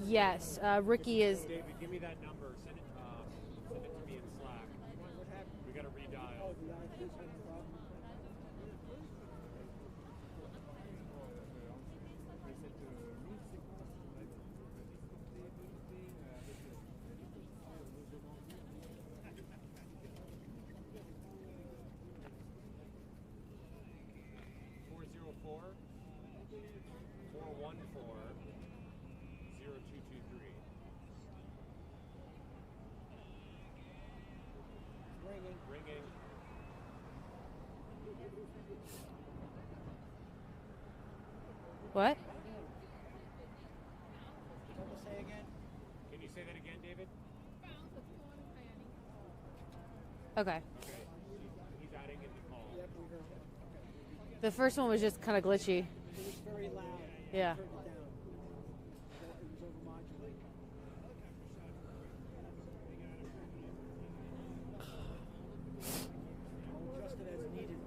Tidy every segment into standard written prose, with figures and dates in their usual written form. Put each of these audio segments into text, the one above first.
Yes. Ricky is. David, give me that number. Send it to me in Slack. We got to redial. Ringing. What? Can you say that again, David? Okay. He's adding in the call. The first one was just kind of glitchy. It was very loud. Yeah. Turned it down. It was overmodulated. Adjust it as needed.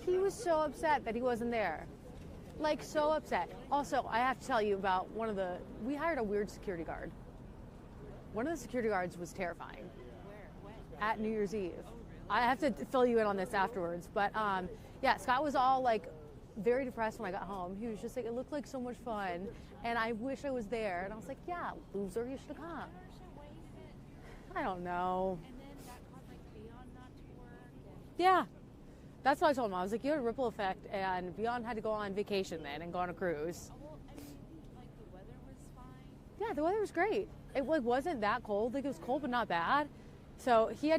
He was so upset that he wasn't there. Like, so upset. Also, I have to tell you about we hired a weird security guard. One of the security guards was terrifying. At New Year's Eve. I have to fill you in on this afterwards. But yeah, Scott was all like very depressed when I got home. He was just like, it looked like so much fun and I wish I was there. And I was like, yeah, loser, you should have come. I don't know. And then that caused like Beyond not to work. Yeah. That's what I told him. I was like, you had a ripple effect, and Beyond had to go on vacation then and go on a cruise. Well, I mean, like the weather was fine. Yeah, the weather was great. It wasn't that cold. Like, it was cold, but not bad. So he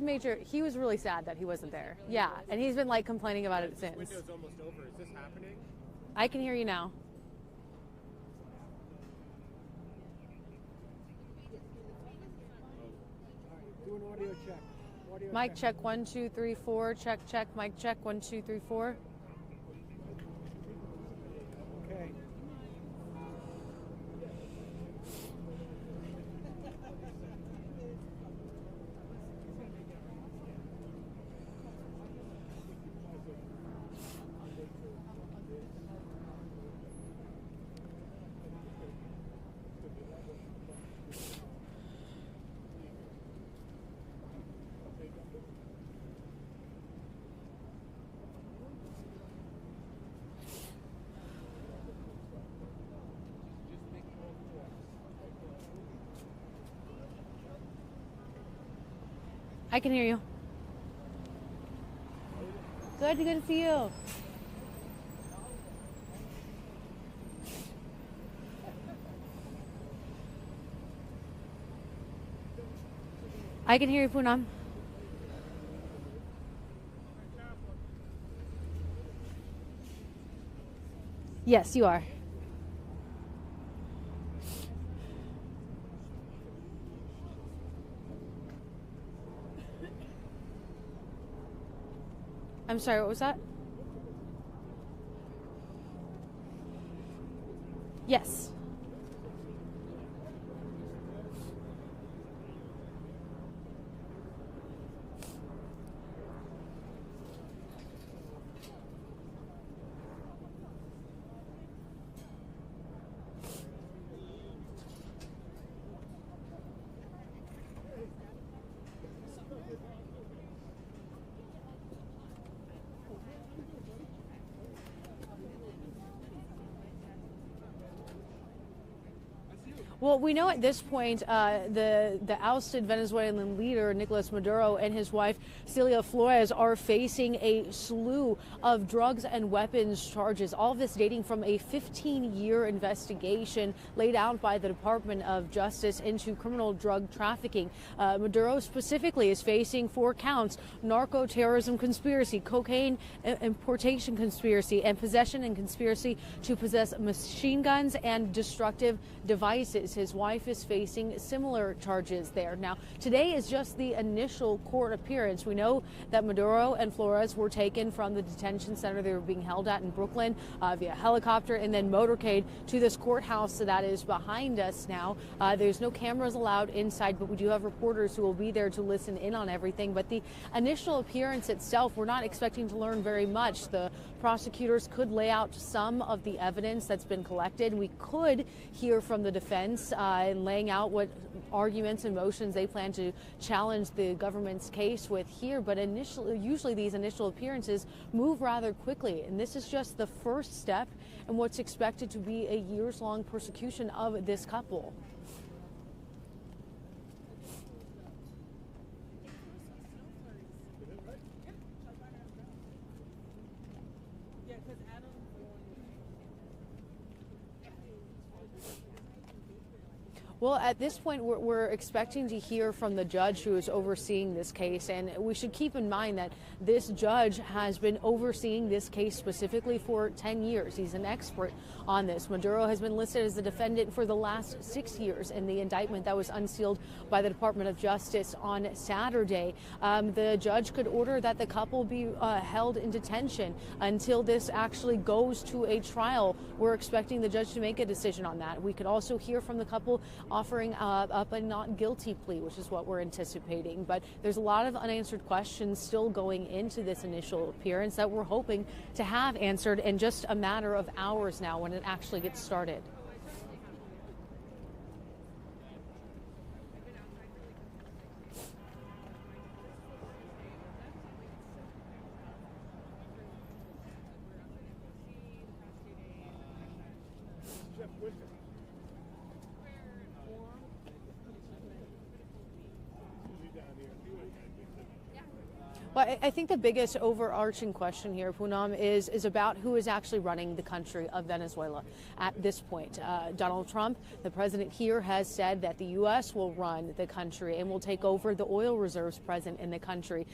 was really sad that he wasn't there. Yeah, and he's been like complaining about it since. This window's almost over. Is this happening? I can hear you now. Do an audio check. Mic check 1 2 3 4. Check. Mic check 1 2 3 4. Okay. I can hear you. Good to see you. I can hear you, Poonam. Yes, you are. I'm sorry, what was that? Yes. Well, we know at this point the ousted Venezuelan leader, Nicolás Maduro, and his wife, Celia Flores, are facing a slew of drugs and weapons charges. All of this dating from a 15-year investigation laid out by the Department of Justice into criminal drug trafficking. Maduro specifically is facing 4 counts: narco-terrorism conspiracy, cocaine importation conspiracy, and possession and conspiracy to possess machine guns and destructive devices. days. His wife is facing similar charges there. Now, today is just the initial court appearance. We know that Maduro and Flores were taken from the detention center they were being held at in Brooklyn via helicopter and then motorcade to this courthouse that is behind us now. There's no cameras allowed inside, but we do have reporters who will be there to listen in on everything. But the initial appearance itself, we're not expecting to learn very much. The prosecutors could lay out some of the evidence that's been collected. We could hear from the defense in laying out what arguments and motions they plan to challenge the government's case with here. But usually these initial appearances move rather quickly, and this is just the first step in what's expected to be a years-long persecution of this couple. Well, at this point, we're expecting to hear from the judge who is overseeing this case. And we should keep in mind that this judge has been overseeing this case specifically for 10 years. He's an expert on this. Maduro has been listed as the defendant for the last 6 years in the indictment that was unsealed by the Department of Justice on Saturday. The judge could order that the couple be held in detention until this actually goes to a trial. We're expecting the judge to make a decision on that. We could also hear from the couple offering up a not guilty plea, which is what we're anticipating. But there's a lot of unanswered questions still going into this initial appearance that we're hoping to have answered in just a matter of hours now when it actually gets started. Well, I think the biggest overarching question here, Poonam, is about who is actually running the country of Venezuela at this point. Donald Trump, the president here, has said that the U.S. will run the country and will take over the oil reserves present in the country.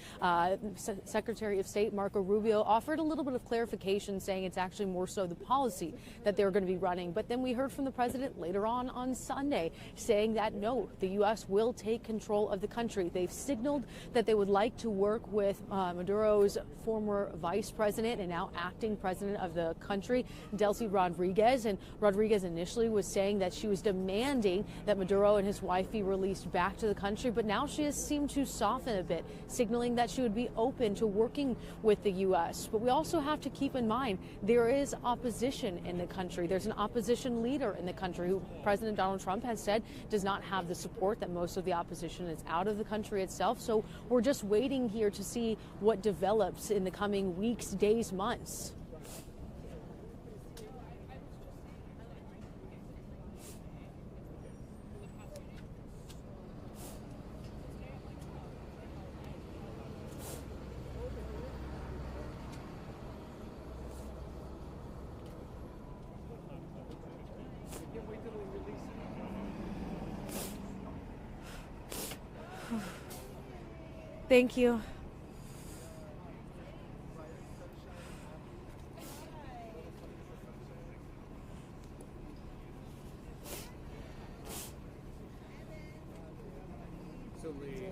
Secretary of State Marco Rubio offered a little bit of clarification, saying it's actually more so the policy that they're going to be running. But then we heard from the president later on Sunday saying that no, the U.S. will take control of the country. They've signaled that they would like to work with Maduro's former vice president and now acting president of the country, Delcy Rodriguez. And Rodriguez initially was saying that she was demanding that Maduro and his wife be released back to the country, but now she has seemed to soften a bit, signaling that she would be open to working with the U.S. But we also have to keep in mind there is opposition in the country. There's an opposition leader in the country who President Donald Trump has said does not have the support, that most of the opposition is out of the country itself. So we're just waiting here to see what develops in the coming weeks, days, months. Thank you. So Lee,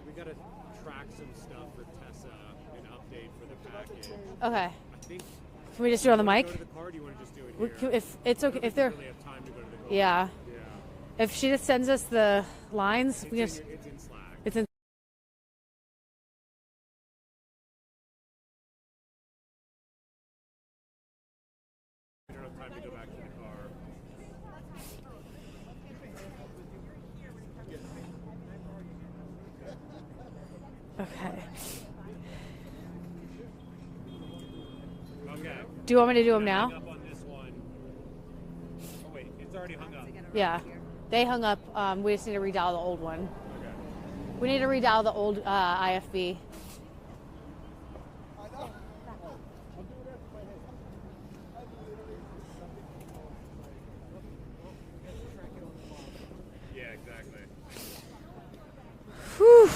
we gotta track some stuff for Tessa, an update for the package. Okay. I think. Can we just do it on the mic? Go to the car, or do you want to just do it here? If it's okay, if they're. Really have time to go to the car. Yeah. Yeah. If she just sends us the lines, we just. It's in Slack. It's in. We don't have time to go back to the car. Okay. Okay. Do you want me to do them now? Hang up on this one. Oh wait, it's already hung up. Yeah. They hung up. We just need to redial the old one. Okay. We need to redial the old IFB. Yeah, exactly. Whew.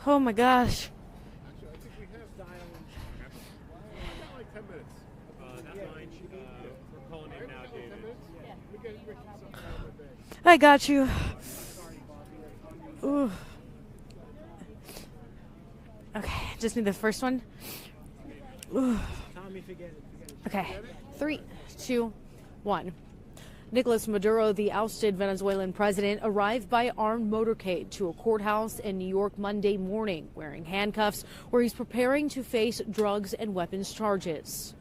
Oh my gosh. I got you. Ooh. Okay, just need the first one. Ooh. Tommy, forget it. Okay, 3, 2, 1. Nicolás Maduro, the ousted Venezuelan president, arrived by armed motorcade to a courthouse in New York Monday morning, wearing handcuffs, where he's preparing to face drugs and weapons charges.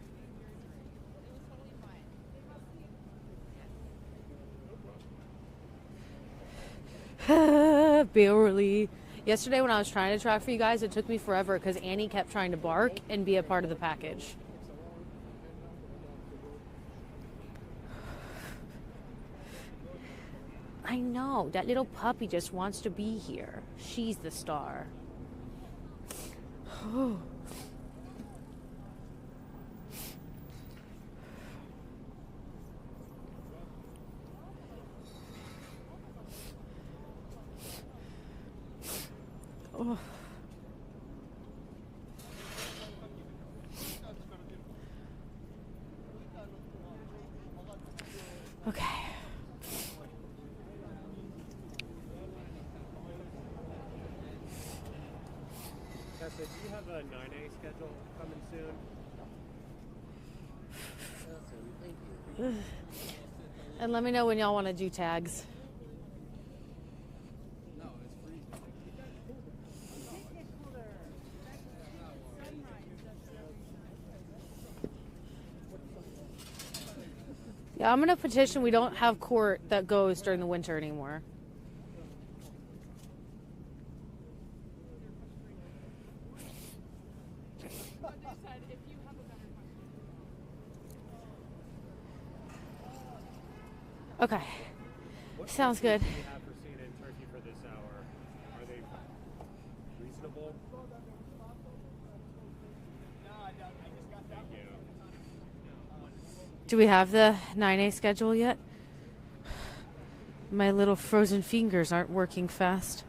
Barely. Yesterday when I was trying to track for you guys, it took me forever because Annie kept trying to bark and be a part of the package. I know, that little puppy just wants to be here. She's the star. Oh. Okay. Tessa, do you have a 9A schedule coming soon? And let me know when y'all want to do tags. Yeah, I'm going to petition we don't have court that goes during the winter anymore. Okay. Sounds good. What do you have for seeing in Turkey for this hour? Are they reasonable? Thank you. Do we have the 9A schedule yet? My little frozen fingers aren't working fast.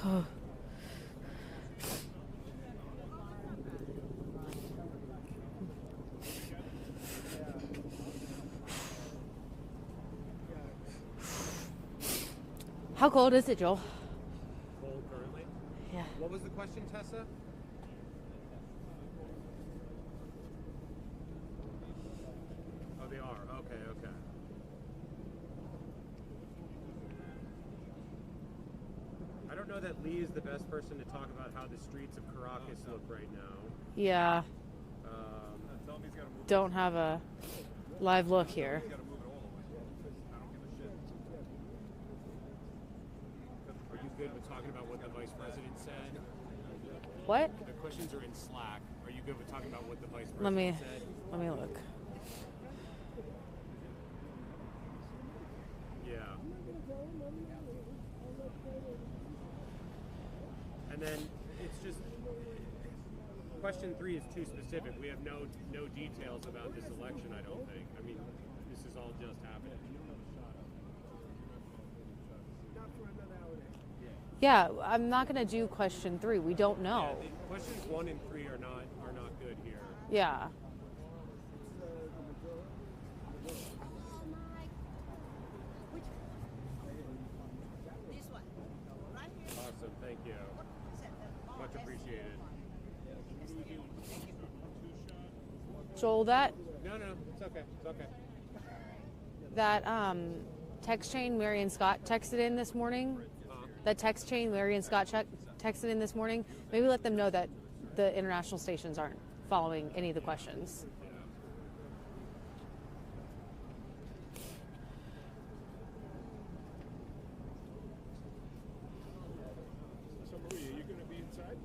Oh. How cold is it, Joel? Cold currently? Yeah. What was the question, Tessa? Oh, they are. Okay, okay. I don't know that Lee is the best person to talk about how the streets of Caracas look right now. Yeah. Tell him he's gotta move. Don't have a live look here. He's gotta move it all the way. I don't give a shit. Are you good with talking about what the vice president said? What? The questions are in Slack. Are you good with talking about what the vice Let president me said? look. Yeah. And then it's just question 3 is too specific. We have no details about this election, I don't think. I mean, this is all just happening. Not for another hour. Yeah, I'm not going to do question 3. We don't know. Yeah, questions 1 and 3 are not good here. Yeah. Awesome, thank you. Much appreciated. Joel, that No, it's okay. It's okay. text chain Marion Scott texted in this morning. That text chain Marion Scott texted in this morning. Maybe let them know that the international stations aren't following any of the questions. So Maria, you're gonna be inside?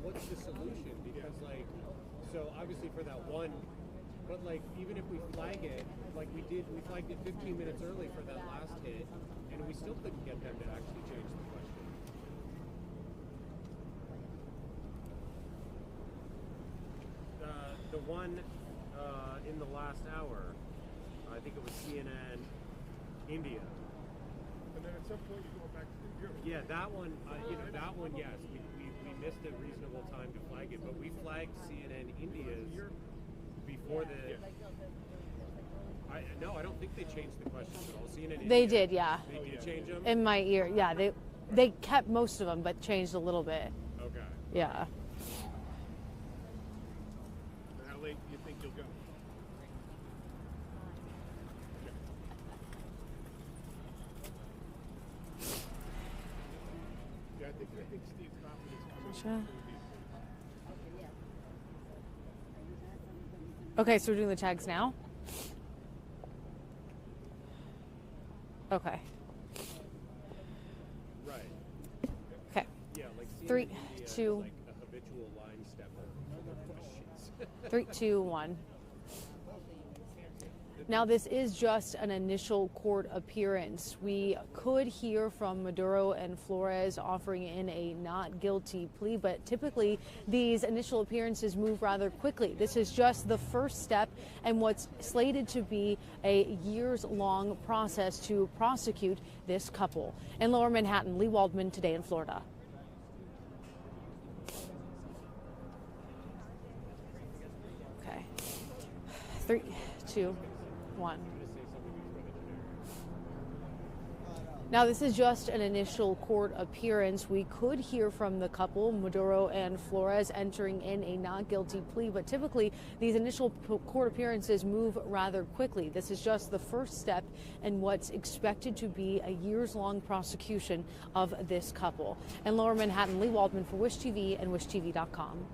What's the solution? Because so obviously for that one But like, even if we flag it, like we flagged it 15 minutes early for that last hit, and we still couldn't get them to actually change the question. The one in the last hour, I think it was CNN India. And then at some point you go back to the bureau. Yeah, that one, that one, yes. We missed a reasonable time to flag it, but we flagged CNN India's before the... No, I don't think they changed the questions at all. CNN India, They did, yeah. They did change them? In my ear, yeah. They kept most of them, but changed a little bit. Okay. Yeah. How late do you think you'll go? Yeah, I think Steve Kaufman is coming. Okay, so we're doing the tags now? Okay. Right. Okay. Yeah, like CNN 3, India is 2, like a habitual line stepper for their questions. 3, 2, 1. Now, this is just an initial court appearance. We could hear from Maduro and Flores offering in a not guilty plea, but typically these initial appearances move rather quickly. This is just the first step in what's slated to be a years-long process to prosecute this couple. In Lower Manhattan, Lee Waldman, Today in Florida. Okay. 3, 2, 1. Now, this is just an initial court appearance. We could hear from the couple, Maduro and Flores, entering in a not guilty plea, but typically these initial court appearances move rather quickly. This is just the first step in what's expected to be a years-long prosecution of this couple. In Lower Manhattan, Lee Waldman for Wish TV and WishTV.com.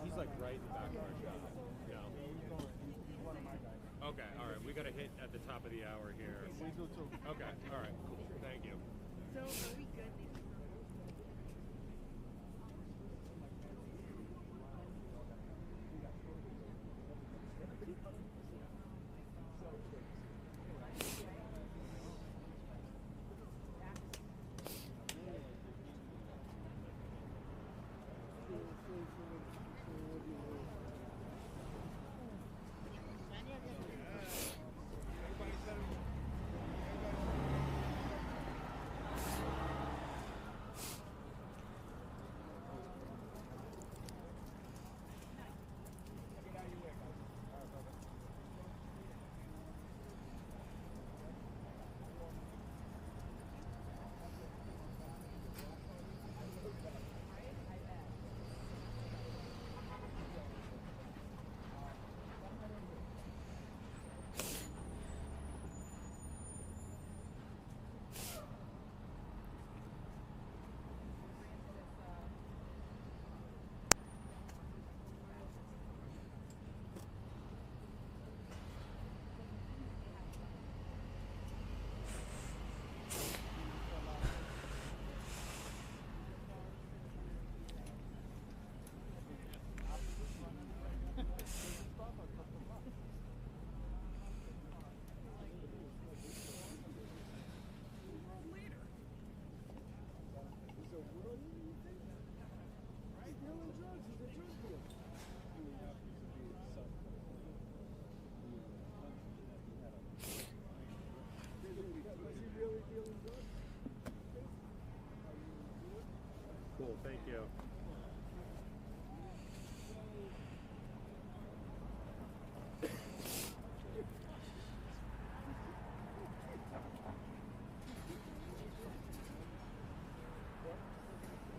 He's like right in the back of our shop. No. Okay, all right. We got to hit at the top of the hour here. Okay, all right. Cool. Thank you. So are we good? Cool. Thank you.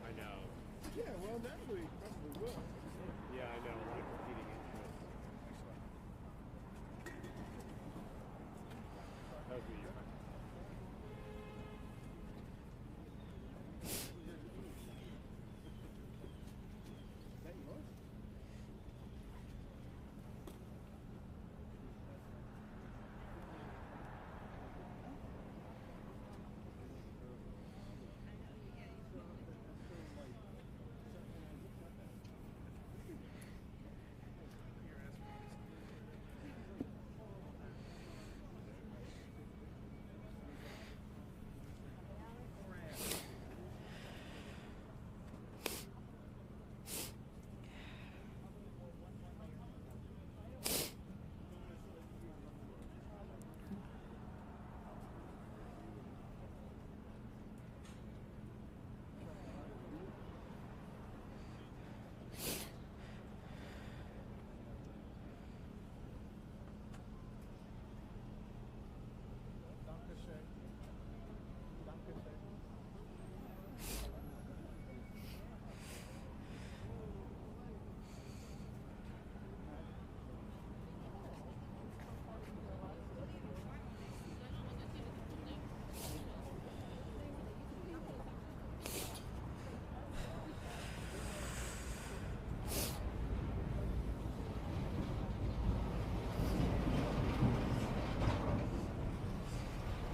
I know. Yeah, well, naturally, probably will. Yeah, I know. A lot of competing interests. That was me.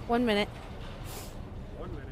1 minute. 1 minute.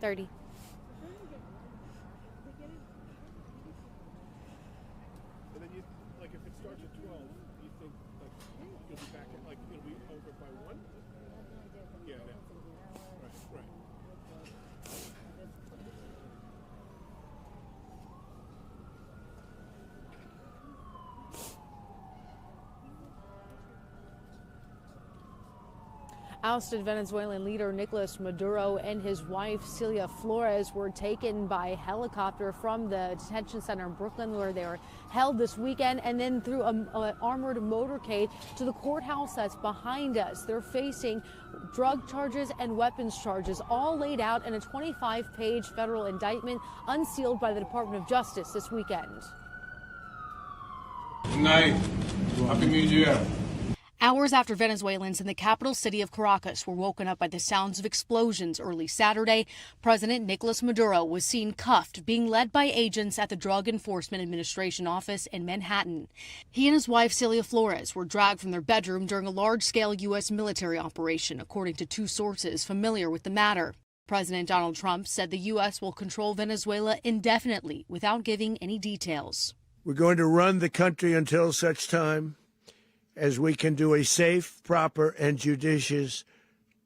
$30. And then you, like, if it starts at 12, you think, like, you'll be back at, like, it'll be over by 1? Yeah, right. Ousted Venezuelan leader Nicolás Maduro and his wife Celia Flores were taken by helicopter from the detention center in Brooklyn, where they were held this weekend, and then through an armored motorcade to the courthouse that's behind us. They're facing drug charges and weapons charges, all laid out in a 25-page federal indictment unsealed by the Department of Justice this weekend. Good night. Happy New Year. Hours after Venezuelans in the capital city of Caracas were woken up by the sounds of explosions early Saturday, President Nicolás Maduro was seen cuffed, being led by agents at the Drug Enforcement Administration office in Manhattan. He and his wife, Celia Flores, were dragged from their bedroom during a large-scale U.S. military operation, according to two sources familiar with the matter. President Donald Trump said the U.S. will control Venezuela indefinitely without giving any details. We're going to run the country until such time as we can do a safe, proper, and judicious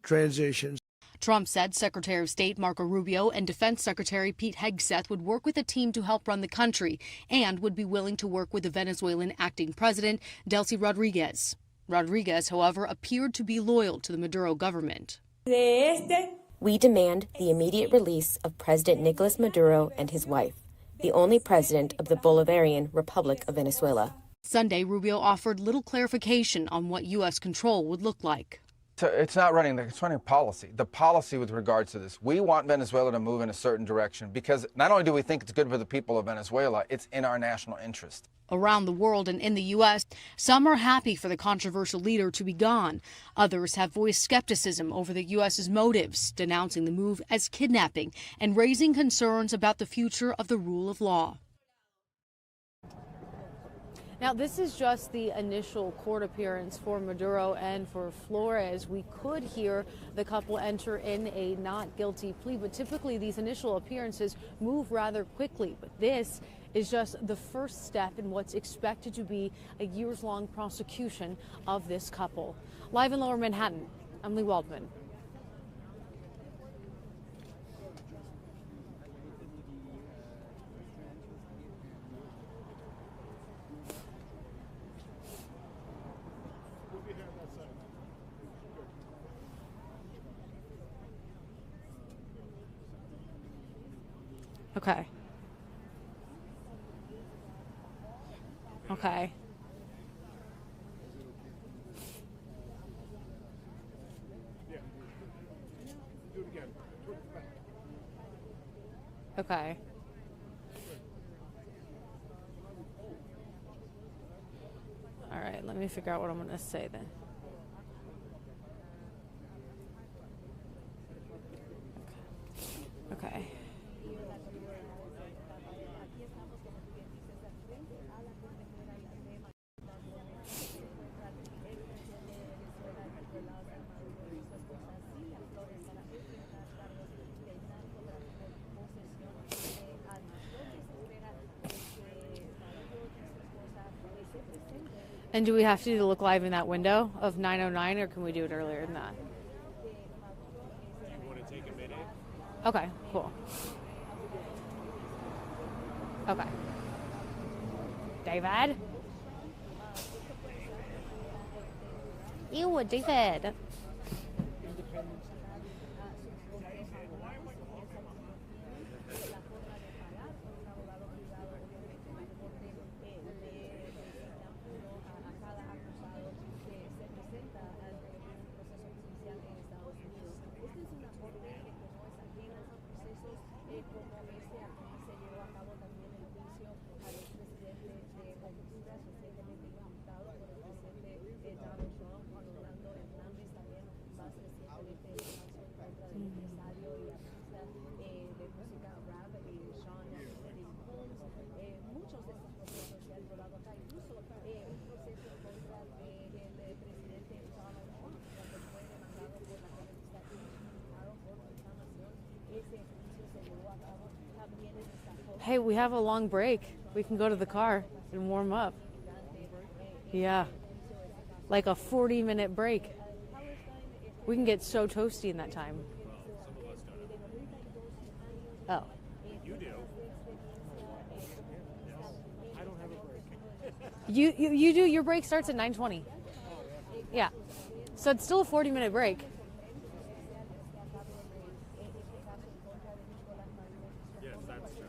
transition. Trump said Secretary of State Marco Rubio and Defense Secretary Pete Hegseth would work with a team to help run the country and would be willing to work with the Venezuelan acting president, Delcy Rodriguez. Rodriguez, however, appeared to be loyal to the Maduro government. We demand the immediate release of President Nicolás Maduro and his wife, the only president of the Bolivarian Republic of Venezuela. Sunday, Rubio offered little clarification on what U.S. control would look like. So it's not running, it's running policy. The policy with regards to this, we want Venezuela to move in a certain direction because not only do we think it's good for the people of Venezuela, it's in our national interest. Around the world and in the U.S., some are happy for the controversial leader to be gone. Others have voiced skepticism over the U.S.'s motives, denouncing the move as kidnapping and raising concerns about the future of the rule of law. Now, this is just the initial court appearance for Maduro and for Flores. We could hear the couple enter in a not guilty plea, but typically these initial appearances move rather quickly. But this is just the first step in what's expected to be a years-long prosecution of this couple. Live in Lower Manhattan, I'm Lee Waldman. Okay. Okay. Okay. All right, let me figure out what I'm going to say then. Okay. And do we have to look live in that window of 9:09, or can we do it earlier than that? Do you want to take a minute? Okay, cool. Okay. David? Ew, David. Hey, we have a long break. We can go to the car and warm up. Yeah. Like a 40-minute break. We can get so toasty in that time. Oh. You do. I don't have a break. You do. Your break starts at 9:20. Yeah. So it's still a 40-minute break. Yes, that's true.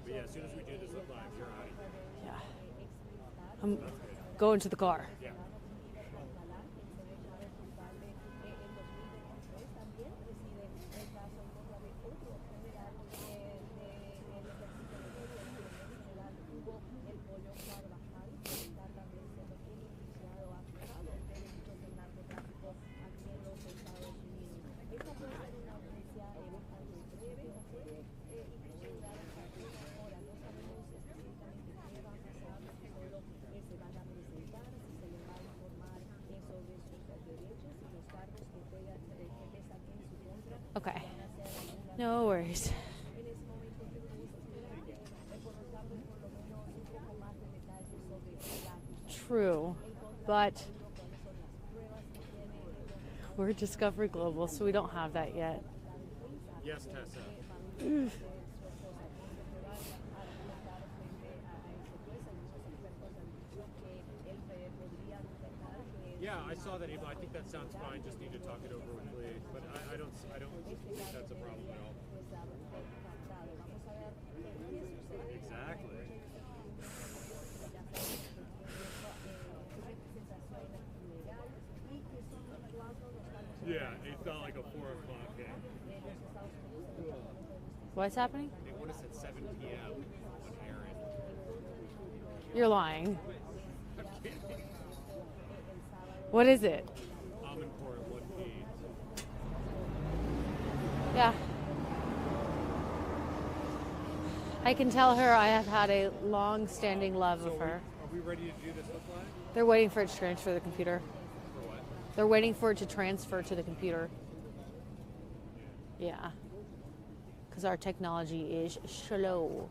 But yeah, as soon as we do this live, you're out of here. Yeah. I'm going to the car. Yeah. Okay. No worries. True, but we're Discovery Global, so we don't have that yet. Yes, Tessa. Yeah, I saw that email. I think that sounds fine. Just need to talk it over with Lee. But I don't think that's a problem at all. Exactly. Yeah, it's not like a 4 o'clock game. What's happening? They want us at 7 p.m. on Aaron. You're lying. I'm kidding. What is it? Almond core at 1 p. Yeah. I can tell her I have had a long-standing love of her. Are we ready to do this live? They're waiting for it to transfer to the computer. For what? They're waiting for it to transfer to the computer. Yeah. Because our technology is slow.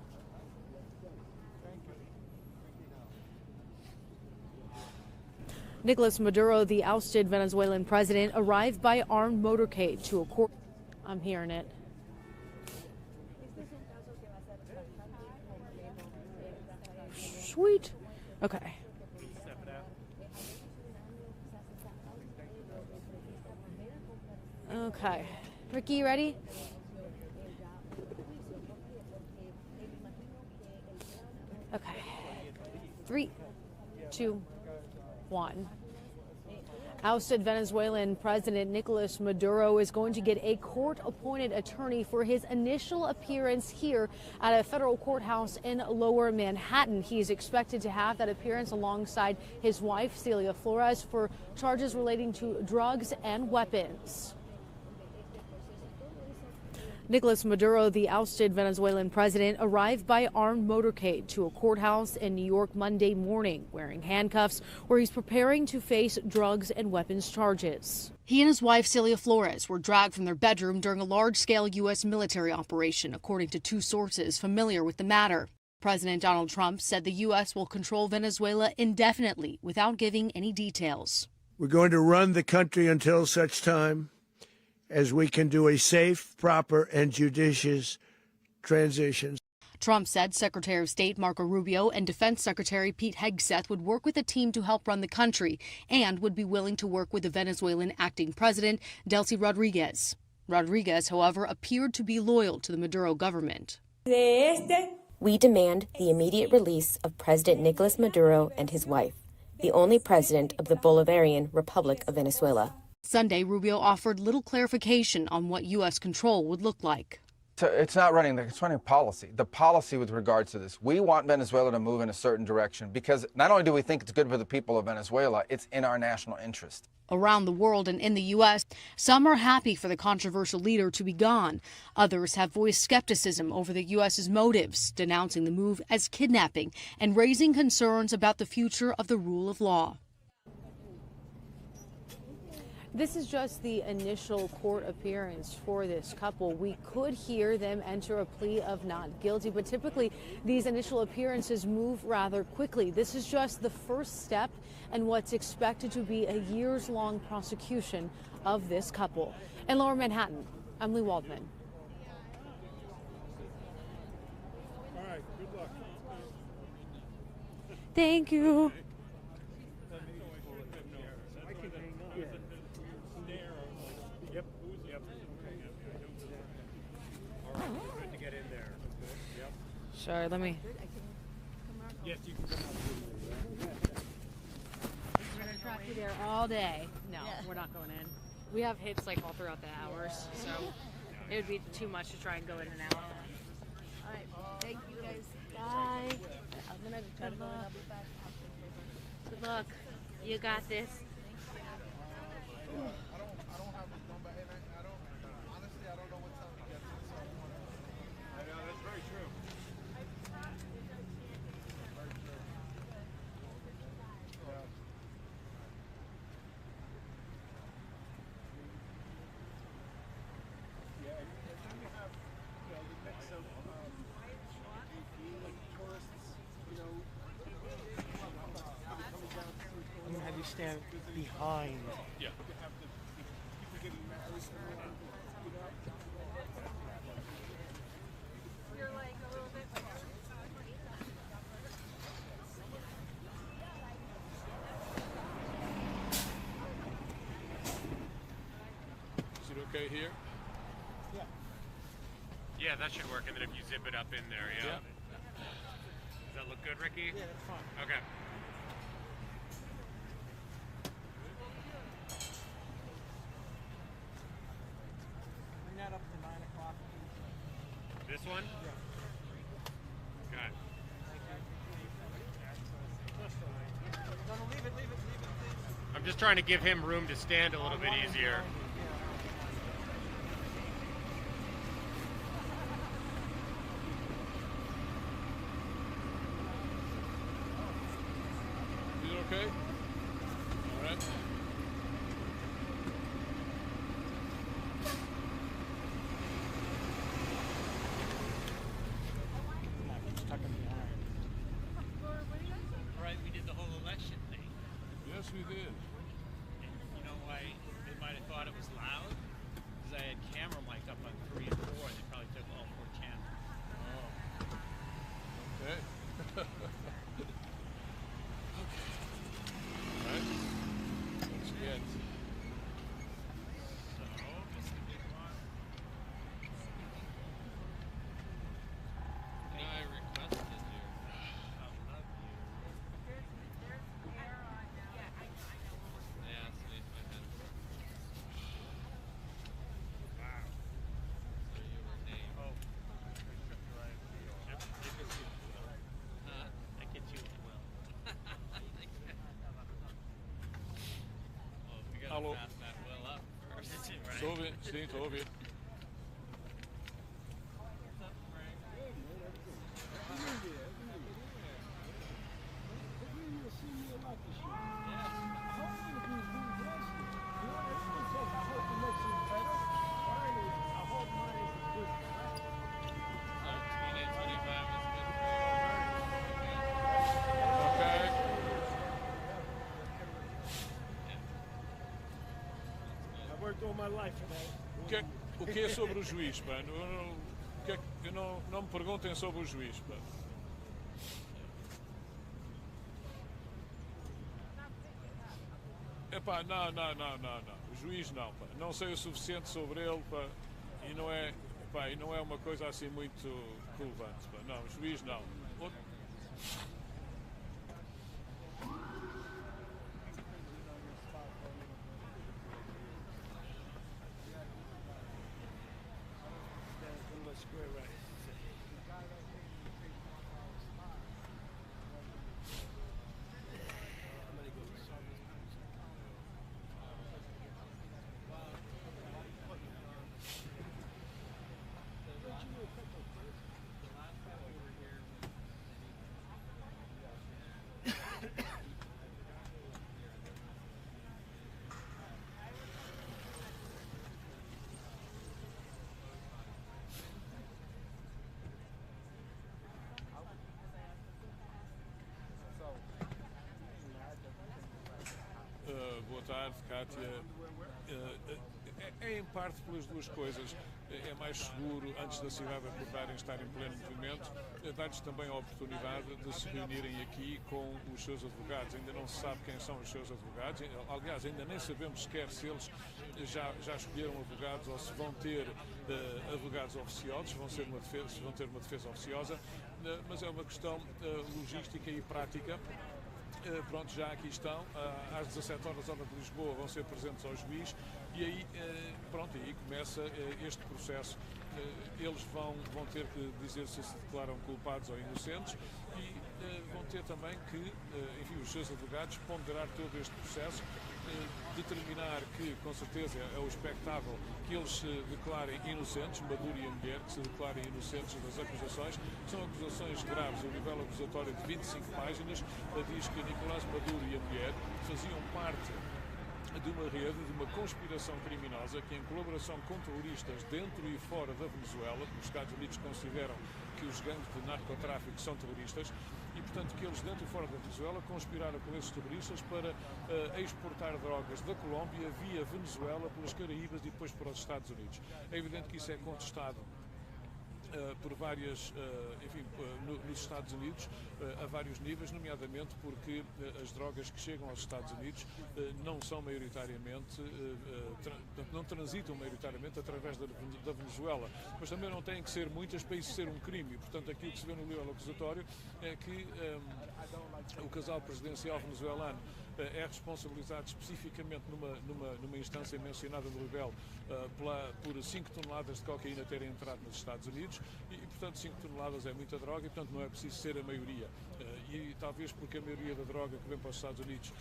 Nicolás Maduro, the ousted Venezuelan president, arrived by armed motorcade to a court. I'm hearing it. Sweet. Okay. Okay. Ricky, you ready? Okay. 3, 2, 1. Ousted Venezuelan President Nicolás Maduro is going to get a court-appointed attorney for his initial appearance here at a federal courthouse in Lower Manhattan. He is expected to have that appearance alongside his wife, Celia Flores, for charges relating to drugs and weapons. Nicolás Maduro, the ousted Venezuelan president, arrived by armed motorcade to a courthouse in New York Monday morning, wearing handcuffs, where he's preparing to face drugs and weapons charges. He and his wife, Celia Flores, were dragged from their bedroom during a large-scale U.S. military operation, according to 2 sources familiar with the matter. President Donald Trump said the U.S. will control Venezuela indefinitely without giving any details. We're going to run the country until such time as we can do a safe, proper, and judicious transition. Trump said Secretary of State Marco Rubio and Defense Secretary Pete Hegseth would work with a team to help run the country and would be willing to work with the Venezuelan acting president, Delcy Rodriguez. Rodriguez, however, appeared to be loyal to the Maduro government. We demand the immediate release of President Nicolás Maduro and his wife, the only president of the Bolivarian Republic of Venezuela. Sunday, Rubio offered little clarification on what U.S. control would look like. So it's not running policy. The policy with regards to this, we want Venezuela to move in a certain direction because not only do we think it's good for the people of Venezuela, it's in our national interest. Around the world and in the U.S., some are happy for the controversial leader to be gone. Others have voiced skepticism over the U.S.'s motives, denouncing the move as kidnapping and raising concerns about the future of the rule of law. This is just the initial court appearance for this couple. We could hear them enter a plea of not guilty, but typically these initial appearances move rather quickly. This is just the first step in what's expected to be a years-long prosecution of this couple. In Lower Manhattan, I'm Lee Waldman. All right, good luck. Thank you. Yep. Yep. All right. Good to get in there. Yep. Sorry, let me. Yes, you can come out. We're gonna trap you there all day. No, we're not going in. We have hits like all throughout the hours, so it would be too much to try and go in and out. All right. Thank you guys. Bye. I'm gonna good luck. Good luck. You got this. That's very true. Yeah, and then you have, the mix of like tourists, coming down to I'm gonna have you stand behind. Yeah. You have the people getting married. Is it okay here? Yeah, that should work. And then if you zip it up in there, yeah. Does that look good, Ricky? Yeah, that's fine. Okay. Bring that up to 9 o'clock. This one? Okay. No, leave it. I'm just trying to give him room to stand a little bit easier. Is it okay? All right. Right, we did the whole election thing. Yes, we did. And you know why they might have thought it was loud? Because I had camera mic up on 3 and 4, and they probably took all 4 channels. Okay. All right. Let's get. So, Mr. Big One. I requested you. I love you. Yeah, sleep my head. Wow. So you were named. Oh, yep, I get you. I get you as well. Well, we gotta Hallo. pass that will up first. Right. Estou a ouvir, sim, estou a ouvir. Okay. I've worked all my life for that. O que é sobre o juiz, pá? Não me perguntem sobre o juiz, pá. Epá, não. O juiz não, pá. Não sei o suficiente sobre ele, pá. E não é uma coisa assim muito relevante, pá. Não, o juiz não. tarde, Kátia. É em parte pelas duas coisas. É mais seguro, antes da cidade acordarem, estar em pleno movimento, dar-lhes também a oportunidade de se reunirem aqui com os seus advogados. Ainda não se sabe quem são os seus advogados, aliás, ainda nem sabemos sequer se eles já escolheram advogados ou se vão ter advogados oficiosos, se vão ter uma defesa oficiosa, mas é uma questão logística e prática. Pronto, já aqui estão, às 17 horas, hora de Lisboa, vão ser presentes ao juiz e aí, pronto, aí começa este processo. Eles vão ter que dizer se declaram culpados ou inocentes e vão ter também que, enfim, os seus advogados ponderar todo este processo, determinar que, com certeza, é o expectável que eles se declarem inocentes, Maduro e a mulher, que se declarem inocentes das acusações. São acusações graves, o nível acusatório de 25 páginas, diz que Nicolás Maduro e a mulher faziam parte de uma rede, de uma conspiração criminosa que, em colaboração com terroristas dentro e fora da Venezuela, os Estados Unidos consideram que os gangues de narcotráfico são terroristas, e, portanto, que eles dentro e fora da Venezuela conspiraram com esses terroristas para exportar drogas da Colômbia via Venezuela, pelas Caraíbas e depois para os Estados Unidos. É evidente que isso é contestado por várias, enfim, nos Estados Unidos, a vários níveis, nomeadamente porque as drogas que chegam aos Estados Unidos não são maioritariamente, não transitam maioritariamente através da Venezuela, mas também não têm que ser muitas para isso ser um crime. E, portanto, aquilo que se vê no livro acusatório é que o casal presidencial venezuelano é responsabilizado especificamente numa instância mencionada no Libel por 5 toneladas de cocaína terem entrado nos Estados Unidos e, portanto, 5 toneladas é muita droga e, portanto, não é preciso ser a maioria. E talvez porque a maioria da droga que vem para os Estados Unidos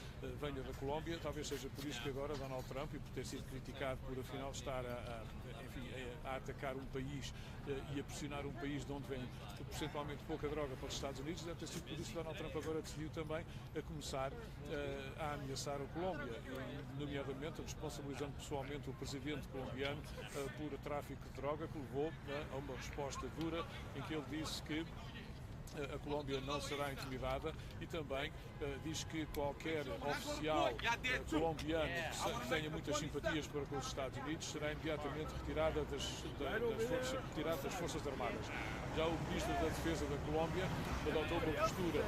venha da Colômbia, talvez seja por isso que agora Donald Trump, e por ter sido criticado por afinal estar a atacar um país e a pressionar um país de onde vem percentualmente pouca droga para os Estados Unidos, deve ter sido por isso que Donald Trump agora decidiu também a começar a ameaçar a Colômbia, nomeadamente responsabilizando pessoalmente o presidente colombiano por tráfico de droga, que levou a uma resposta dura em que ele disse que a Colômbia não será intimidada e também diz que qualquer oficial colombiano que tenha muitas simpatias para com os Estados Unidos será imediatamente retirado das Forças Armadas. Já o Ministro da Defesa da Colômbia adotou uma postura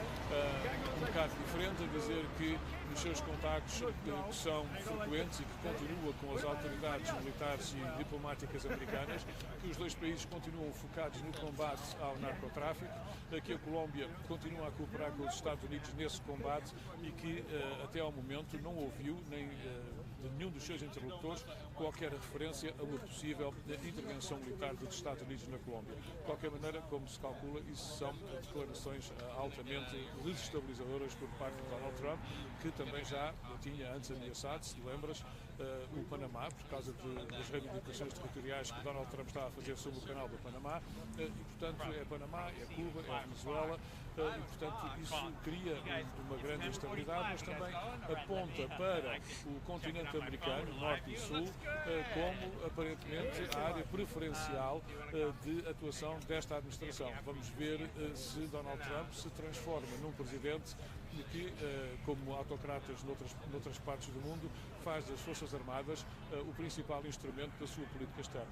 um bocado diferente, a dizer que nos seus contactos que são frequentes e que continua com as autoridades militares e diplomáticas americanas, que os dois países continuam focados no combate ao narcotráfico, que a Colômbia continua a cooperar com os Estados Unidos nesse combate e que até ao momento não ouviu nem de nenhum dos seus interlocutores qualquer referência a uma possível intervenção militar dos Estados Unidos na Colômbia. De qualquer maneira, como se calcula, isso são declarações altamente desestabilizadoras por parte de Donald Trump, que também já tinha antes ameaçado, se lembras, o Panamá, por causa das reivindicações territoriais que Donald Trump está a fazer sobre o canal do Panamá, e, portanto, é Panamá, é Cuba, é Venezuela, e, portanto, isso cria uma grande instabilidade, mas também aponta para o continente americano, norte e sul, como, aparentemente, a área preferencial de atuação desta administração. Vamos ver se Donald Trump se transforma num presidente que, como autocratas noutras partes do mundo, faz das Forças Armadas o principal instrumento da sua política externa.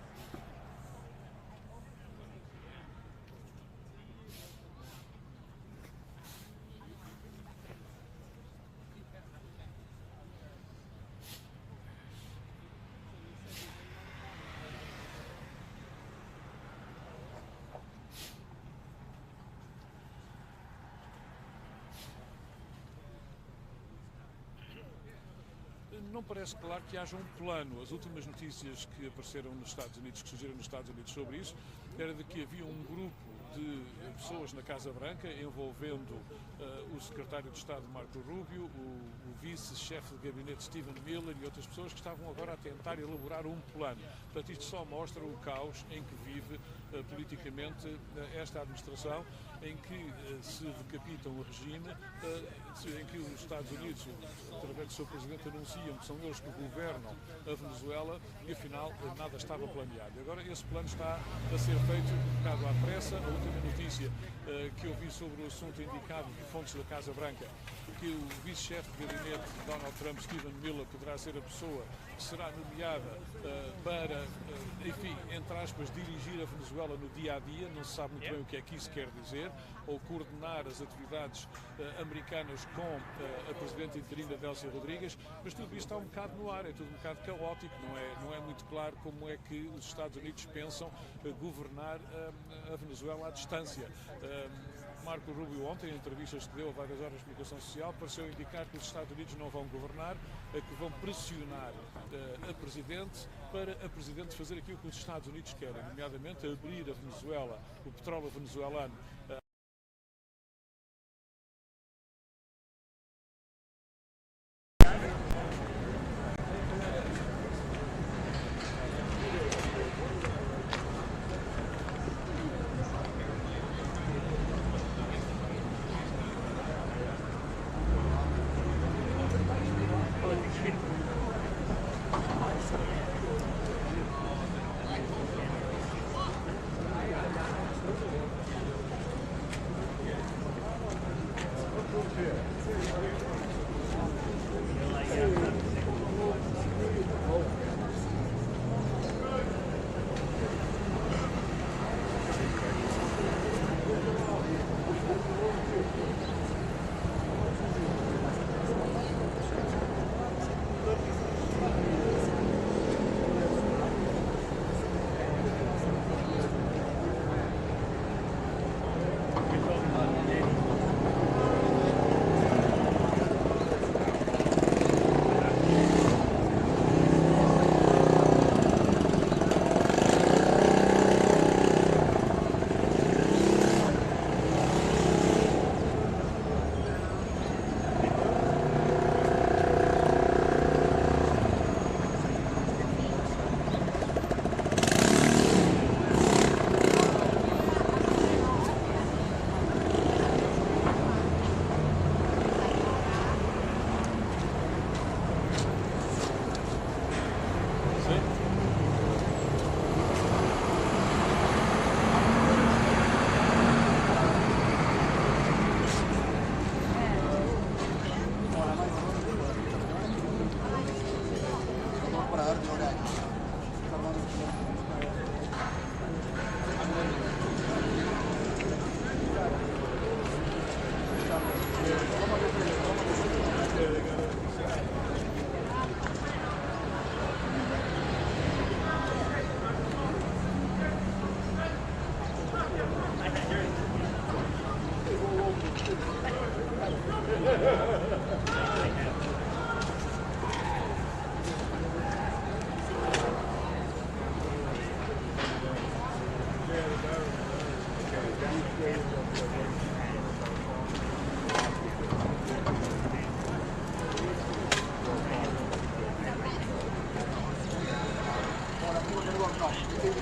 Não parece claro que haja um plano. As últimas notícias que apareceram nos Estados Unidos, que surgiram nos Estados Unidos sobre isso, era de que havia um grupo de pessoas na Casa Branca envolvendo o secretário de Estado Marco Rubio, o vice-chefe de gabinete Stephen Miller e outras pessoas que estavam agora a tentar elaborar um plano. Portanto, isto só mostra o caos em que vive politicamente esta administração em que se decapitam o regime, em que os Estados Unidos, através do seu presidente, anunciam que são eles que governam a Venezuela e afinal nada estava planeado. Agora esse plano está a ser feito um bocado à pressa. A última notícia que eu vi sobre o assunto indicado por fontes da Casa Branca, que o vice-chefe de gabinete de Donald Trump, Stephen Miller, poderá ser a pessoa que será nomeada para, enfim, entre aspas, dirigir a Venezuela no dia-a-dia. Não se sabe muito bem o que é que isso quer dizer, ou coordenar as atividades americanas com a presidente interina Delcy Rodrigues, mas tudo isto está um bocado no ar, é tudo um bocado caótico, não é muito claro como é que os Estados Unidos pensam governar a Venezuela à distância. Marco Rubio ontem, em entrevistas que deu a várias horas de comunicação social, pareceu indicar que os Estados Unidos não vão governar, que vão pressionar a Presidente para a Presidente fazer aquilo que os Estados Unidos querem, nomeadamente abrir a Venezuela, o petróleo venezuelano.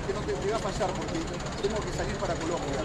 Que no te va a pasar porque tengo que salir para Colombia.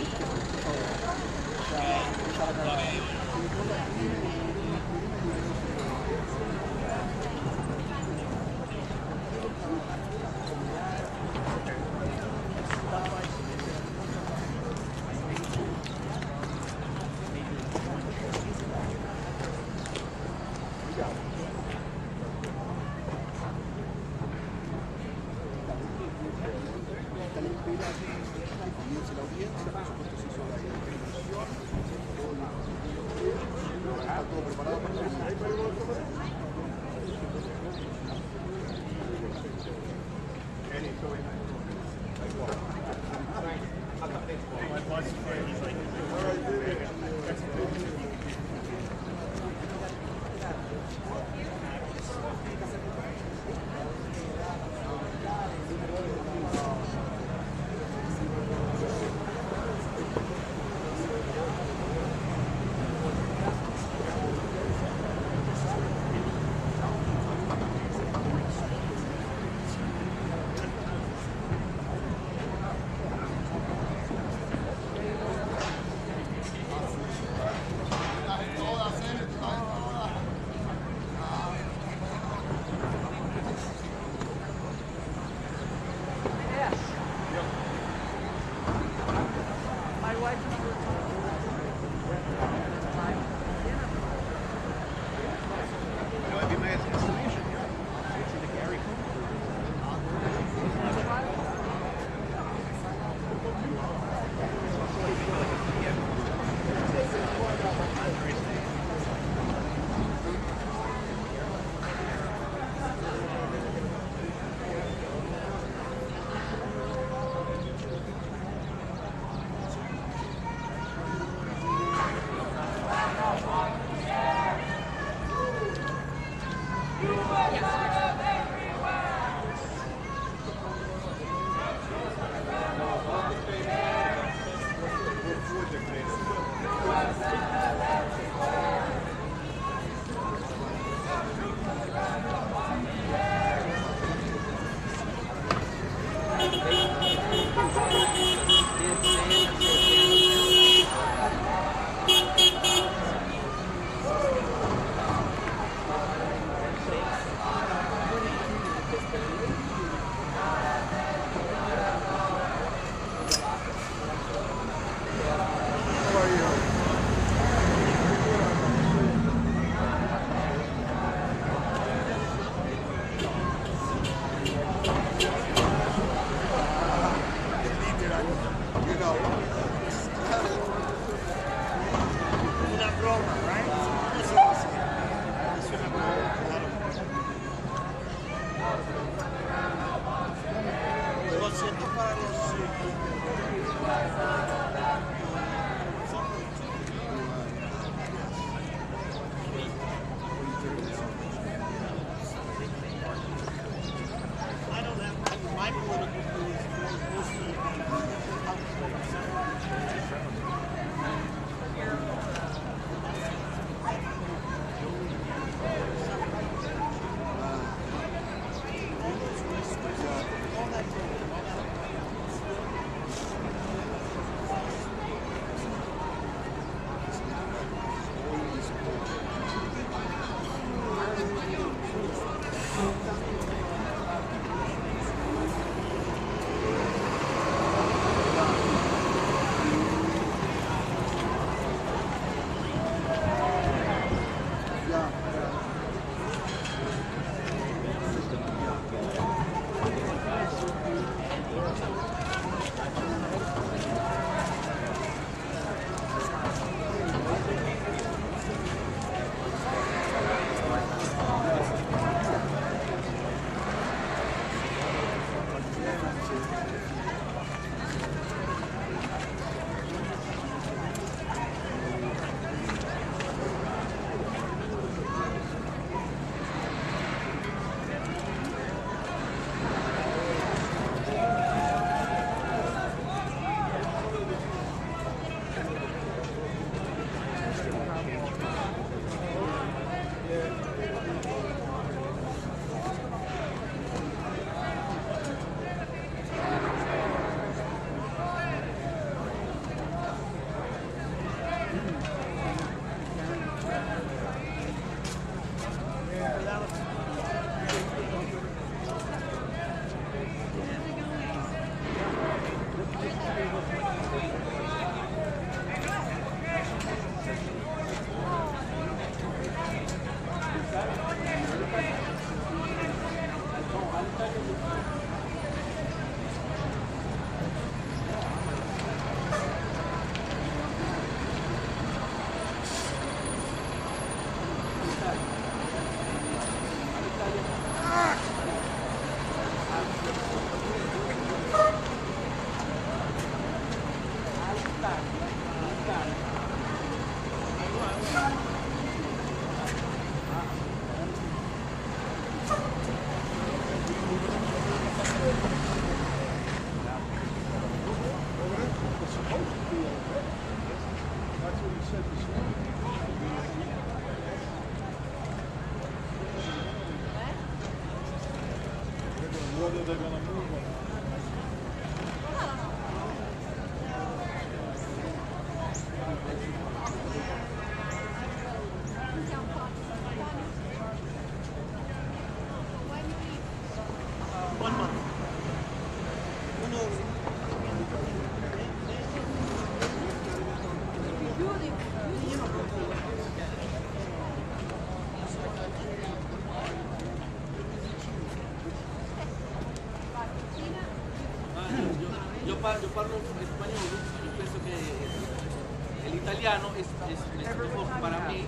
Yo parlo español, yo penso que l'italiano è un poco para mí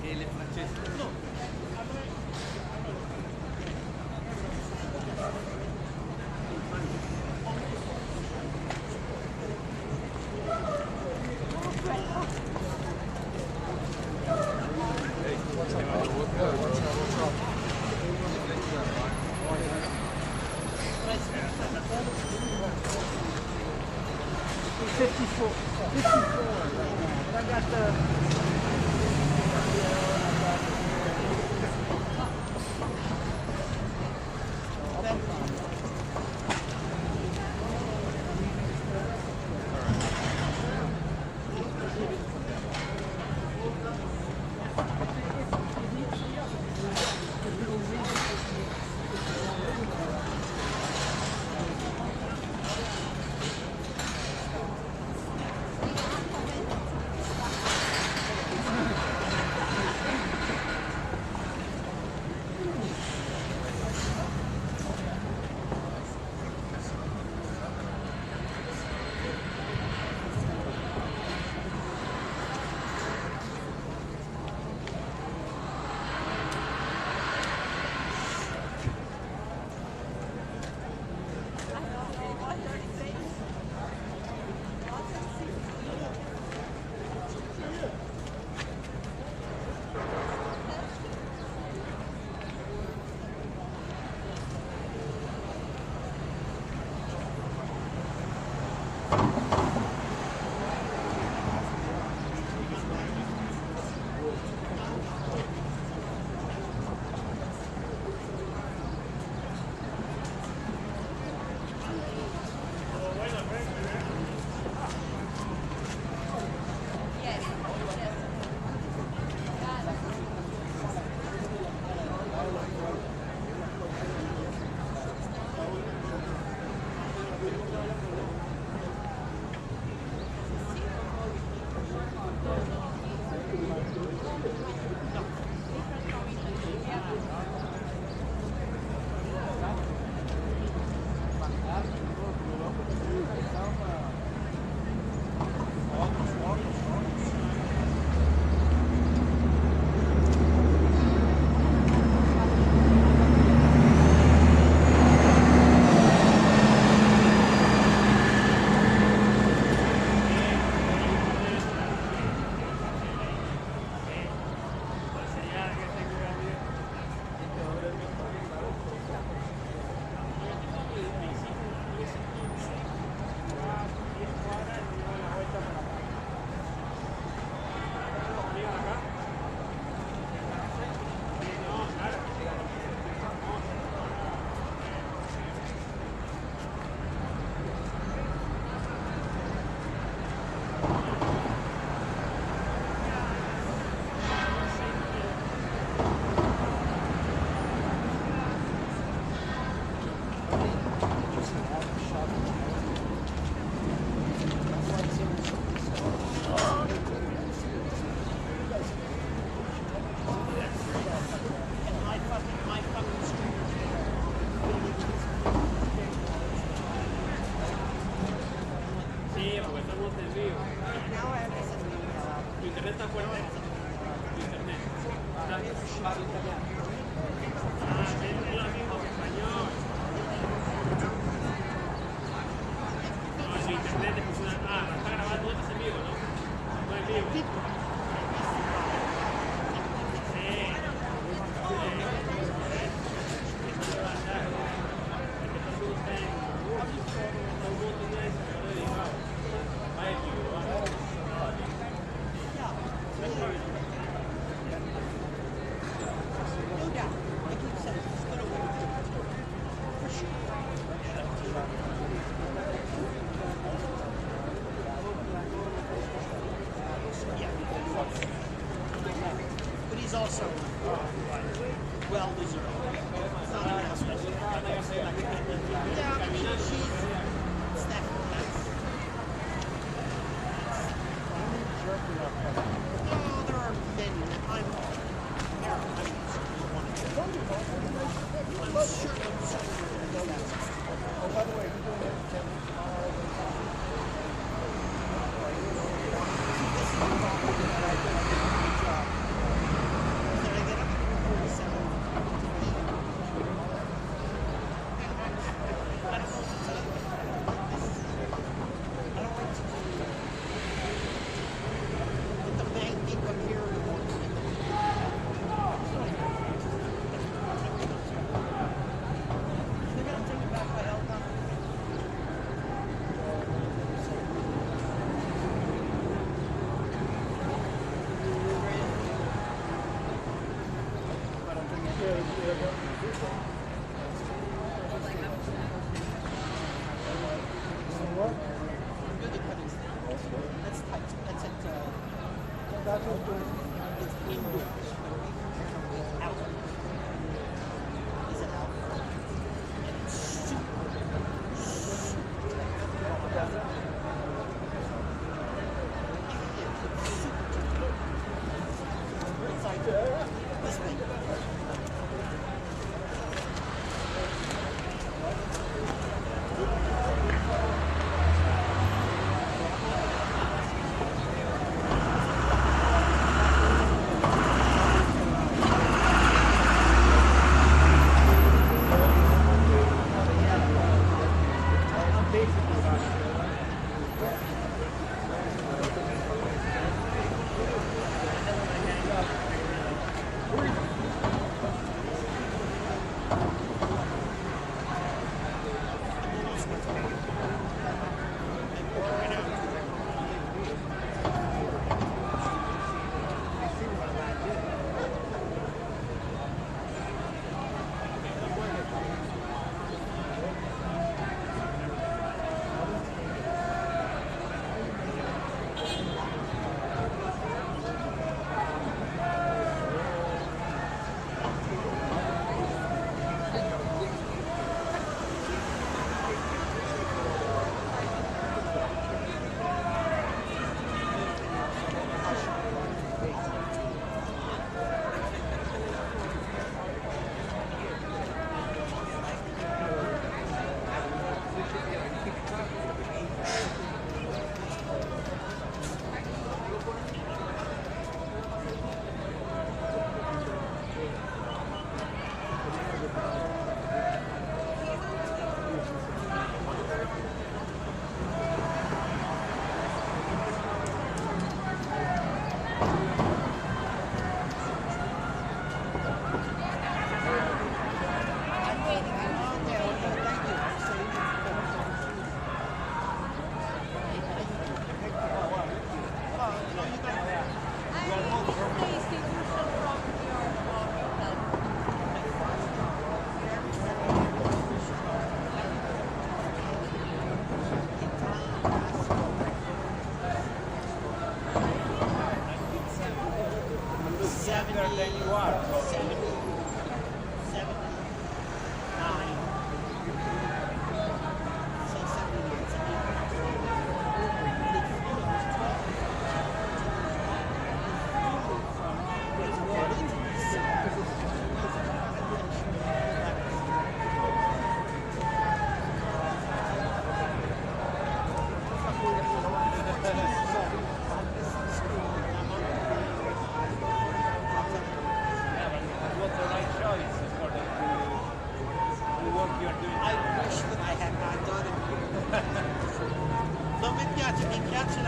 el francés. No.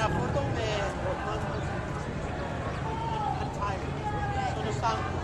la foto I'm tired. Sono stanco.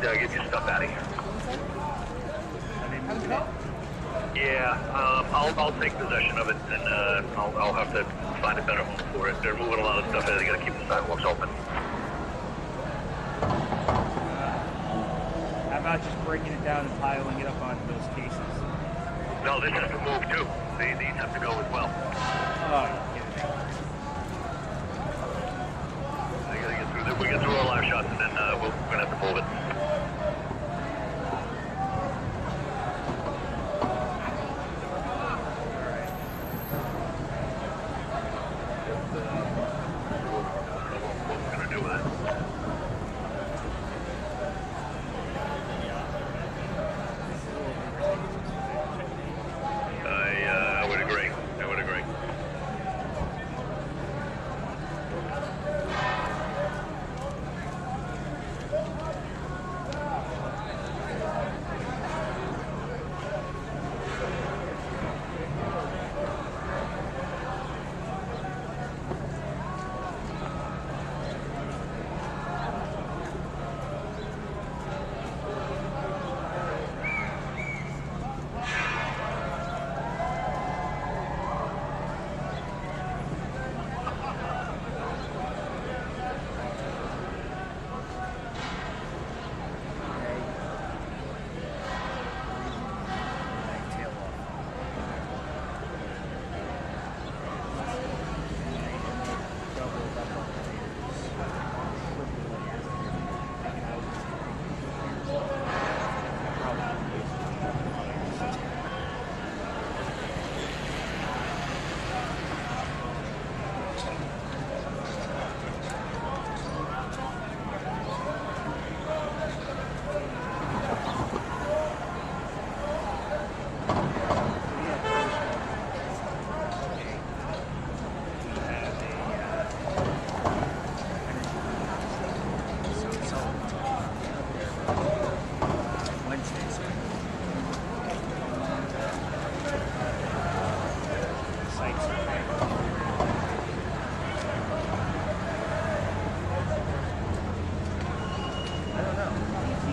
get your stuff out of here. Yeah, I'll take possession of it, and I'll have to find a better home for it. They're moving a lot of stuff in. They got to keep the sidewalks open. How about just breaking it down and piling it up onto those cases? No, this has to move too. These have to go as well. Oh, We get through all our shots, and then we're gonna have to move it. I would agree. I would agree.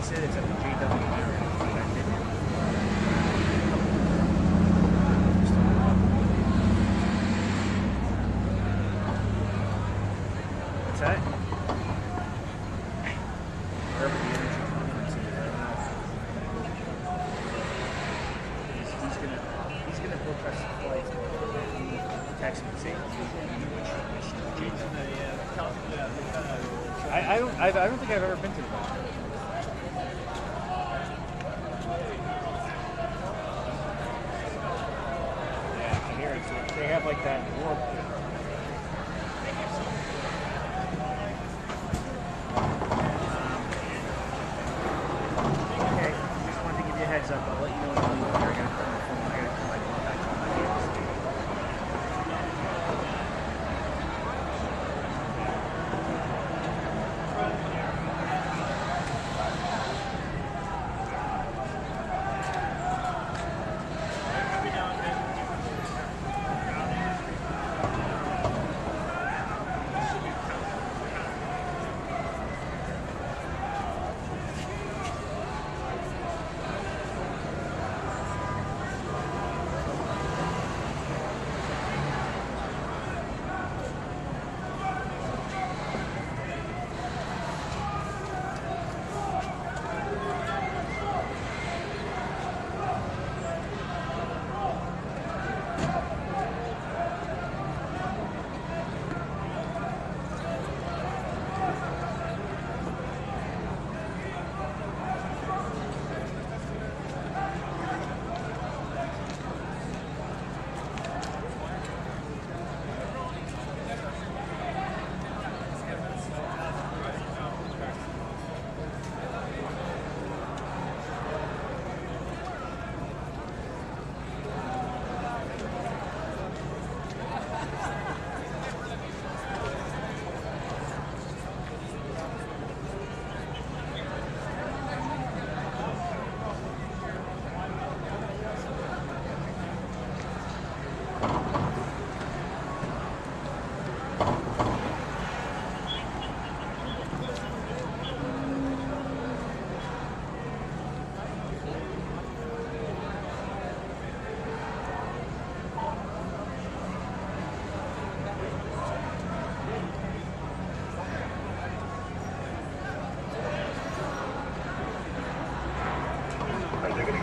said it's at the JW area. What's that? Wherever the energy company is, he's gonna book us a flight. Text me saying I don't think I've ever been to the bar. Yeah, I hear it. They have like that warp. Okay, just wanted to give you a heads up. I'll let you know when I'm leaving. I gotta put my phone. I gotta put my contacts on my hands.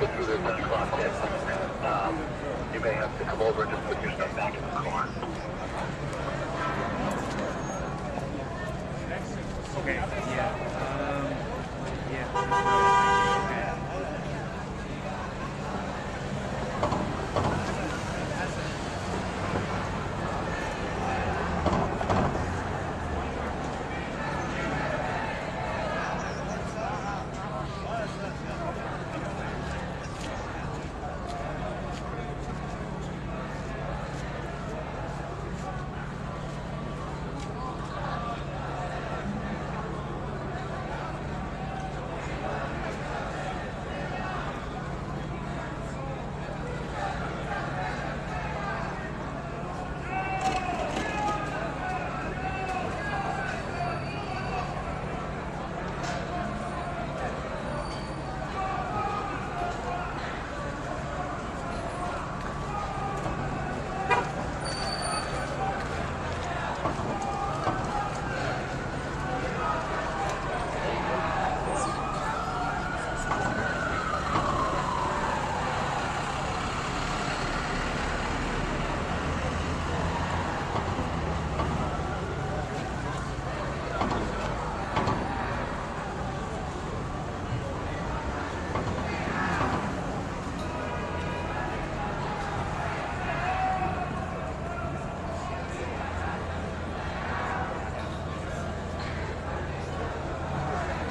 put through their 10 o'clock test. You may have to come over and just put your stuff back in the car. Okay, yeah. Yeah. Okay.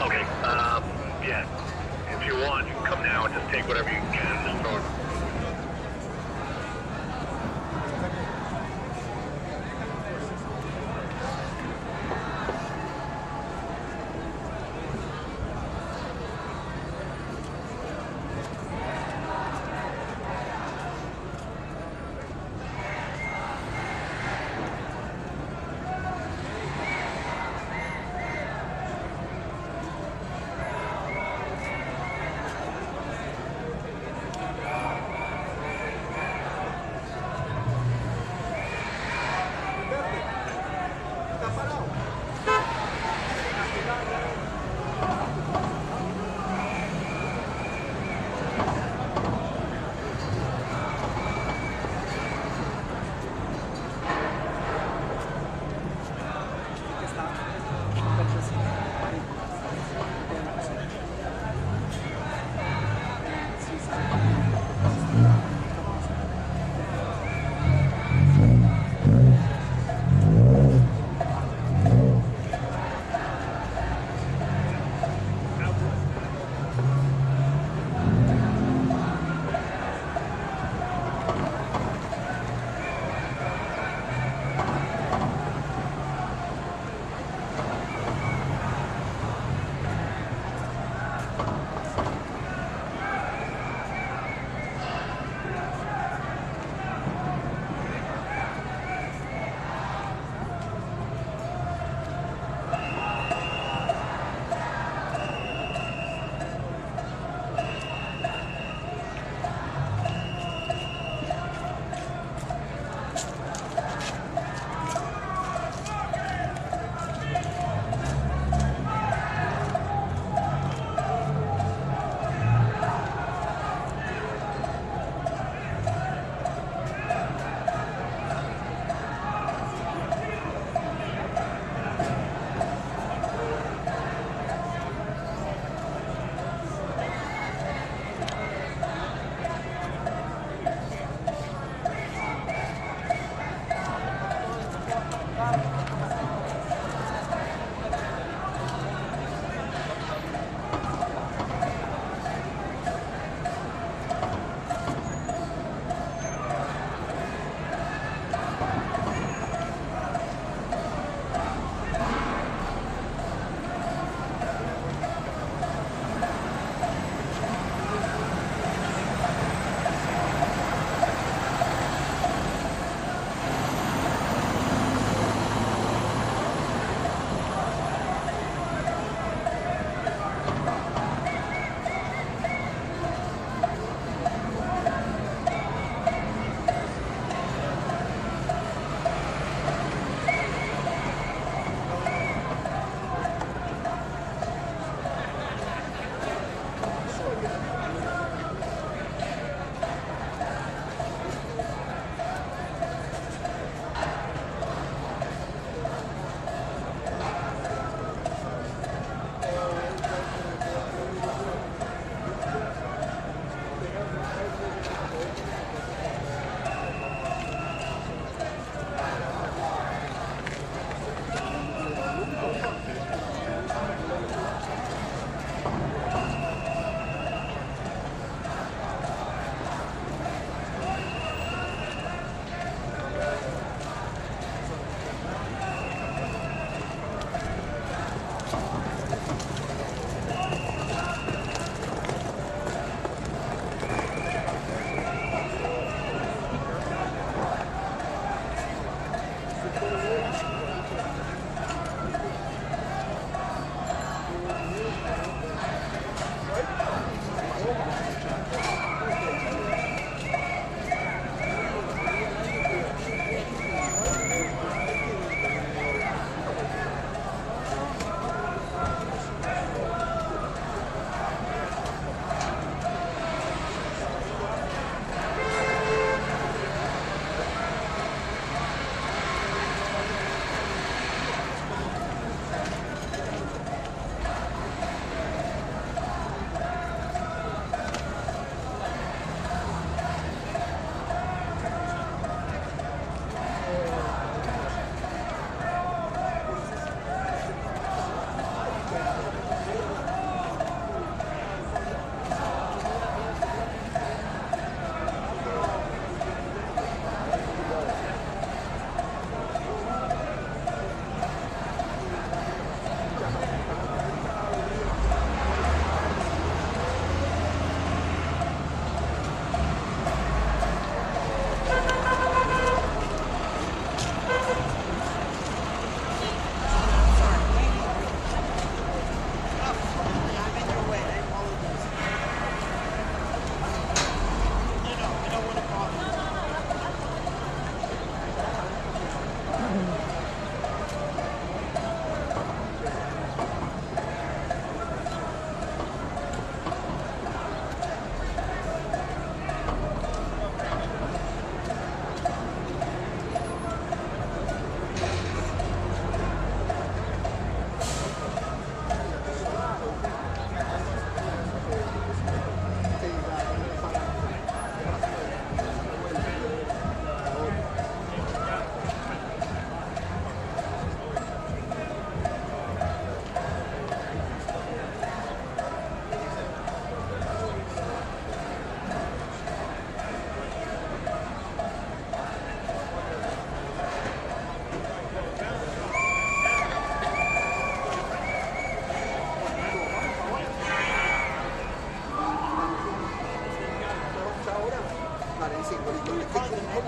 Okay, yeah. If you want, you can come now and just take whatever you can. Just throw it.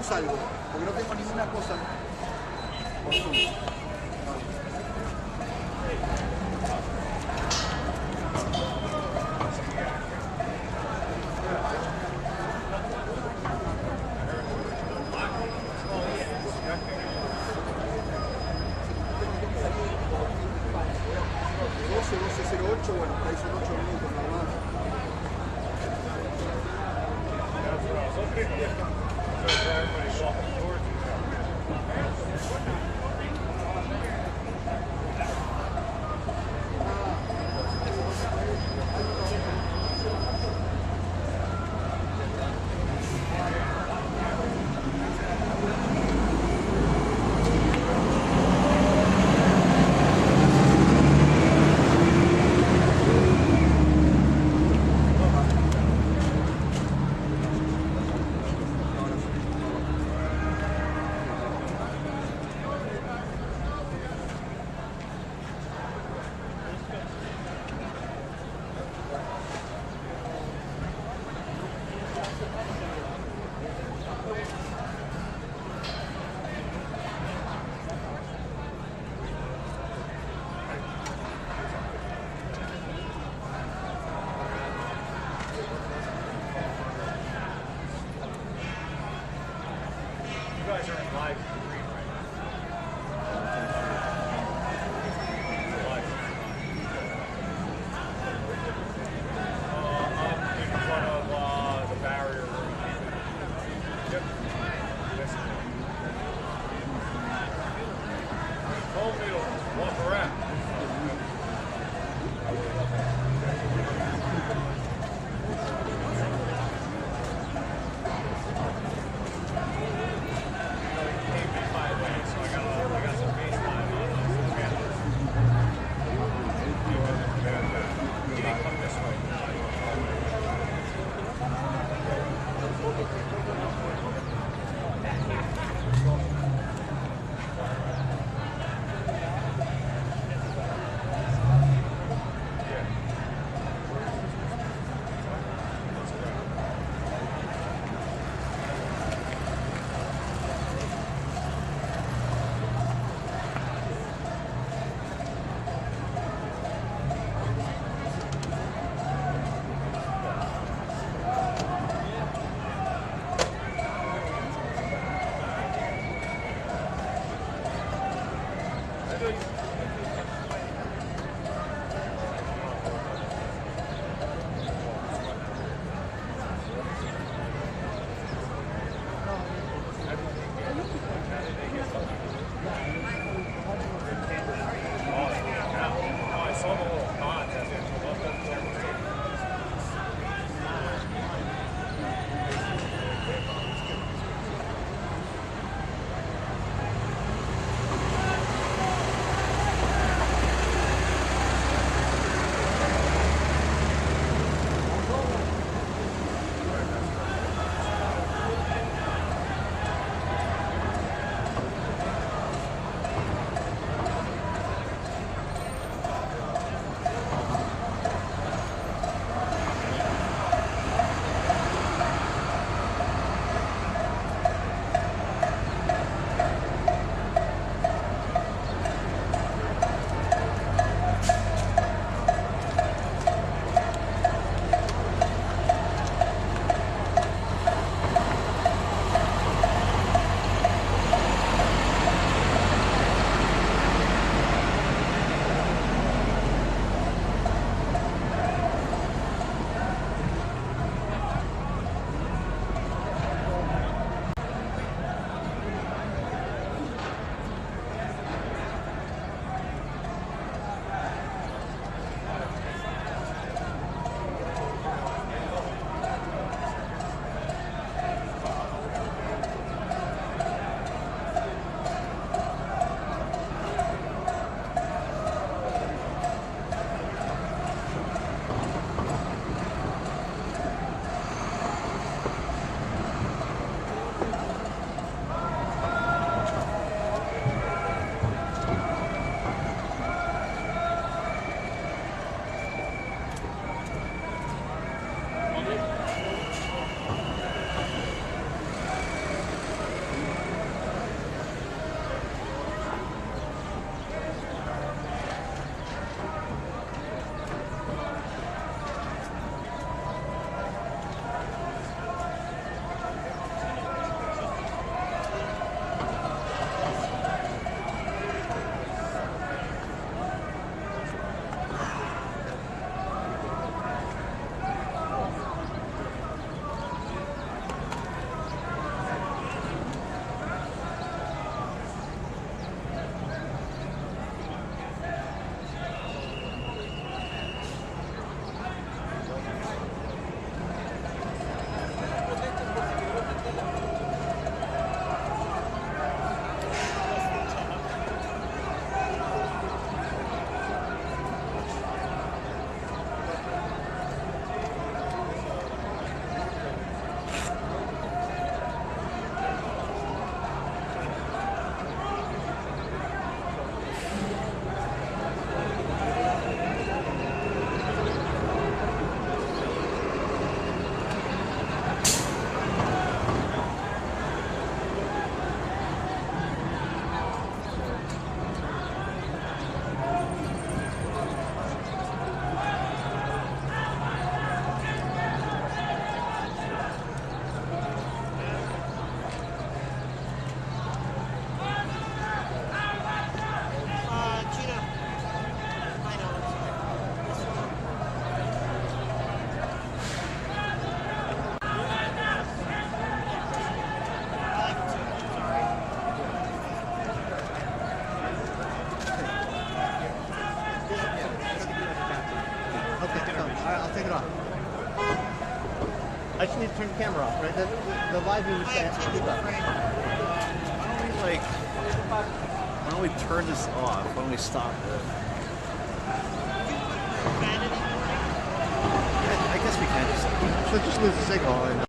hacemos algo, porque no tengo ninguna cosa por Zoom. Bueno, ahí son 8 minutos nada más. take it off. I just need to turn the camera off, right? The live view is set to keep up. Why don't we turn this off? Why don't we stop it? I guess we can just. So just lose the signal and.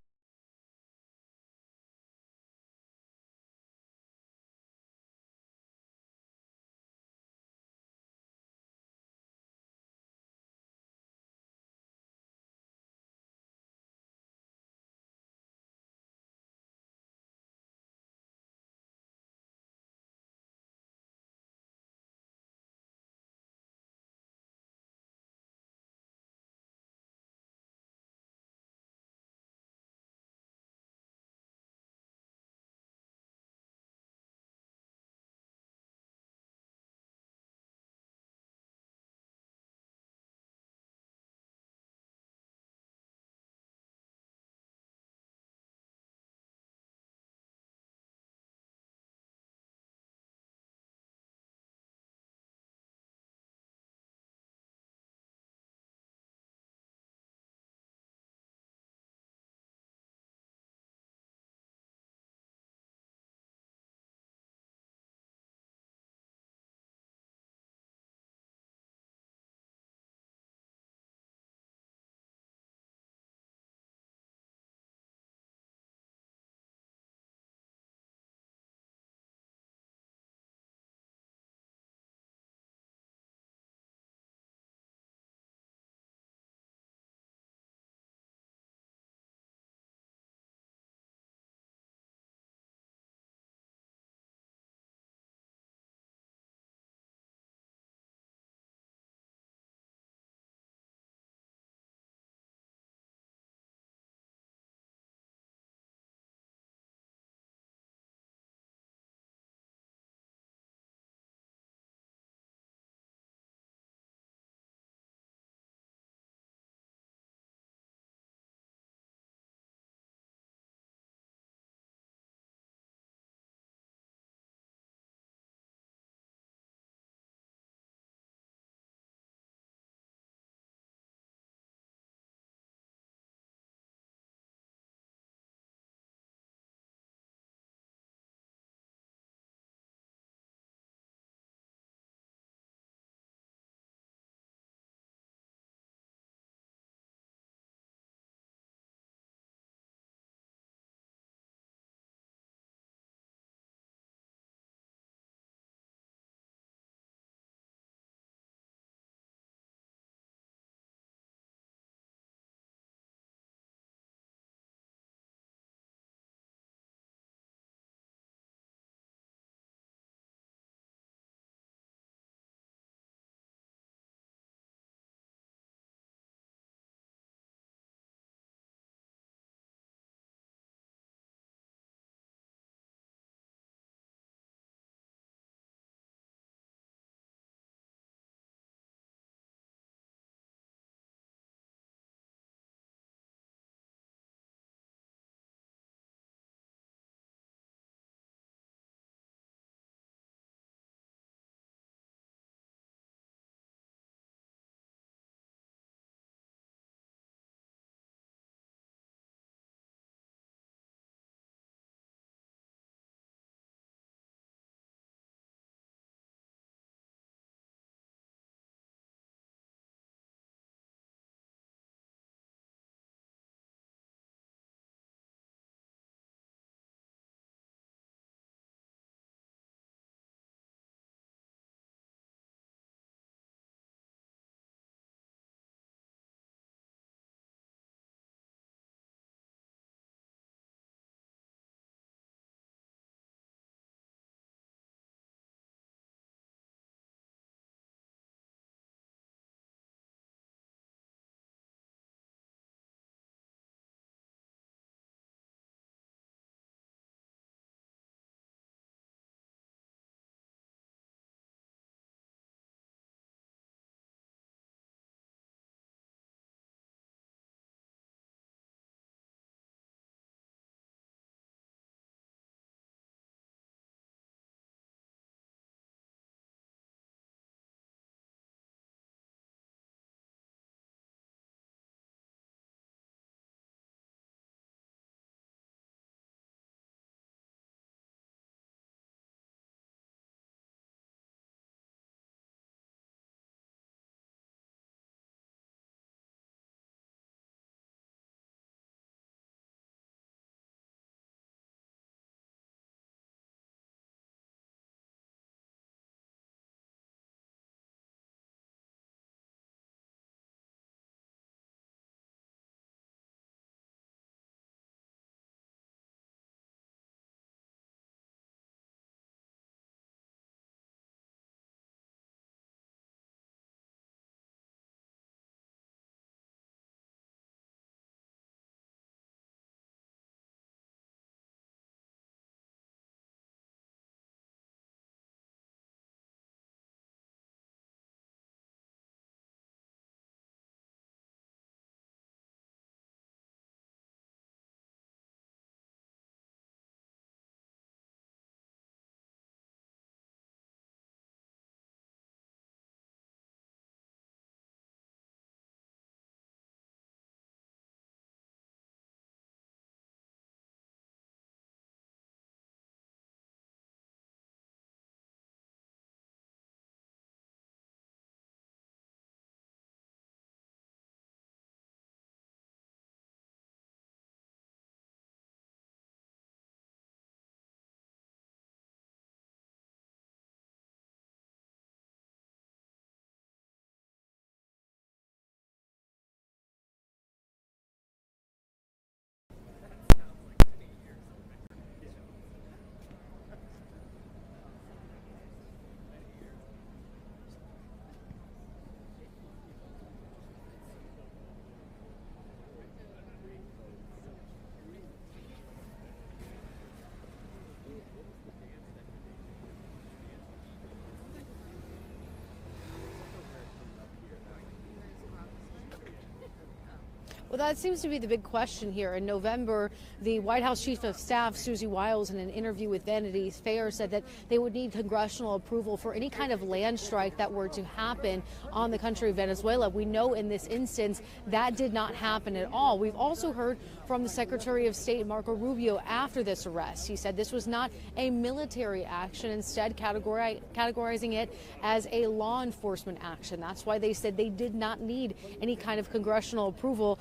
Well, that seems to be the big question here. In November, the White House Chief of Staff, Susie Wiles, in an interview with Vanity Fair, said that they would need congressional approval for any kind of land strike that were to happen on the country of Venezuela. We know in this instance that did not happen at all. We've also heard from the Secretary of State, Marco Rubio, after this arrest. He said this was not a military action, instead categorizing it as a law enforcement action. That's why they said they did not need any kind of congressional approval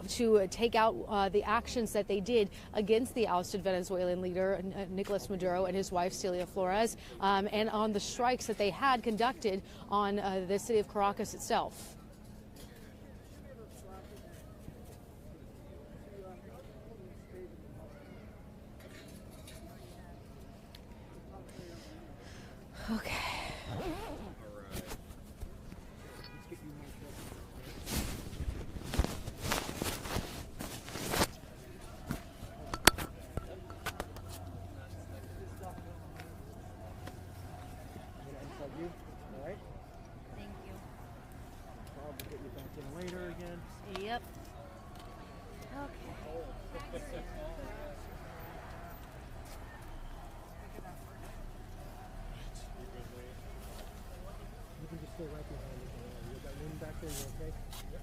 to take out the actions that they did against the ousted Venezuelan leader, Nicolás Maduro, and his wife, Celia Flores, and on the strikes that they had conducted on the city of Caracas itself. Okay. Yep. You can just stay right behind me. You got room back there, you okay? Yep.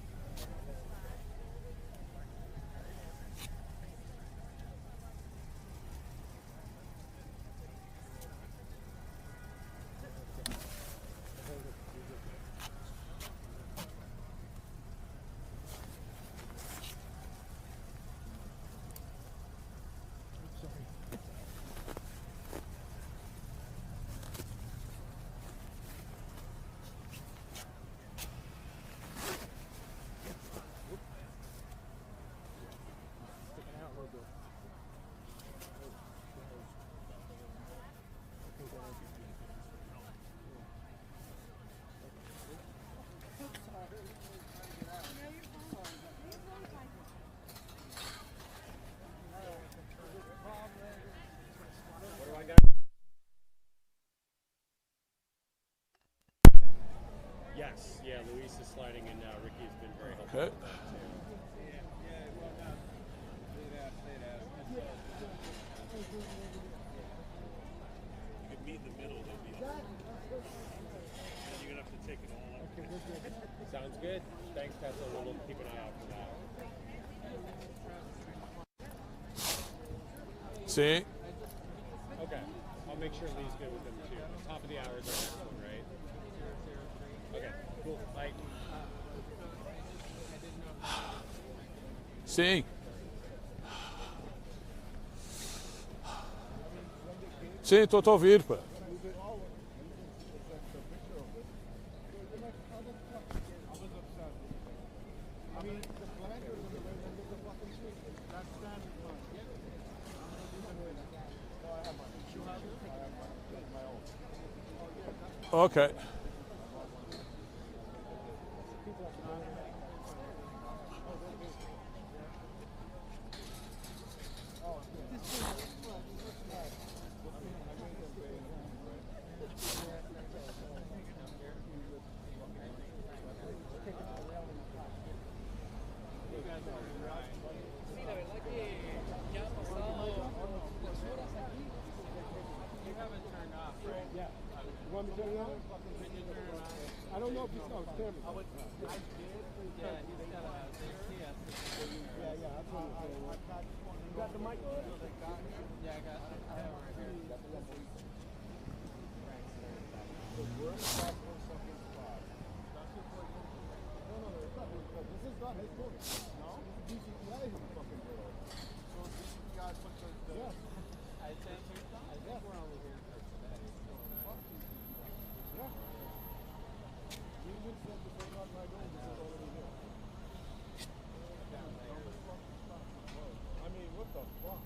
Yes, yeah, Luis is sliding in now. Ricky has been very helpful. Okay. You could meet in the middle, that'd be awesome. You're gonna have to take it all up. Sounds good. Thanks, Tesla. We'll keep an eye out for that. Sim. Okay. I'll make sure Lee's good with them too. Top of the hour is our next one, right? Okay, cool. Bye. Sim. Sim, estou a ouvir, pá. Okay. I don't know if you saw his camera. I did. Yeah, he's got a Yeah, I told you. You got the mic? Yeah, I have it right here. The worst possible second spot. No, this is not his book. No? This is DCPI's fucking book. So DCPI put the... Yes. I think we're over here for today. Yeah. You even said to take out my goal, this is already here. I mean, what the fuck?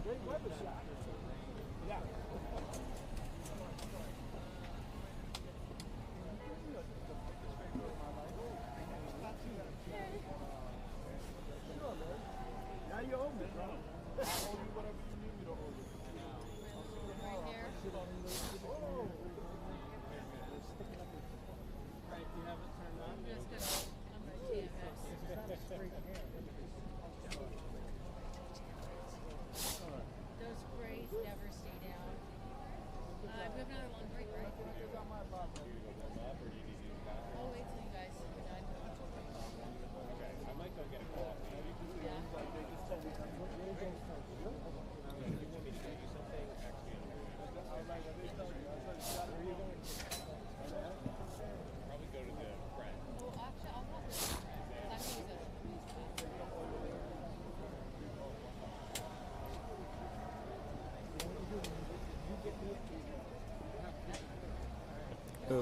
Great weather shot. Yeah.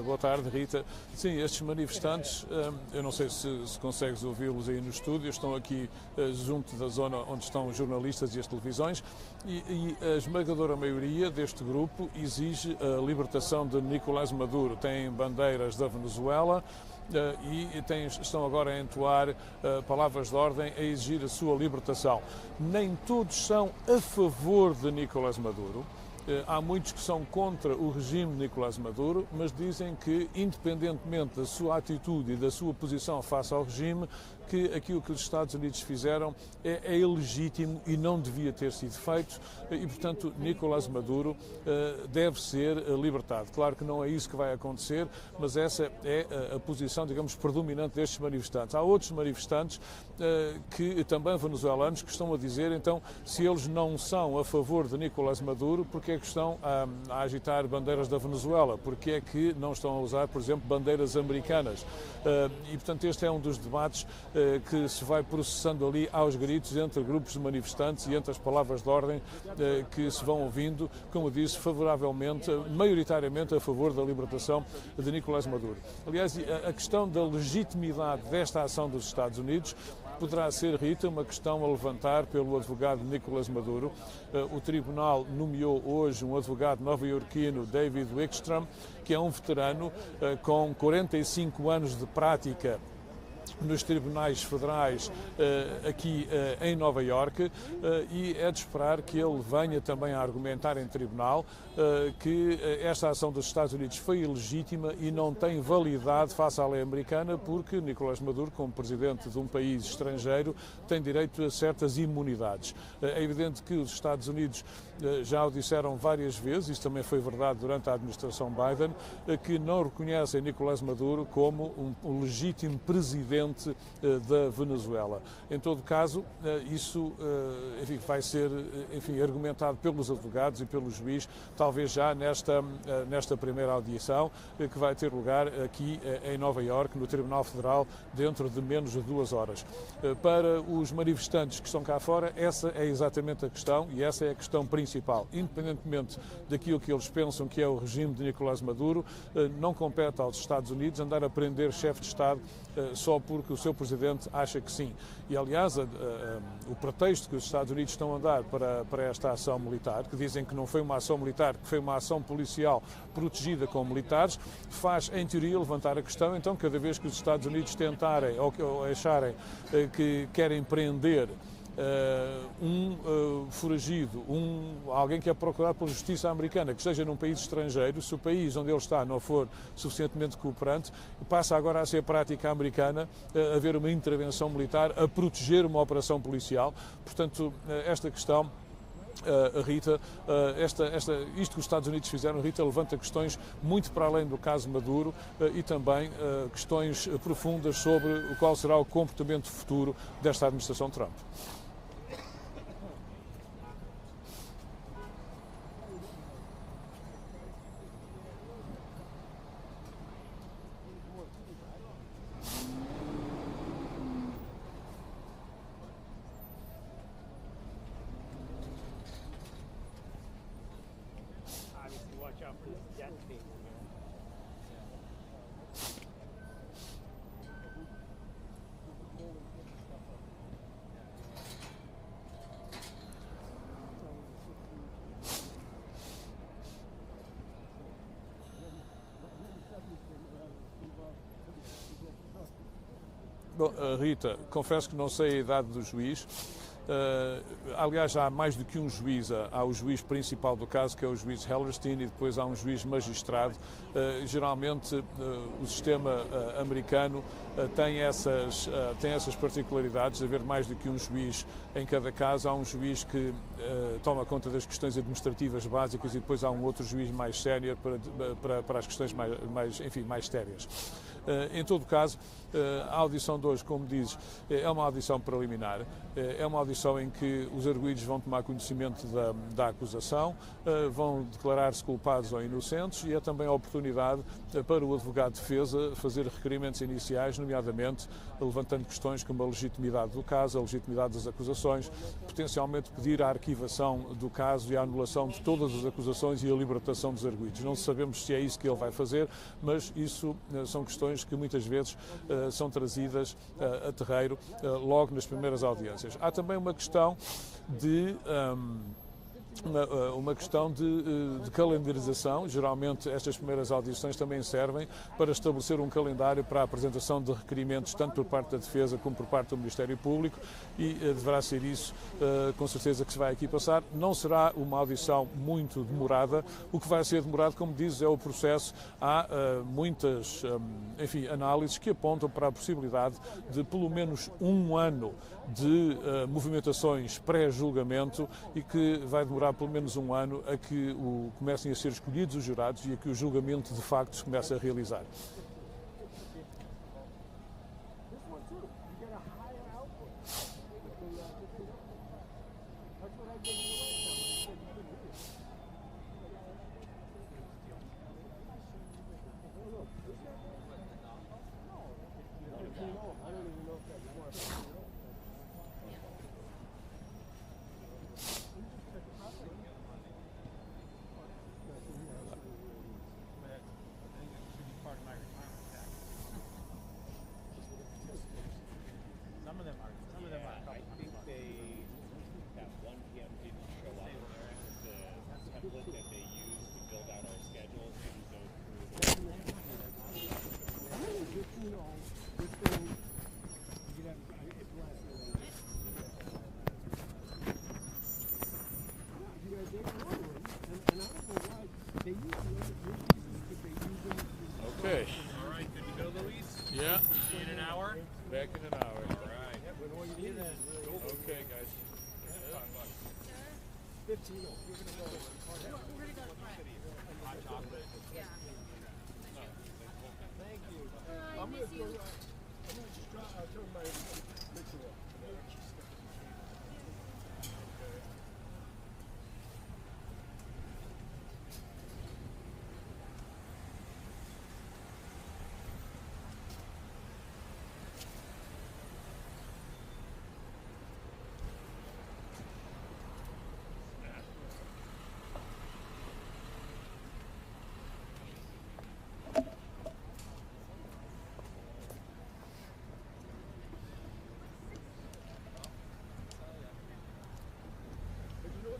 Boa tarde, Rita. Sim, estes manifestantes, eu não sei se consegues ouvi-los aí no estúdio, estão aqui junto da zona onde estão os jornalistas e as televisões, e a esmagadora maioria deste grupo exige a libertação de Nicolás Maduro. Tem bandeiras da Venezuela e estão agora a entoar palavras de ordem a exigir a sua libertação. Nem todos são a favor de Nicolás Maduro. Há muitos que são contra o regime de Nicolás Maduro, mas dizem que, independentemente da sua atitude e da sua posição face ao regime, que aquilo que os Estados Unidos fizeram é ilegítimo e não devia ter sido feito e, portanto, Nicolás Maduro deve ser libertado. Claro que não é isso que vai acontecer, mas essa é a posição, digamos, predominante destes manifestantes. Há outros manifestantes que também venezuelanos que estão a dizer, então, se eles não são a favor de Nicolás Maduro, porque é que estão a agitar bandeiras da Venezuela? Porque é que não estão a usar, por exemplo, bandeiras americanas? E, portanto, este é um dos debates que se vai processando ali aos gritos entre grupos de manifestantes e entre as palavras de ordem que se vão ouvindo, como eu disse, favoravelmente, maioritariamente a favor da libertação de Nicolás Maduro. Aliás, a questão da legitimidade desta ação dos Estados Unidos poderá ser, Rita, uma questão a levantar pelo advogado Nicolás Maduro. O tribunal nomeou hoje um advogado nova-iorquino, David Wickstrom, que é um veterano com 45 anos de prática nos tribunais federais aqui em Nova Iorque e é de esperar que ele venha também a argumentar em tribunal que esta ação dos Estados Unidos foi ilegítima e não tem validade face à lei americana porque Nicolás Maduro, como presidente de um país estrangeiro, tem direito a certas imunidades. É evidente que os Estados Unidos já o disseram várias vezes, isso também foi verdade durante a administração Biden, que não reconhecem Nicolás Maduro como um legítimo presidente da Venezuela. Em todo caso, isso vai ser argumentado pelos advogados e pelo juiz, talvez já nesta primeira audição, que vai ter lugar aqui em Nova Iorque, no Tribunal Federal, dentro de menos de 2 horas. Para os manifestantes que estão cá fora, essa é exatamente a questão e essa é a questão principal. Independentemente daquilo que eles pensam que é o regime de Nicolás Maduro, não compete aos Estados Unidos andar a prender chefe de Estado só porque o seu presidente acha que sim. E, aliás, o pretexto que os Estados Unidos estão a dar para esta ação militar, que dizem que não foi uma ação militar, que foi uma ação policial protegida com militares, faz, em teoria, levantar a questão, então, cada vez que os Estados Unidos tentarem ou acharem que querem prender foragido, alguém que é procurado pela justiça americana, que esteja num país estrangeiro, se o país onde ele está não for suficientemente cooperante, passa agora a ser prática americana haver uma intervenção militar a proteger uma operação policial. Portanto, esta questão, Rita, isto que os Estados Unidos fizeram, Rita, levanta questões muito para além do caso Maduro e também questões profundas sobre qual será o comportamento futuro desta administração Trump. Watch out for this death table here. Bom, Rita, confesso que não sei a idade do juiz. Aliás, há mais do que um juiz. Há o juiz principal do caso, que é o juiz Hellerstein, e depois há um juiz magistrado. Geralmente, o sistema americano tem essas particularidades de haver mais do que um juiz em cada caso. Há um juiz que toma conta das questões administrativas básicas e depois há um outro juiz mais sénior para as questões mais sérias. Em todo caso, a audição de hoje, como dizes, é uma audição preliminar, é uma audição em que os arguidos vão tomar conhecimento da acusação, vão declarar-se culpados ou inocentes e é também a oportunidade para o advogado de defesa fazer requerimentos iniciais, nomeadamente levantando questões como a legitimidade do caso, a legitimidade das acusações, potencialmente pedir a arquivação do caso e a anulação de todas as acusações e a libertação dos arguidos. Não sabemos se é isso que ele vai fazer, mas isso são questões que muitas vezes são trazidas a terreiro logo nas primeiras audiências. Há também uma questão de de calendarização. Geralmente estas primeiras audições também servem para estabelecer um calendário para a apresentação de requerimentos tanto por parte da defesa como por parte do Ministério Público e deverá ser isso com certeza que se vai aqui passar. Não será uma audição muito demorada. O que vai ser demorado, como dizes, é o processo. Há muitas análises que apontam para a possibilidade de pelo menos um ano de movimentações pré-julgamento e que vai demorar pelo menos um ano a que comecem a ser escolhidos os jurados e a que o julgamento de facto se comece a realizar. Okay. All right, good to go, Luis? Yeah. See you in an hour? Back in an hour. All right. Okay, guys. 15. You're going to go. We're going to go to Hot chocolate. Yeah. Thank you. I'm going to just turn my mixer off.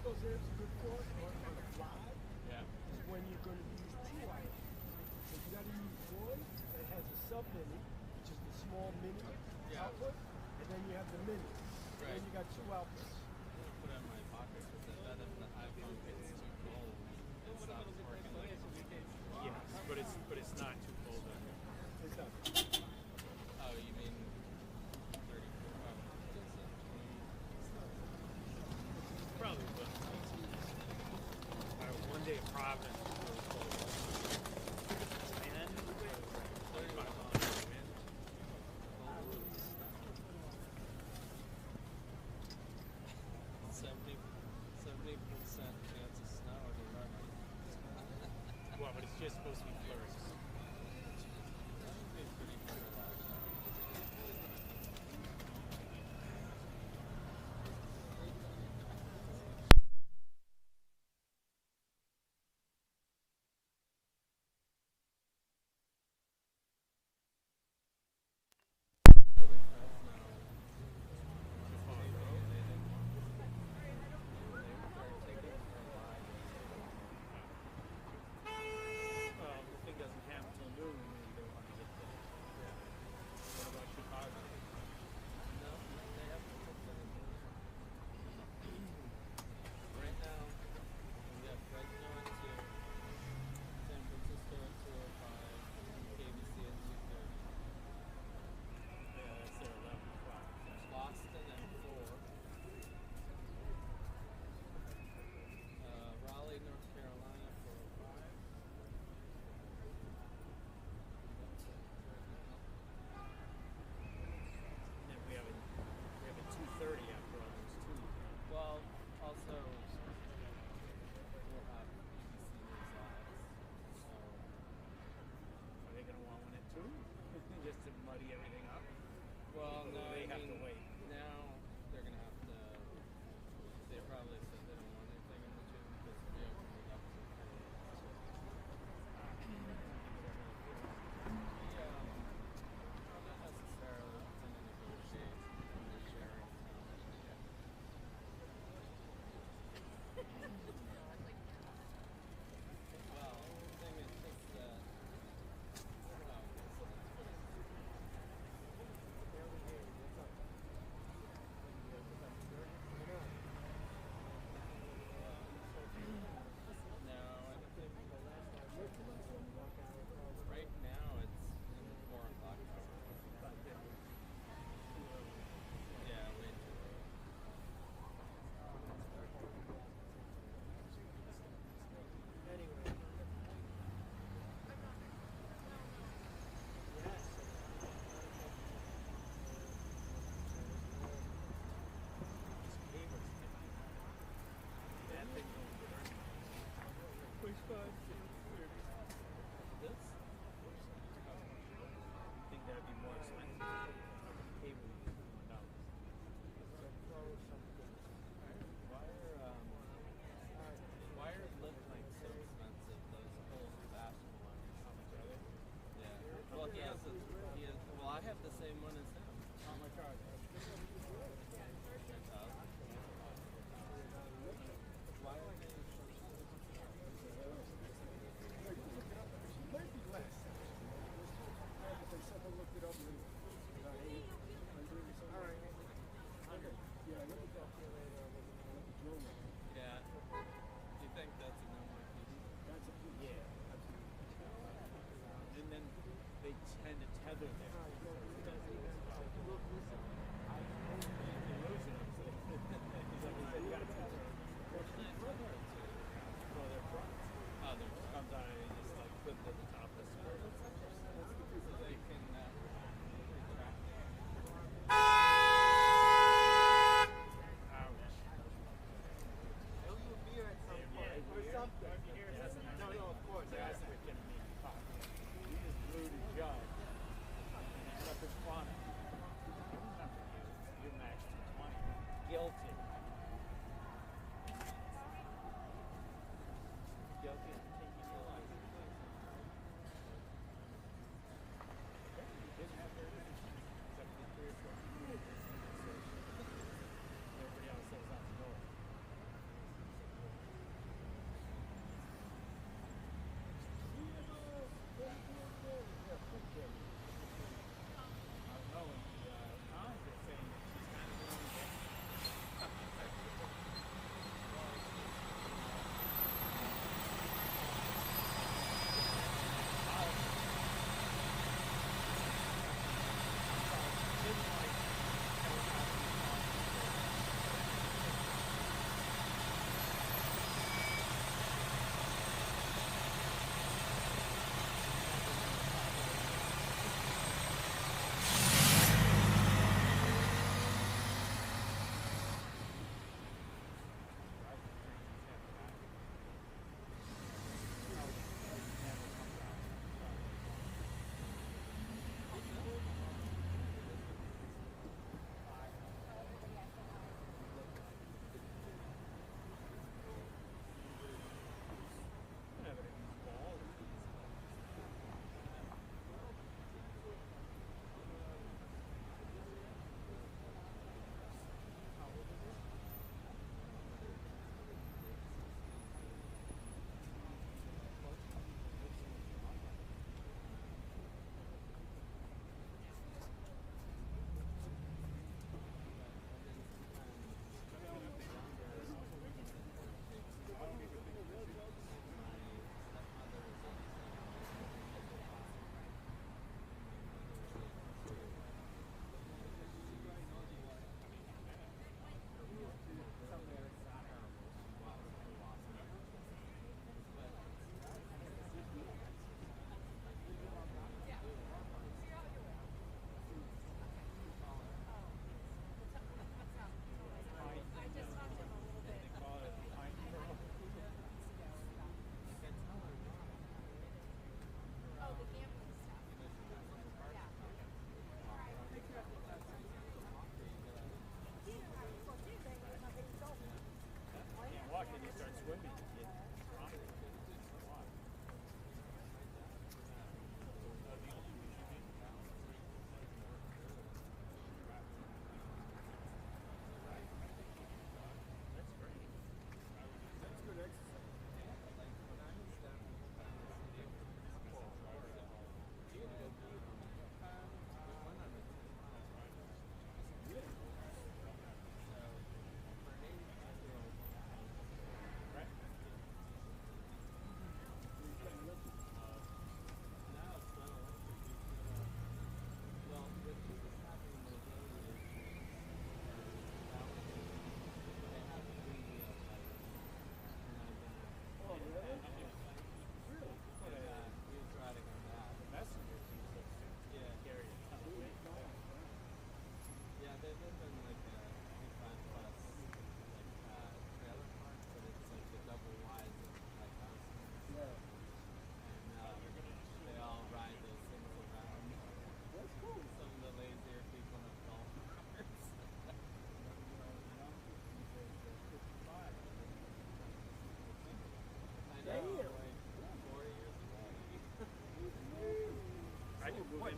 Those amps are good for on the fly. Yeah. Is when you're going to use two items. So you got to use one that has a sub mini, which is the small mini output, and then you have the mini. Right. And you got two outputs. Put it in my pocket because that if the iPhone gets too cold, it stops working like Yes, but it's not too cold. It's not. Oh, you mean 34? Probably will. One day at Providence was really cold. 10, 35 miles an wind. 70% chance of snow or rain. Well, but it's just supposed to be flurries. Well, the thing doesn't have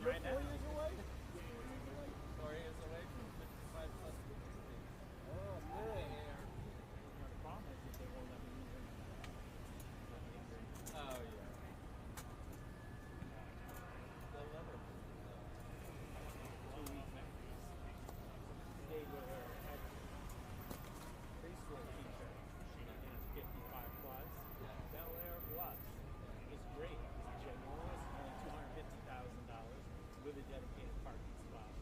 You're 4 years away? 4 years away from 55 plus degrees. Oh, man. The problem is that they won't let me use it. Oh, yeah. They'll love it. 2 weeks after. Stayed with her ex preschool teacher. She is 55 plus. Bel Air Plus. It's great. It's ginormous. Only $250,000 with a dedicated parking spot. And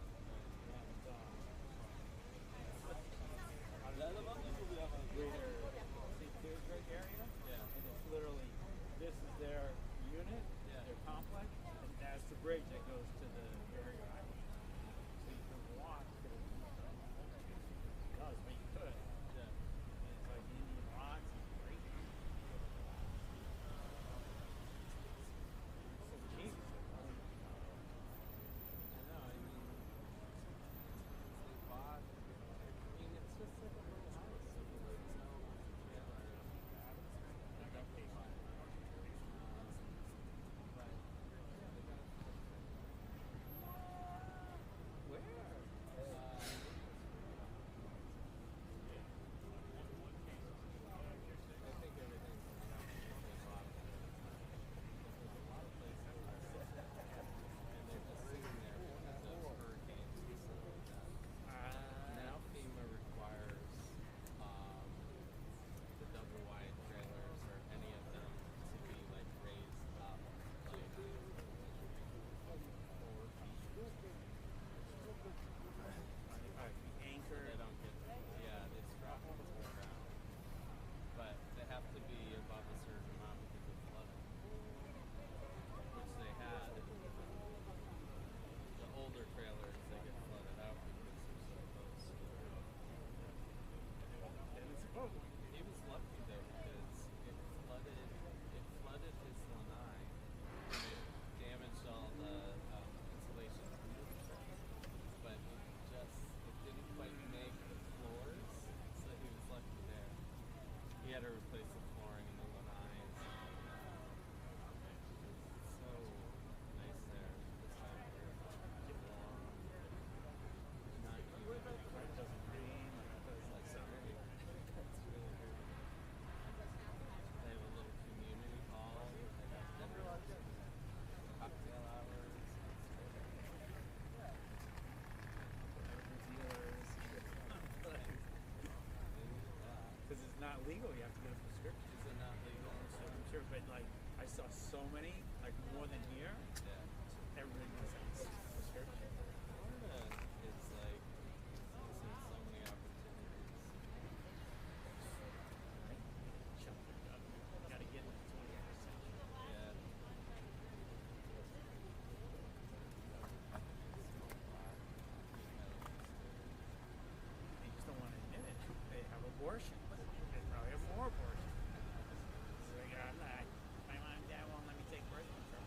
greater St. Petersburg area. Yeah. And it's literally, this is their unit, their complex, and that's the bridge that goes to the barrier island. So you can walk to the does, but you could. Yeah. And it's like Indian rocks, it's great. So cheap. I know, I mean, they bought, I mean, it's just like a little house. I mean, there's no trailer. Like a big one. But, yeah, they got it. Where? I think everything's coming out. They bought it. There's a lot of places where and they're just sitting there because of hurricanes and stuff like that. Now FEMA requires the double wide trailers or any of them to be like raised up like 4 feet. Anchor. They don't get, yeah, they strap them to the ground. But they have to be above a certain amount because of flooding. Which they had. The older trailers, they get flooded out because they're so close to the ground. He was lucky though because it flooded his lanai and it damaged all the insulation. But it didn't quite make the floors, so he was lucky there. He had to replace the flooring in the lanai. It's so nice there this time of year. It's warm. Not humid. It doesn't rain. It's like so great. It's really good. They have a little community hall. They got dinner, cocktail hours. Because it's not legal, you have to get a prescription. Is it not legal? So I'm sure, but like I saw so many, like more than here. Yeah. Everybody has a prescription. Florida is like, there's so many opportunities. You gotta get like 20%. Yeah. They just don't want to admit it. They have abortion. They probably have more abortion. So they got like, my mom and dad won't let me take birth control.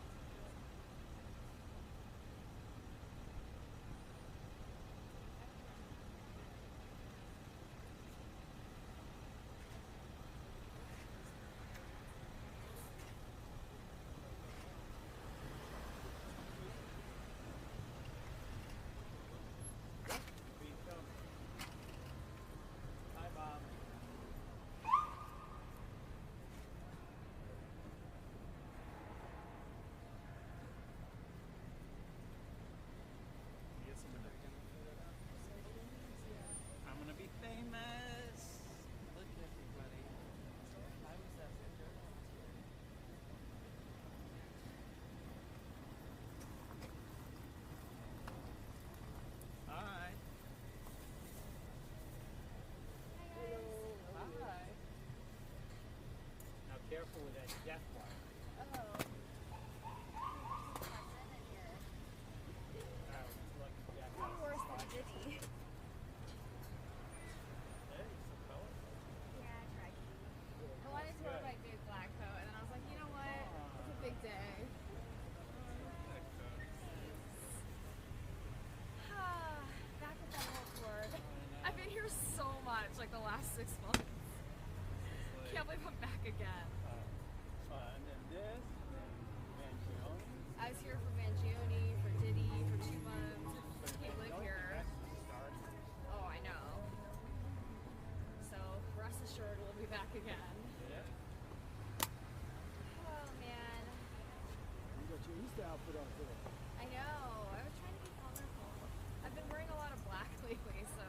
Hi, Mom. I'm gonna be famous. Look at everybody. I was at the church. Hi. Hi. Now careful with that death wire. Worse than Diddy. I wanted to wear my big black coat, and then I was like, you know what? It's a big day. Back at that whole court. I've been here so much, like the last 6 months. Can't believe I'm back again. Fun. outfit on today. I know. I was trying to be colorful. I've been wearing a lot of black lately, so.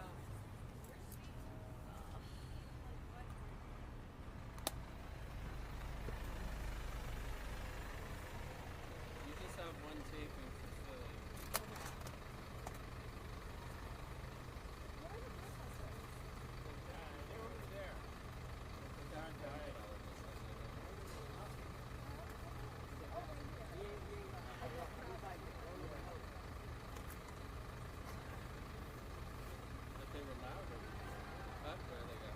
You just have one taping facility. What are the protesters? They're over there. They're darn diet all of a sudden. But they were louder. But where they go?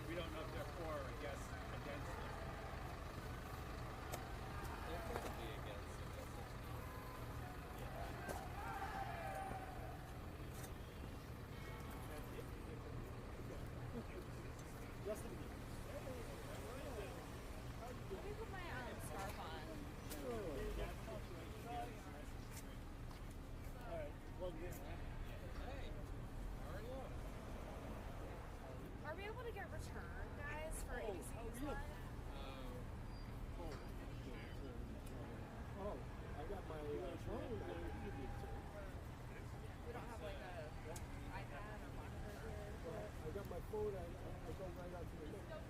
We don't know if they're for or against it. They're going to be against it. That's it. Justin. Let me put my scarf on. Alright, plug this in. Hey, how are you? Are we able to get return, guys, for ABC's one? Oh, I got my phone. I can give you to. We don't have like a iPad or monitor here. I got my phone. I go right out to the left.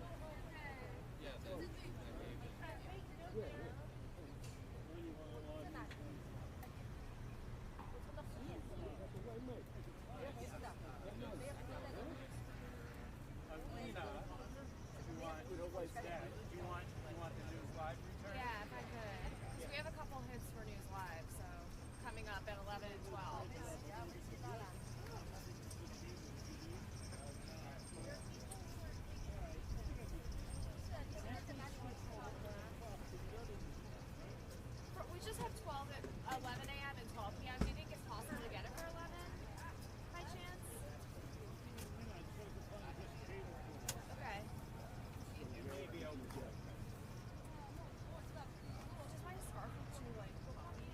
Yeah, I gave it. Yeah, yeah. Lena, do you want the news live return? Yeah, if I could. So we have a couple hits for News Live, so coming up at 11 and 12. We just have 12 at 11 a.m. and 12 p.m. Do you think it's possible to get it for 11 by chance? Okay. Just my scarf is too like floppy.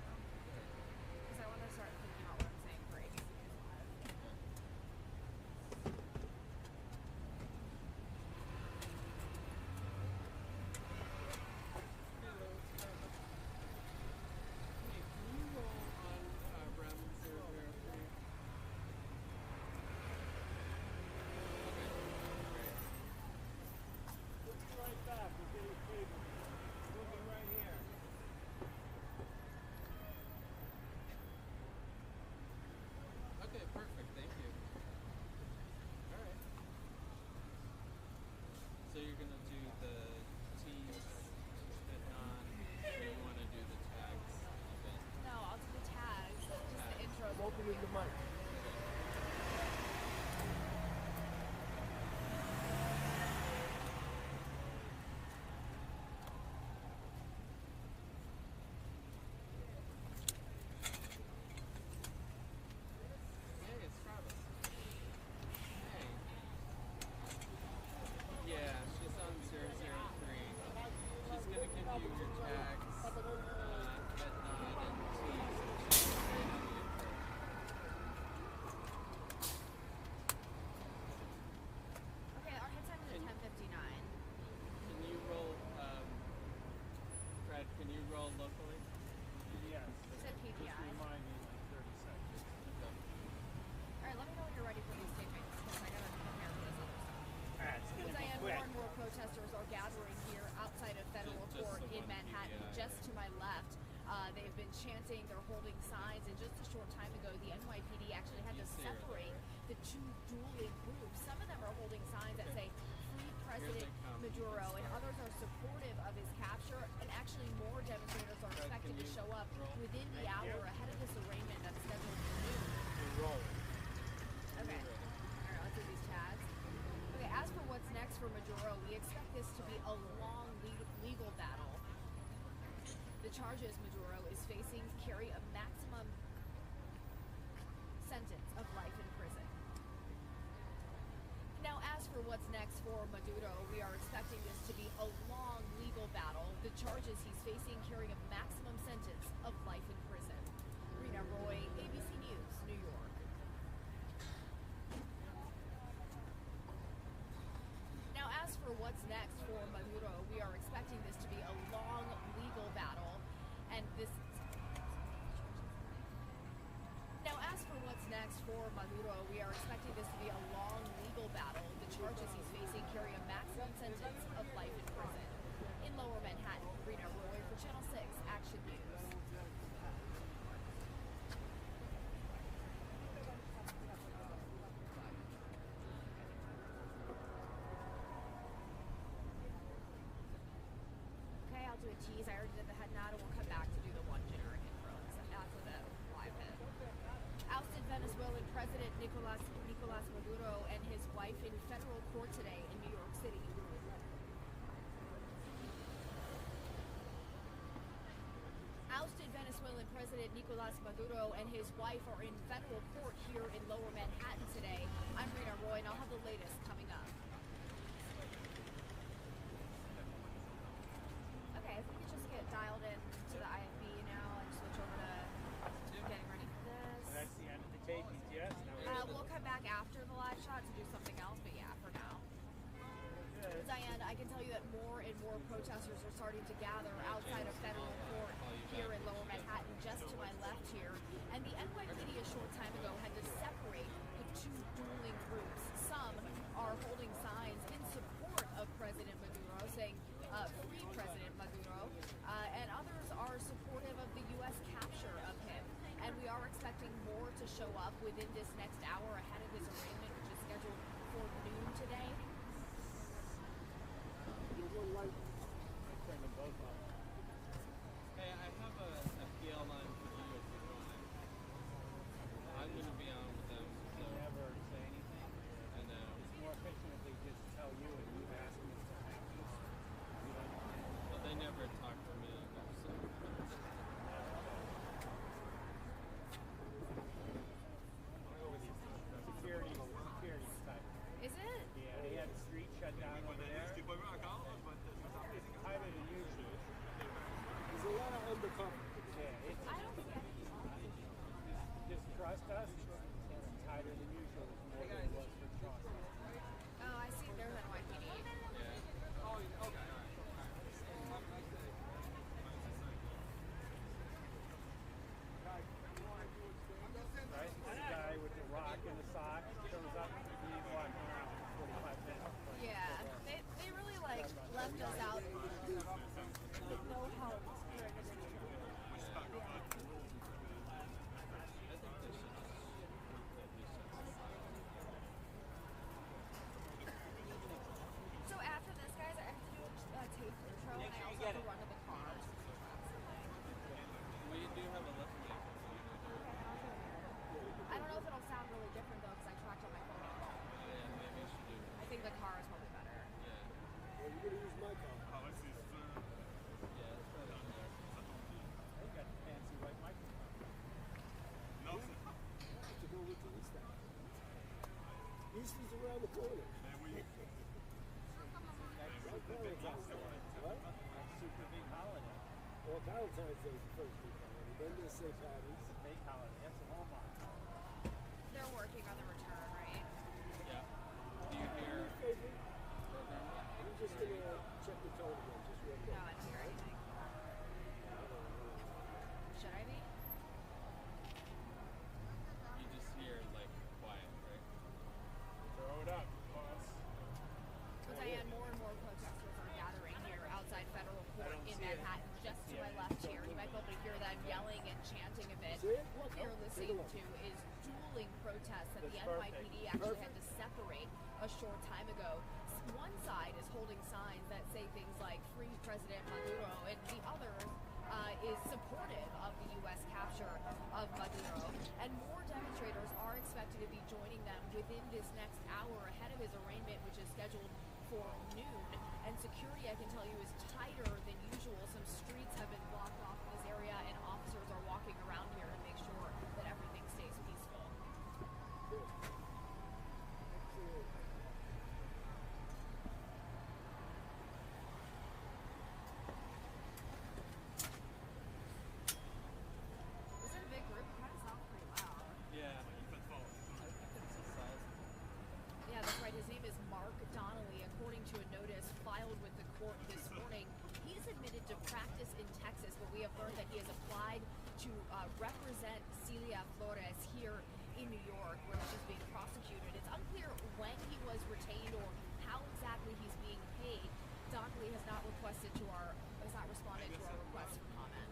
Because I want to start thinking about what I'm saying for ABC Live. Hey, can you roll on Rem 003? We'll be right back. We'll get your cable. We'll be right here. Okay, perfect. Thank you. All right. So you're gonna do the teams at non, or you want to do the tags event? No, I'll do the tags, just the intros. I'm opening the mic. Hey, it's Travis. Hey. Yeah, she's on 003. She's gonna give you your tags at non and teams. She's gonna do the intro. Okay, our hit time is at 10:59. Can you roll, Fred, can you roll locally? Yes. You said Just PPI. remind me in like 30 seconds. Okay. All right, let me know when you're ready for these statements, because I gotta prepare for this other stuff. It's Because gonna I be am quick. more and more protesters are gathering here outside of Federal Just Court the in one Manhattan, PBI, just to my left. They've been chanting, they're holding signs, and just a short time ago, the NYPD actually had to You see her separate the two dueling groups. Some of them are holding signs that say, "Free President come. Maduro," and others are supportive of his capture, and actually more demonstrators are Fred, expected can to you show up roll? within the hour ahead of this arraignment that's scheduled for noon. You're rolling. Okay. All right, let's do these tags. Okay, as for what's next for Maduro, we expect this to be a long legal battle. The charges Maduro is facing carry a maximum sentence of life in prison. Now, as for what's next for Maduro, we are expecting this to be a long legal battle. The charges he's facing carry a maximum sentence of life in prison. Rena Roy, ABC News, New York. Now, as for what's next for Maduro, we are expecting this to be a long legal battle, and this. Now, as for what's next for Maduro, we are expecting this to be a long legal battle. The charges he's facing carry a maximum sentence of life in prison. In Lower Manhattan, Rena Roy for Channel 6 Action News. Okay, I'll do a tease. I already did the head nod, and we'll come back to do the one generic intro after the live hit. Ousted Venezuelan President Nicolás Maduro and his wife in federal court today in New York City. Ousted Venezuelan President Nicolás Maduro and his wife are in federal court here in Lower Manhattan today. I'm Rena Roy, and I'll have the latest coming up. Okay, if we could just get dialed in to the IFB now and switch over to getting ready for this. That's the end of the tape, yes? We'll come back after the live shot to do something else, but yeah, for now. Diane, I can tell you that more and more protesters are starting to gather outside of federal court here in Lower Manhattan, just to my left here. And the NYPD a short time ago had to separate the two dueling groups. Some are holding signs in support of President Maduro, saying, free President Maduro, and others are supportive of the U.S. capture of him. And we are expecting more to show up within this next hour ahead of his arraignment, which is scheduled for noon today. Hey, I have a PL line for you if you want it. I'm going to be on with them. So. They never say anything. I know. It's more efficient if they just tell you and you ask them to act. Well, they never talk to me. So. Security type. Is it? Yeah, they had the street shut down over there. It's tighter than usual. There's a lot of undercover. Yeah, it's. I don't think Just trust us. It's tighter than usual. It's more than it was for trust. Oh, I see. There's NYPD. Right? This guy with the rock in the sock shows up. He needs what? 45 minutes. Yeah, they really left us out with no help. So after this, guys, I have to do a tape intro, and I also have to run to the car. We do have a left lane. I don't know if it'll sound really different though, because I tracked on my phone. Yeah, maybe you should do. I think the car is probably better. Yeah. Well, you're going to use my car. Yeah, it's right on there. They got the fancy white microphone. No, sir. To go with the East now. East is around the corner. That's super big holiday. What? That's super big holiday. Well, Valentine's Day is the first big holiday. Then there's St. Patty's. It's a fake holiday. That's a Walmart. They're working on the return, right? Yeah. Do you hear? I'm just going to check the tone again, just real quick. No, I don't hear anything. Should I be? You just hear like quiet, right? Throw it up, boss. So Diane, more and more protesters are gathering here outside federal court in Manhattan, just to my left here. You might be able to hear them yelling and chanting a bit. What you're listening to is dueling protests that the NYPD actually had to separate a short time ago. One side is holding signs that say things like "Free President Maduro," and the other is supportive of the U.S. capture of Maduro. And more demonstrators are expected to be joining them within this next hour ahead of his arraignment, which is scheduled for noon. And security, I can tell you, is tighter than usual. Some streets have been blocked off to represent Celia Flores here in New York, where she's being prosecuted. It's unclear when he was retained or how exactly he's being paid. Dockley has not responded to our request for comment.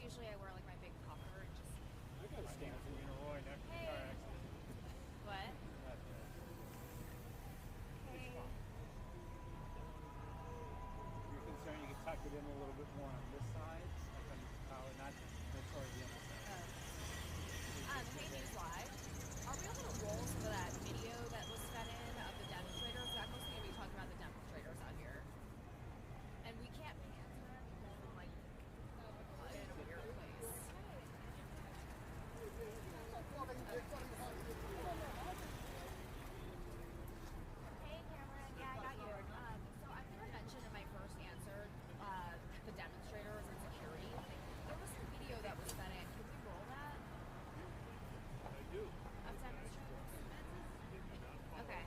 Usually I wear like my big puffer and just. I got a stamp from Roy next Hey. car accident. What? Hey. You're concerned you can tuck it in a little bit more on this side, like on the collar, not toward the other side. Hey, News Live. Are we able to roll some of that video that was fed in of the demonstrators? I'm mostly going to be talking about the demonstrators out here. And we can't pan to them because we're like in a weird place. Hey, Cameron. Yeah, I got you. So I'm going to mention in my first answer the demonstrators and security. There was some video that was fed in. Can we roll that? I do. Of demonstrators? Okay.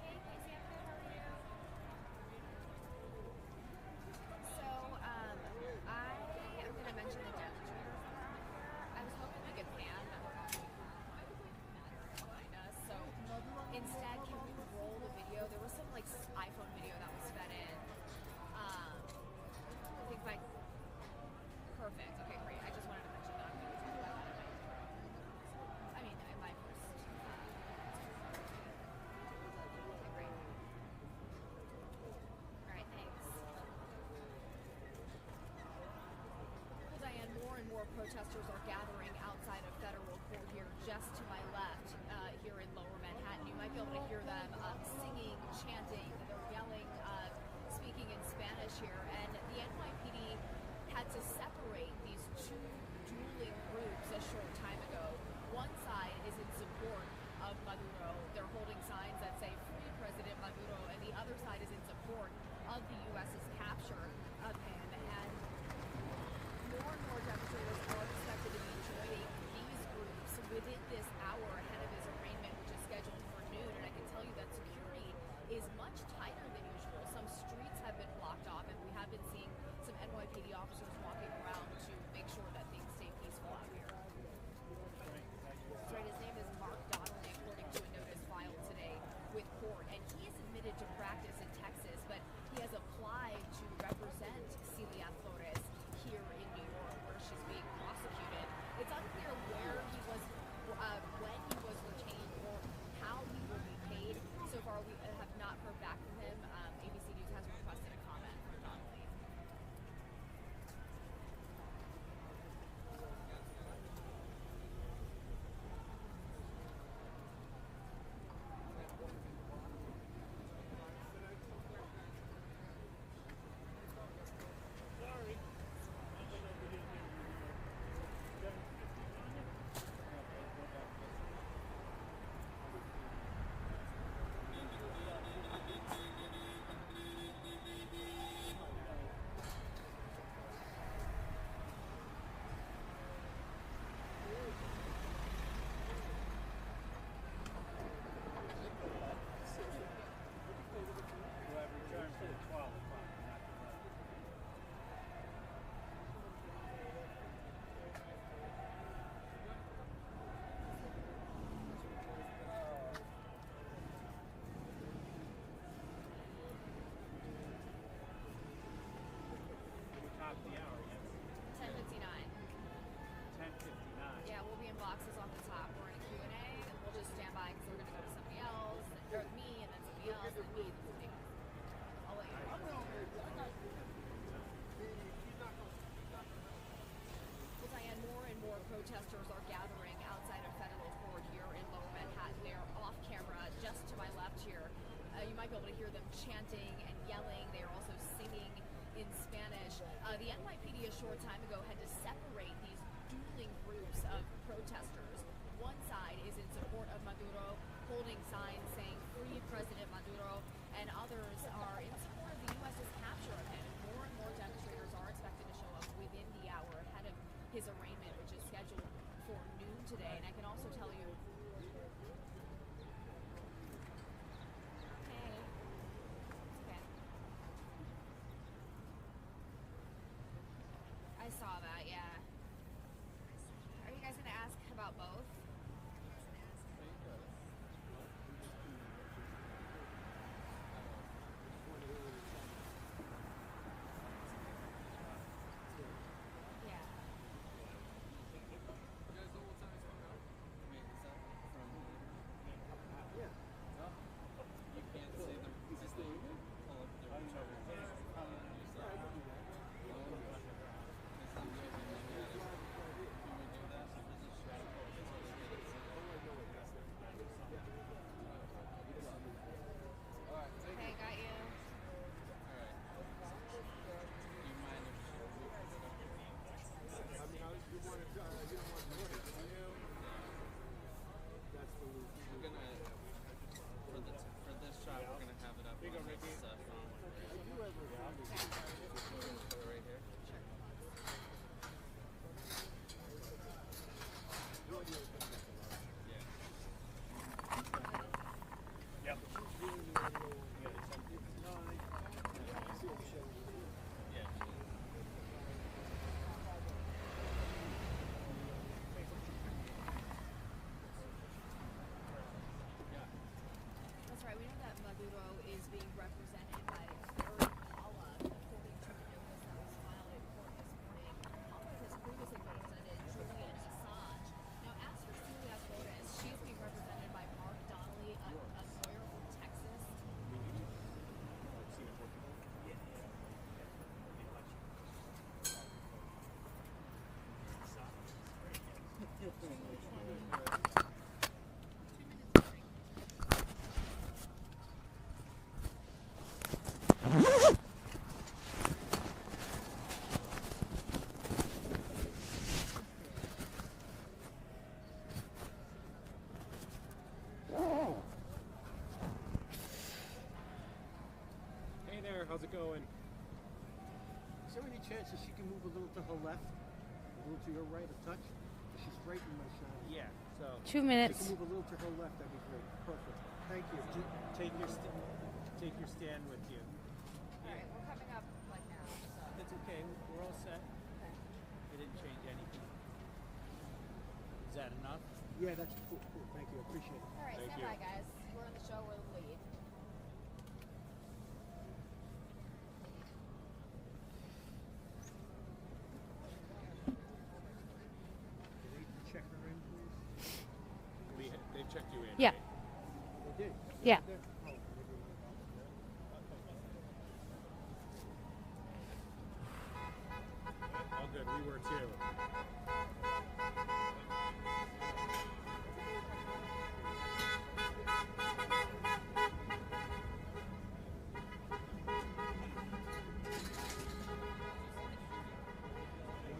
Hey, Casey, I'm good. How are you? So, I am going to mention the demonstrators around here. I was hoping we could pan, but we're not behind us. So, instead, can we roll the video? There was some like iPhone video that was fed in. I think by perfect. Okay, great. I just wanted to mention that. I'm going to talk about that in my intro. I mean, in my first. Okay, great. All right, thanks. Well, Diane, more and more protesters are gathering outside of federal court here, just to my left, here in Lower Manhattan. You might be able to hear them singing, chanting, they're yelling, speaking in Spanish here. And the NYPD had to separate these two dueling groups a short time ago. One side is in support of Maduro. They're holding signs that say "Free President Maduro," and the other side is in support of the U.S.'s capture of him. And more and more demonstrators are expected to be joining these groups within this hour ahead of his arraignment, which is scheduled for noon. And I can tell you that security is much tighter than usual. Some streets have been blocked off, and we have been seeing some NYPD officers walking around to make sure that things stay peaceful out here. hear them chanting and yelling. They are also singing in Spanish. The NYPD a short time ago had to separate these dueling groups of protesters. One side is in support of Maduro, holding signs saying "Free President Maduro," and others are in support of the U.S.'s capture of him. More and more demonstrators are expected to show up within the hour ahead of his arraignment, which is scheduled for noon today. And I can also tell you, I saw that, yeah. Are you guys going to ask about both? Yeah. You can't see them as they pull up their Okay, got you. We're gonna for this shot we're gonna have it up on this phone. We're gonna put it right here. Yep. That's right. We know that Maduro is being represented by Eric Paula, according to the notice that was filed in court this morning. Paula has previously represented Julian Assange. Now, as for Celia Flores, she's being represented by Mark Donnelly, a lawyer from Texas. Hey there, how's it going? Is there any chance that she can move a little to her left, a little to your right, a touch? She's right in my shot. Yeah, so 2 minutes. If you can move a little to her left, that'd be great. Perfect. Thank you. Take your stand with you. All right, we're coming up like now. So. It's okay. We're all set. It didn't change anything. Is that enough? Yeah, that's cool. Thank you. I appreciate it. All right, stand by, guys. We're in the show. We're the lead. Check her in, please. They checked you in. Yeah. They did. Yeah. All good. We were too.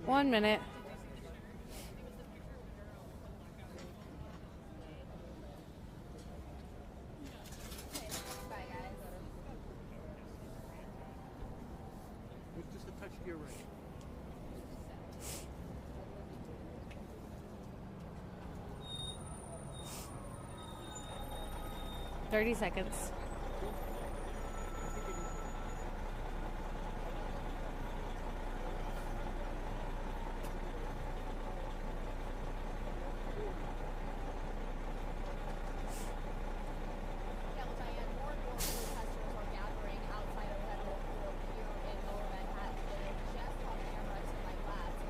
One minute. Bye, guys. Just a touch to your right. 30 seconds. Yeah, well, Diane, more and more protesters are gathering outside of federal court here in Lower Manhattan. They just caught camera to my left.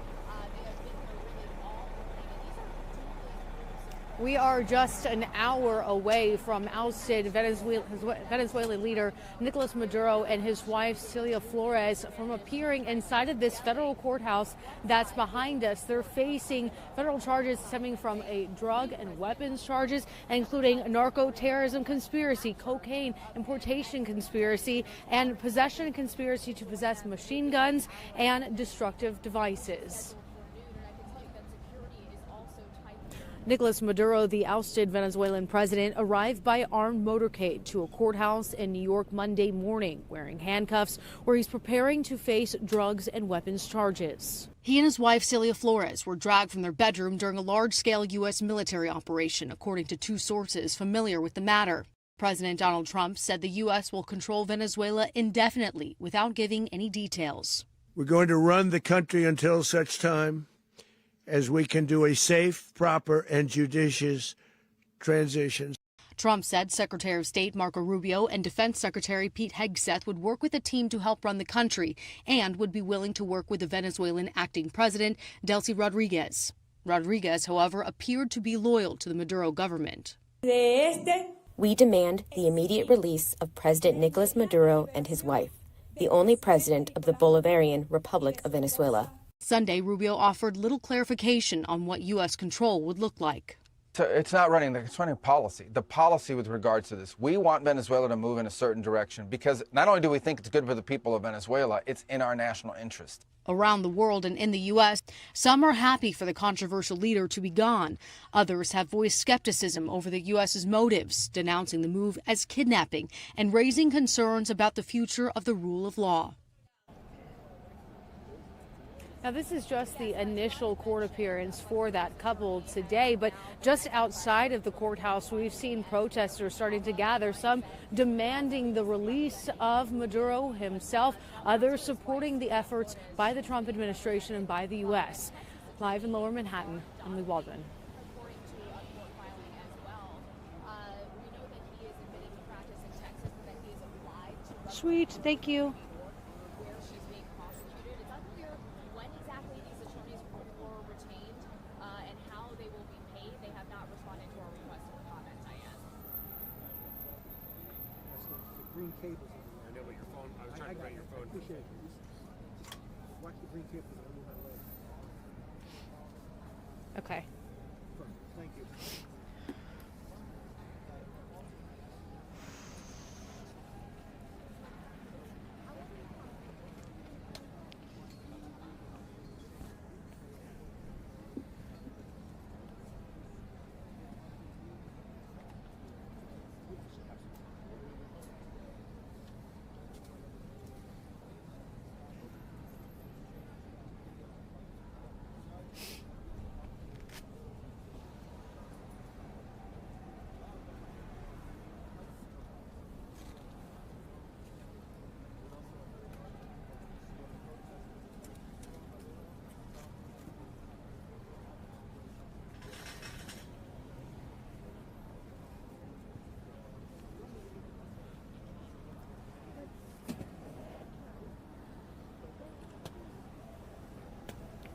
They have been here really all morning, and these are dueling groups of We are just an hour away from ousted Venezuelan leader Nicolás Maduro and his wife Celia Flores from appearing inside of this federal courthouse that's behind us. They're facing federal charges stemming from a drug and weapons charges, including narco-terrorism conspiracy, cocaine importation conspiracy, and possession conspiracy to possess machine guns and destructive devices. Nicolás Maduro, the ousted Venezuelan president, arrived by armed motorcade to a courthouse in New York Monday morning, wearing handcuffs, where he's preparing to face drugs and weapons charges. He and his wife, Celia Flores, were dragged from their bedroom during a large-scale U.S. military operation, according to two sources familiar with the matter. President Donald Trump said the U.S. will control Venezuela indefinitely without giving any details. We're going to run the country until such time as we can do a safe, proper, and judicious transition. Trump said Secretary of State Marco Rubio and Defense Secretary Pete Hegseth would work with a team to help run the country and would be willing to work with the Venezuelan acting president, Delcy Rodriguez. Rodriguez, however, appeared to be loyal to the Maduro government. We demand the immediate release of President Nicolás Maduro and his wife, the only president of the Bolivarian Republic of Venezuela. Sunday, Rubio offered little clarification on what U.S. control would look like. It's not running, it's running policy. The policy with regards to this. We want Venezuela to move in a certain direction because not only do we think it's good for the people of Venezuela, it's in our national interest. Around the world and in the U.S., some are happy for the controversial leader to be gone. Others have voiced skepticism over the U.S.'s motives, denouncing the move as kidnapping and raising concerns about the future of the rule of law. Now, this is just the initial court appearance for that couple today, but just outside of the courthouse, we've seen protesters starting to gather, some demanding the release of Maduro himself, others supporting the efforts by the Trump administration and by the U.S. Live in Lower Manhattan, I'm Lee Waldron. Sweet, thank you. Green cables. I know, but your phone, I was trying to find your phone. Appreciate it. Watch the green cables. I'll move out later. Okay. Thank you.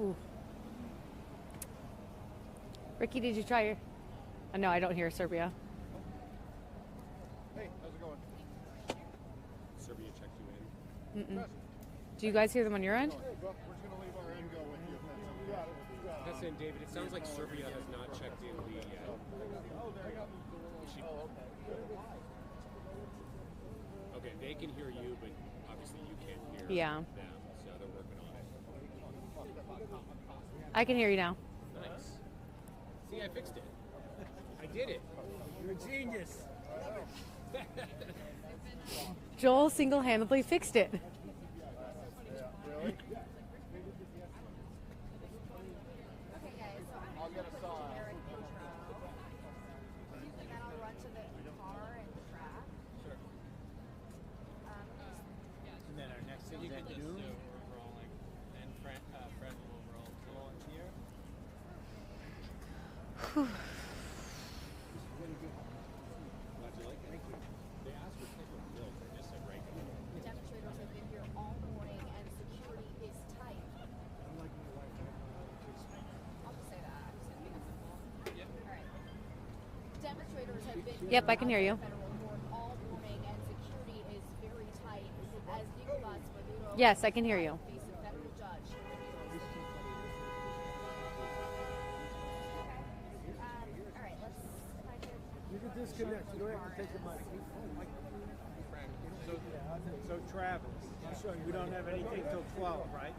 Ooh. Ricky, did you try your... Oh, no, I don't hear Serbia. Hey, how's it going? Serbia checked you in. Do you guys hear them on your end? We're just going to leave our end go with you. That's in, David. It sounds like Serbia has not checked in Lee yet. Okay, they can hear you, but obviously you can't hear them, so they're working on it. I can hear you now. Nice. See, I fixed it. I did it. You're a genius. Joel single-handedly fixed it. Really? I'll get a saw. And then I'll run to the car and track. Sure. And then our next thing is at noon. Rolling. And Fred will roll. Volunteer. Glad you like it. Thank you. They asked for type of build. They just said regular. Demonstrators have been here all morning and security is tight. I'll just say that. I'm just going to be simple. Yep. All right. have been Yep, I can hear you. federal court all morning, and security is very tight as Nicolás Maduro Yes, I can hear you. faces a federal judge. All right, let's. You can disconnect. You don't have to take the mic. So Travis, we don't have anything till 12, right?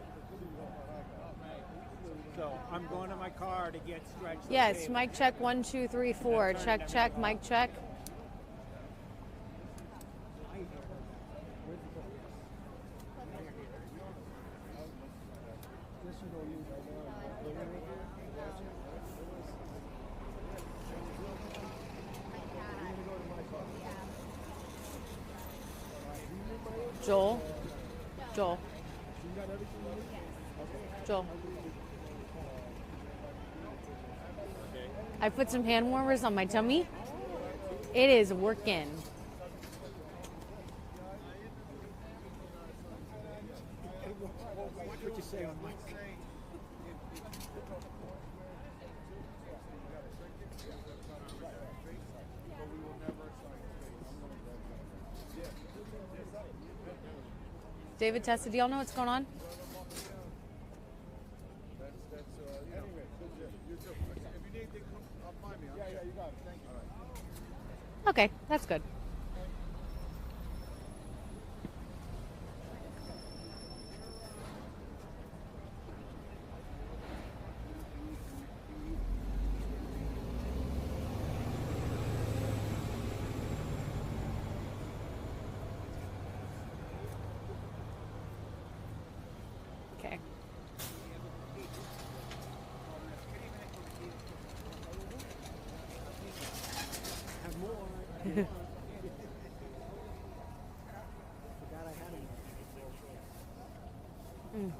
So I'm going to my car to get stretched. Yes, mic check 1, 2, 3, 4. Check, check, mic check. Joel. Joel. Joel. I put some hand warmers on my tummy. It is working. What you say on mic? David Tessa, do y'all know what's going on? Okay, that's good. Okay. Mm.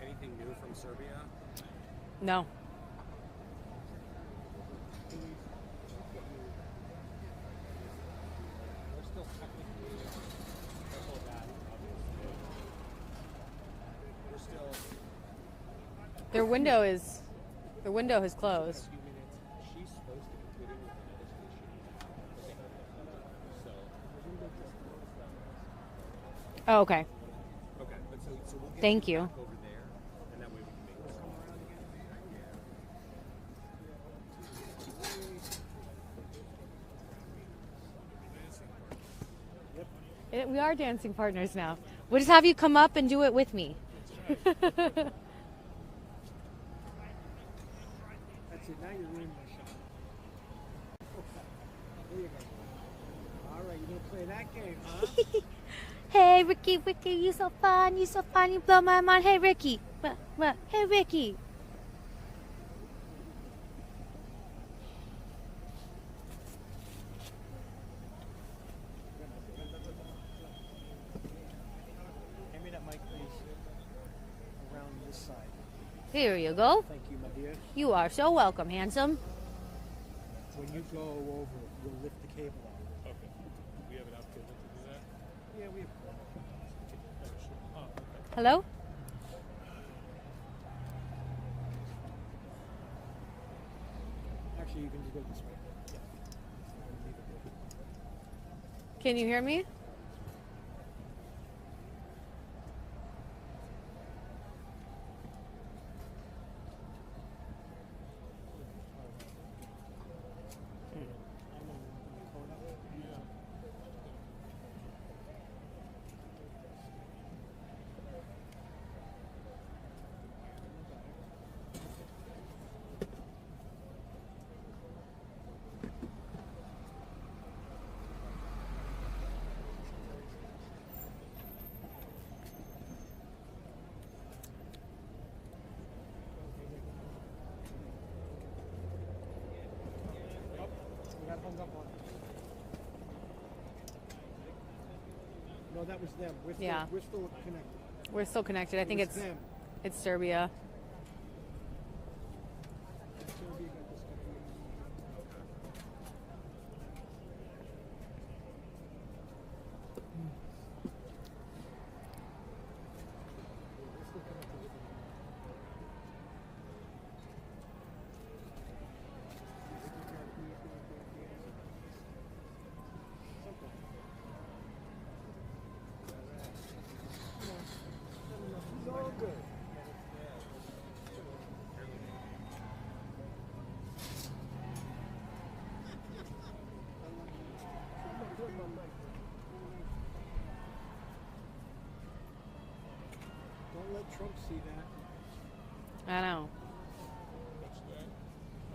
Anything new from Serbia? No. We're still technically careful of that, obviously. We're still. Their window is closed. She's supposed to be tweeting with the notification. So. Oh, okay. Okay, but so we'll get Thank you you. back over there, and that way we can make this call. We are dancing partners now. We'll just have you come up and do it with me. That's it. Now you're ruining my shot. There you go. All right, you're gonna play that game, huh? Hey, Ricky, you so fun, you blow my mind. Hey, Ricky. Hey, Ricky. Hand me that mic, please. Around this side. Here you go. Thank you, my dear. You are so welcome, handsome. When you go over, we'll lift the cable out. Okay. Do we have enough cable to do that? Yeah, we have. Oh, okay. Hello? Actually, you can just go this way. Yeah. Can you hear me? No, that was them. Yeah. We're still connected. We're still connected. I think It was them. it's Serbia. Serbia got disconnected. We're still connected. It's all good. Don't let Trump see that. I know. What's that?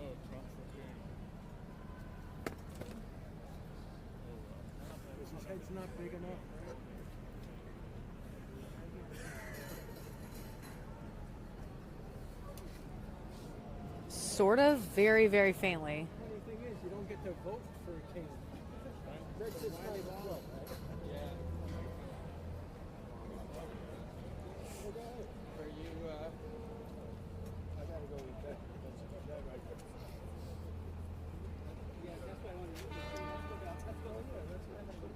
Oh, Trump for king. Because his head's not big enough. Sort of, very, very faintly. The funny thing is, you don't get to vote for a king. That's just not well. Are you, I gotta go eat that. That's right there. Yeah, that's what I wanted to do. That's what I wanted to do.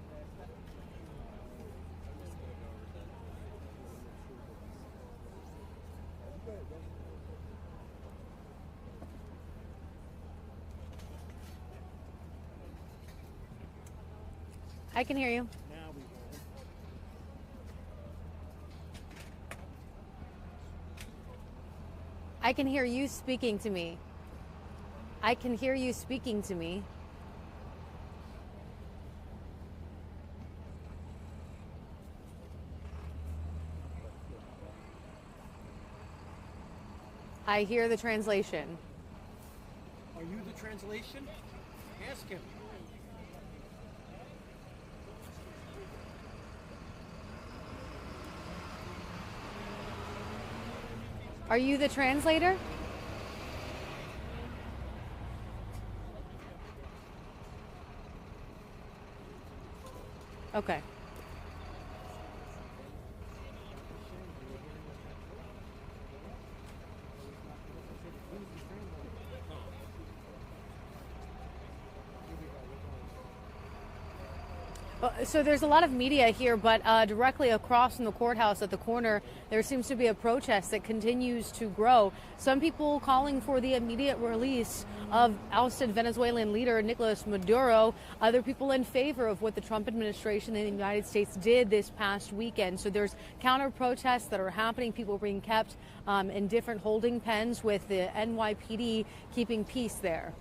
I can hear you. Now we go. I can hear you speaking to me. I can hear you speaking to me. I hear the translation. Are you the translation? Ask him. Are you the translator? Okay. So there's a lot of media here, but directly across from the courthouse at the corner, there seems to be a protest that continues to grow. Some people calling for the immediate release of ousted Venezuelan leader Nicolás Maduro. Other people in favor of what the Trump administration in the United States did this past weekend. So there's counter protests that are happening. People being kept in different holding pens with the NYPD keeping peace there.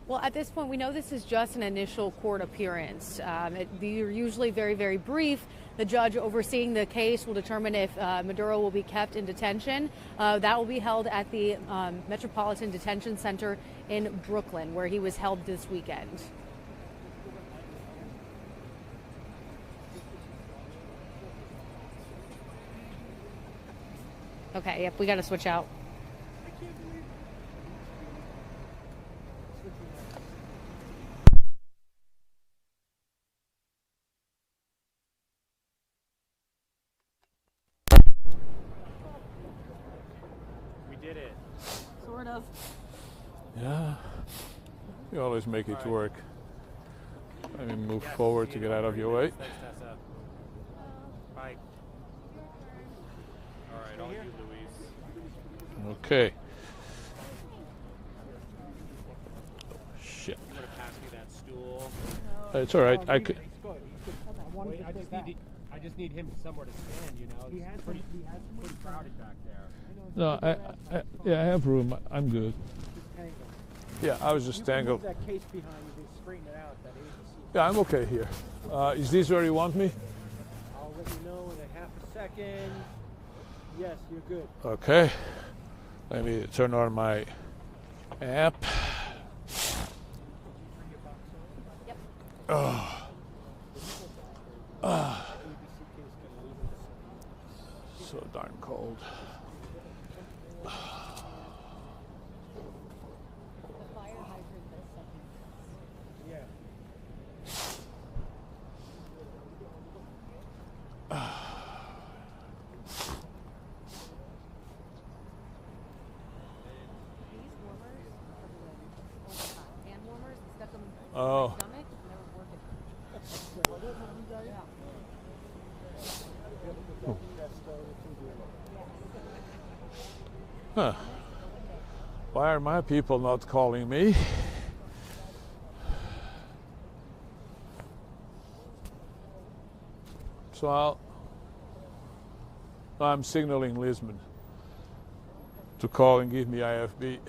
Well, at this point, we know this is just an initial court appearance. They're usually very, very brief. The judge overseeing the case will determine if Maduro will be kept in detention. That will be held at the Metropolitan Detention Center in Brooklyn, where he was held this weekend. Okay, yep, we got to switch out. Did it. Sort of. Yeah. You always make it work. I mean, move forward to get out of your way. Thanks, Tessa. Bye. All right, all you, Louise. Okay. Shit. You want to pass me that stool? It's all right. I could. Wait, I just need him somewhere to stand. You know, it's pretty crowded back there. No, I have room. I'm good. Yeah, I was just tangled. That case behind you, they straighten it out. That agency. Yeah, I'm okay here. Is this where you want me? I'll let you know in a half a second. Yes, you're good. Okay. Let me turn on my Yep. Yep. Oh. So darn cold. Oh. Huh. Why are my people not calling me? So I'm signaling Lisbon to call and give me IFB.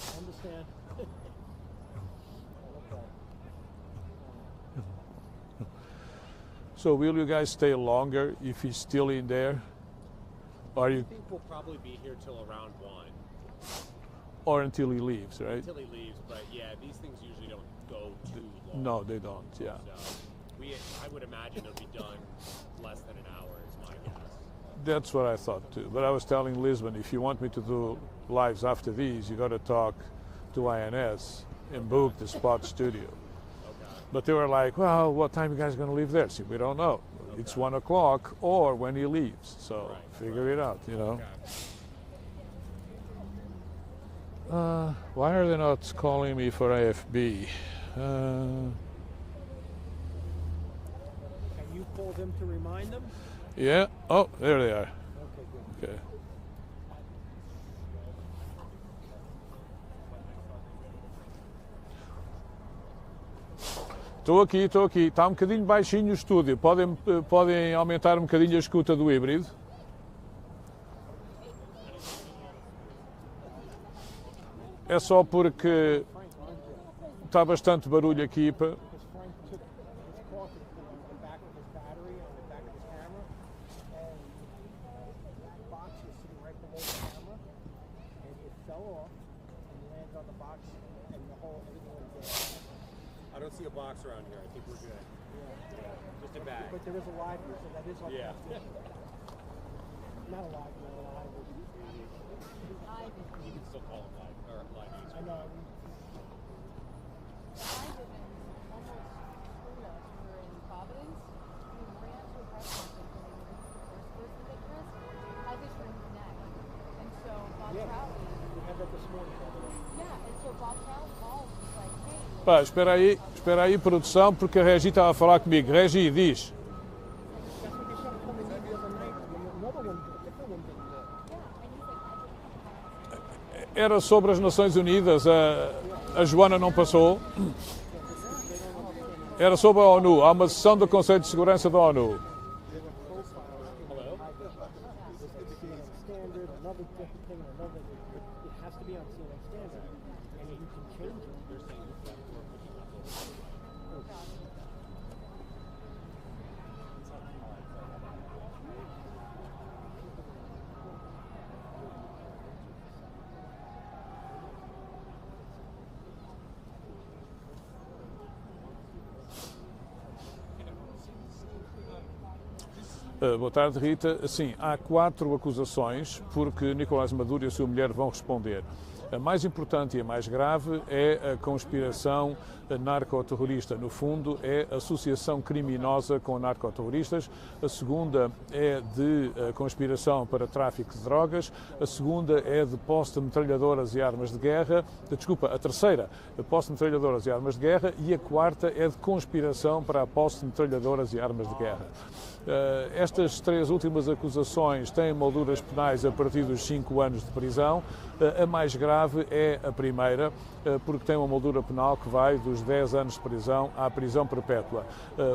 I understand. So will you guys stay longer if he's still in there? Or I think we'll probably be here till around 1. Or until he leaves, right? Until he leaves, but yeah, these things usually don't go too long. No, they don't, yeah. So I would imagine it'll be done less than an hour is my guess. That's what I thought too. But I was telling Lisbon, if you want me to do lives after these, you got to talk to INS and book the spot studio. Okay. But they were like, well, what time you guys going to leave there? See, we don't know. Okay. It's 1 o'clock or when he leaves. So figure it out, you know. Okay. Why are they not calling me for AFB? Can you call them to remind them? Yeah. Oh, there they are. Okay, good. Okay. Estou aqui. Está um bocadinho baixinho o estúdio. Podem aumentar um bocadinho a escuta do híbrido? É só porque está bastante barulho aqui. I don't see a box around here. I think we're good. Yeah. Just a bag. But there is a live here, so that is like not a live, but a live. You can still call it live or live news. I know. Pá, espera aí, produção, porque a Regi estava a falar comigo. Regi, diz. Era sobre as Nações Unidas, a Joana não passou. Era sobre a ONU, há uma sessão do Conselho de Segurança da ONU. Boa tarde, Rita. Sim, há 4 acusações porque Nicolás Maduro e a sua mulher vão responder. A mais importante e a mais grave é a conspiração narcoterrorista. No fundo, é associação criminosa com narcoterroristas. A segunda é de conspiração para tráfico de drogas. A segunda é de posse de metralhadoras e armas de guerra. Desculpa, a terceira, posse de metralhadoras e armas de guerra. E a quarta é de conspiração para a posse de metralhadoras e armas de guerra. Estas 3 últimas acusações têm molduras penais a partir dos 5 anos de prisão. A mais grave é a primeira, porque tem uma moldura penal que vai dos 10 anos de prisão à prisão perpétua.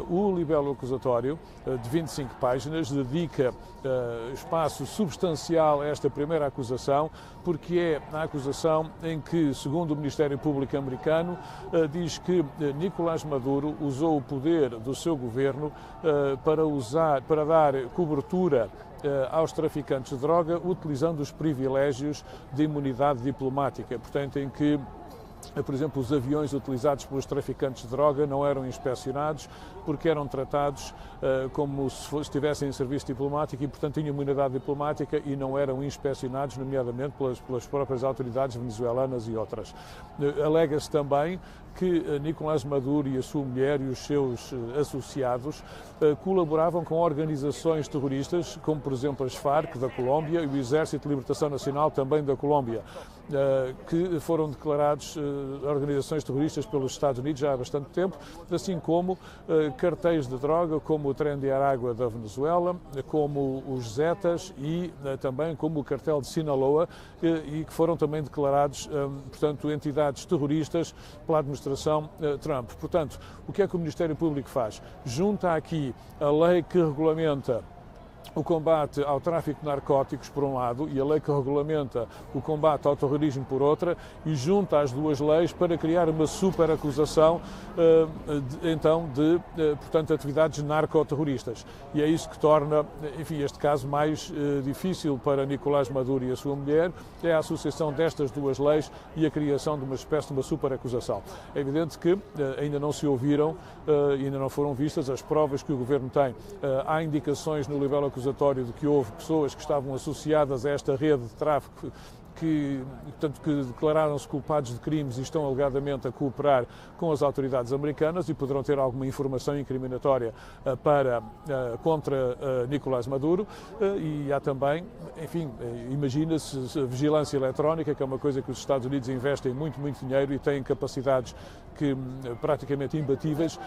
O libelo acusatório, de 25 páginas, dedica espaço substancial a esta primeira acusação, porque é a acusação em que, segundo o Ministério Público americano, diz que Nicolás Maduro usou o poder do seu governo para usar para dar cobertura aos traficantes de droga, utilizando os privilégios de imunidade diplomática, portanto, em que, por exemplo, os aviões utilizados pelos traficantes de droga não eram inspecionados porque eram tratados como se estivessem em serviço diplomático e, portanto, tinham imunidade diplomática e não eram inspecionados, nomeadamente pelas próprias autoridades venezuelanas e outras. Alega-se também que Nicolás Maduro e a sua mulher e os seus associados colaboravam com organizações terroristas, como, por exemplo, as FARC da Colômbia e o Exército de Libertação Nacional também da Colômbia, que foram declarados organizações terroristas pelos Estados Unidos já há bastante tempo, assim como cartéis de droga, como o Tren de Aragua da Venezuela, como os Zetas e também como o cartel de Sinaloa, e que foram também declarados, portanto, entidades terroristas pela administração Trump. Portanto, o que é que o Ministério Público faz? Junta aqui a lei que regulamenta o combate ao tráfico de narcóticos, por um lado, e a lei que regulamenta o combate ao terrorismo, por outra, e junta as duas leis para criar uma superacusação, portanto, atividades narcoterroristas. E é isso que torna, enfim, este caso mais difícil para Nicolás Maduro e a sua mulher, é a associação destas duas leis e a criação de uma espécie de uma superacusação. É evidente que ainda não se ouviram, ainda não foram vistas as provas que o Governo tem. Há indicações no nível acusatório de que houve pessoas que estavam associadas a esta rede de tráfico que declararam-se culpados de crimes e estão alegadamente a cooperar com as autoridades americanas e poderão ter alguma informação incriminatória contra Nicolás Maduro. E há também, enfim, imagina-se a vigilância eletrónica, que é uma coisa que os Estados Unidos investem muito dinheiro e têm capacidades praticamente imbatíveis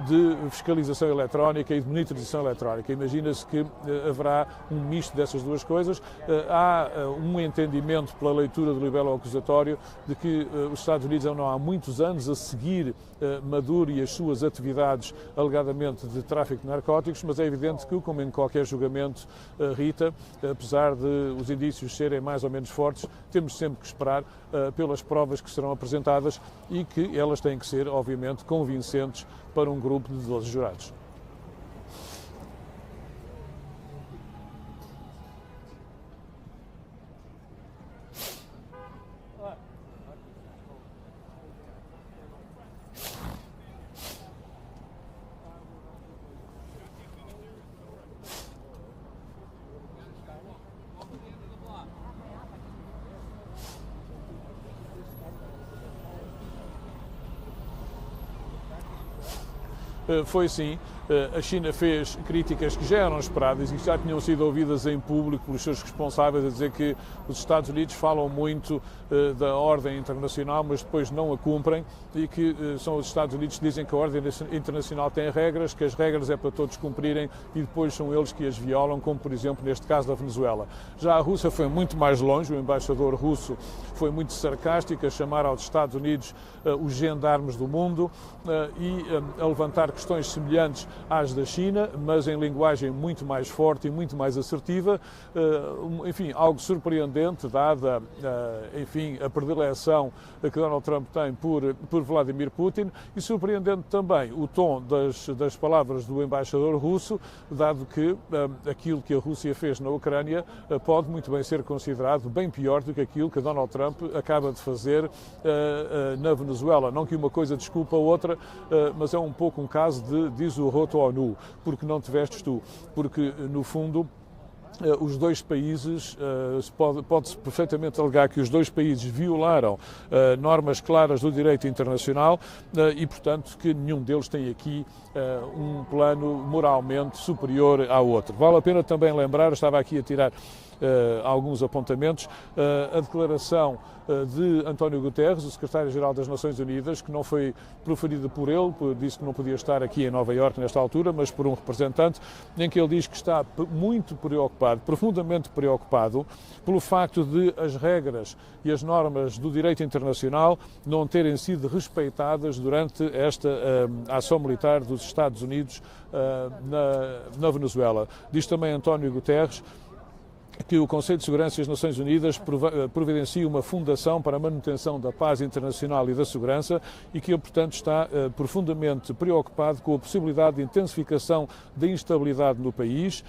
de fiscalização eletrónica e de monitorização eletrónica. Imagina-se que haverá um misto dessas duas coisas. Há um entendimento pela leitura do libelo acusatório de que os Estados Unidos andam há muitos anos a seguir Maduro e as suas atividades alegadamente de tráfico de narcóticos, mas é evidente que, como em qualquer julgamento, Rita, apesar de os indícios serem mais ou menos fortes, temos sempre que esperar pelas provas que serão apresentadas e que elas têm que ser, obviamente, convincentes para um grupo de 12 jurados. Foi sim, a China fez críticas que já eram esperadas e já tinham sido ouvidas em público pelos seus responsáveis, a dizer que os Estados Unidos falam muito da ordem internacional, mas depois não a cumprem, e que são os Estados Unidos que dizem que a ordem internacional tem regras, que as regras é para todos cumprirem e depois são eles que as violam, como por exemplo neste caso da Venezuela. Já a Rússia foi muito mais longe, o embaixador russo foi muito sarcástico a chamar aos Estados Unidos os gendarmes do mundo e a levantar questões semelhantes às da China, mas em linguagem muito mais forte e muito mais assertiva. Enfim, algo surpreendente, dada, enfim, a predileção que Donald Trump tem por Vladimir Putin, e surpreendente também o tom das palavras do embaixador russo, dado que aquilo que a Rússia fez na Ucrânia pode muito bem ser considerado bem pior do que aquilo que Donald Trump acaba de fazer na Venezuela. Não que uma coisa desculpa a outra, mas é um pouco um caso de diz o roto ao nu, porque não te vestes tu, porque no fundo os dois países, pode-se perfeitamente alegar que os dois países violaram normas claras do direito internacional e, portanto, que nenhum deles tem aqui um plano moralmente superior ao outro. Vale a pena também lembrar, eu estava aqui a tirar alguns apontamentos, a declaração de António Guterres, o secretário-geral das Nações Unidas, que não foi proferida por ele, disse que não podia estar aqui em Nova Iorque nesta altura, mas por um representante, em que ele diz que está muito preocupado, profundamente preocupado, pelo facto de as regras e as normas do direito internacional não terem sido respeitadas durante esta ação militar dos Estados Unidos na Venezuela. Diz também António Guterres que o Conselho de Segurança das Nações Unidas providencie uma fundação para a manutenção da paz internacional e da segurança e que, portanto, está profundamente preocupado com a possibilidade de intensificação da instabilidade no país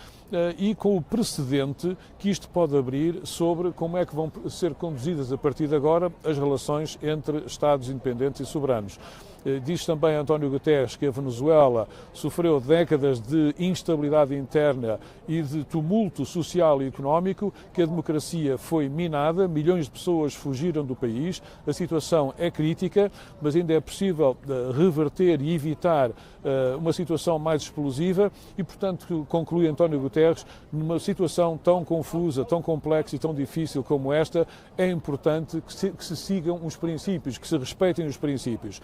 e com o precedente que isto pode abrir sobre como é que vão ser conduzidas a partir de agora as relações entre Estados independentes e soberanos. Diz também António Guterres que a Venezuela sofreu décadas de instabilidade interna e de tumulto social e económico, que a democracia foi minada, milhões de pessoas fugiram do país, a situação é crítica, mas ainda é possível reverter e evitar uma situação mais explosiva e, portanto, conclui António Guterres, numa situação tão confusa, tão complexa e tão difícil como esta, é importante que se sigam os princípios, que se respeitem os princípios.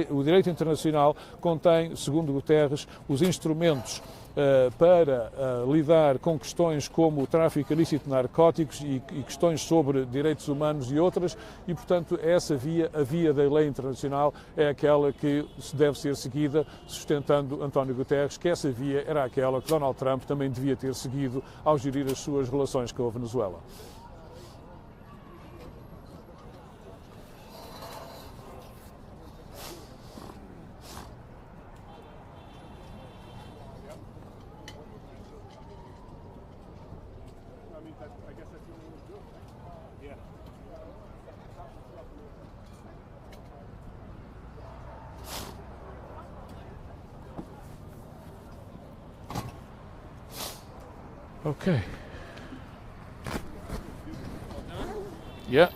O direito internacional contém, segundo Guterres, os instrumentos para lidar com questões como o tráfico ilícito de narcóticos e questões sobre direitos humanos e outras, e, portanto, essa via, a via da lei internacional, é aquela que deve ser seguida, sustentando António Guterres que essa via era aquela que Donald Trump também devia ter seguido ao gerir as suas relações com a Venezuela. I guess that's the only way to do it, right? Yeah. Okay. Yeah.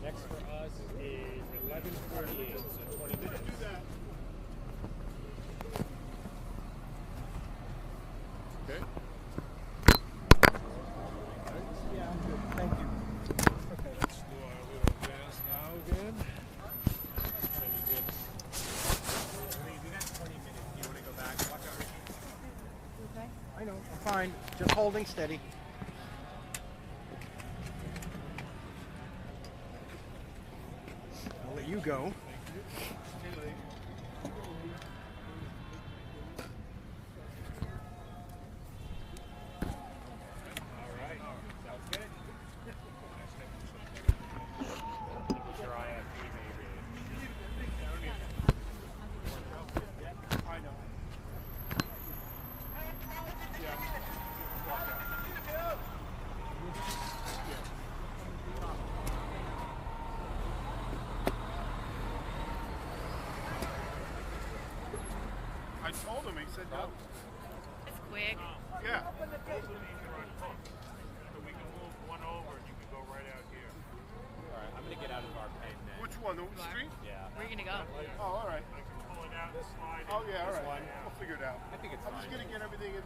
Next for us is 11:48, so 20 minutes. Okay. Yeah, I'm good. Thank you. Okay. Let's do our little dance now again. So you get... We got 20 minutes. Do you want to go back? Watch out, Ricky. Okay. I know. I'm fine. Just holding steady. I'll let you go. I told him, he said no. It's quick. Yeah. So we can move one over and you can go right out here. All right, I'm going to get out of our pavement. Which one? The street? Yeah. Where are you gonna go? Oh, all right. I can pull it out and slide Oh, yeah, all This right. one? We'll figure it out. I think it's I'm fine. just going to get everything in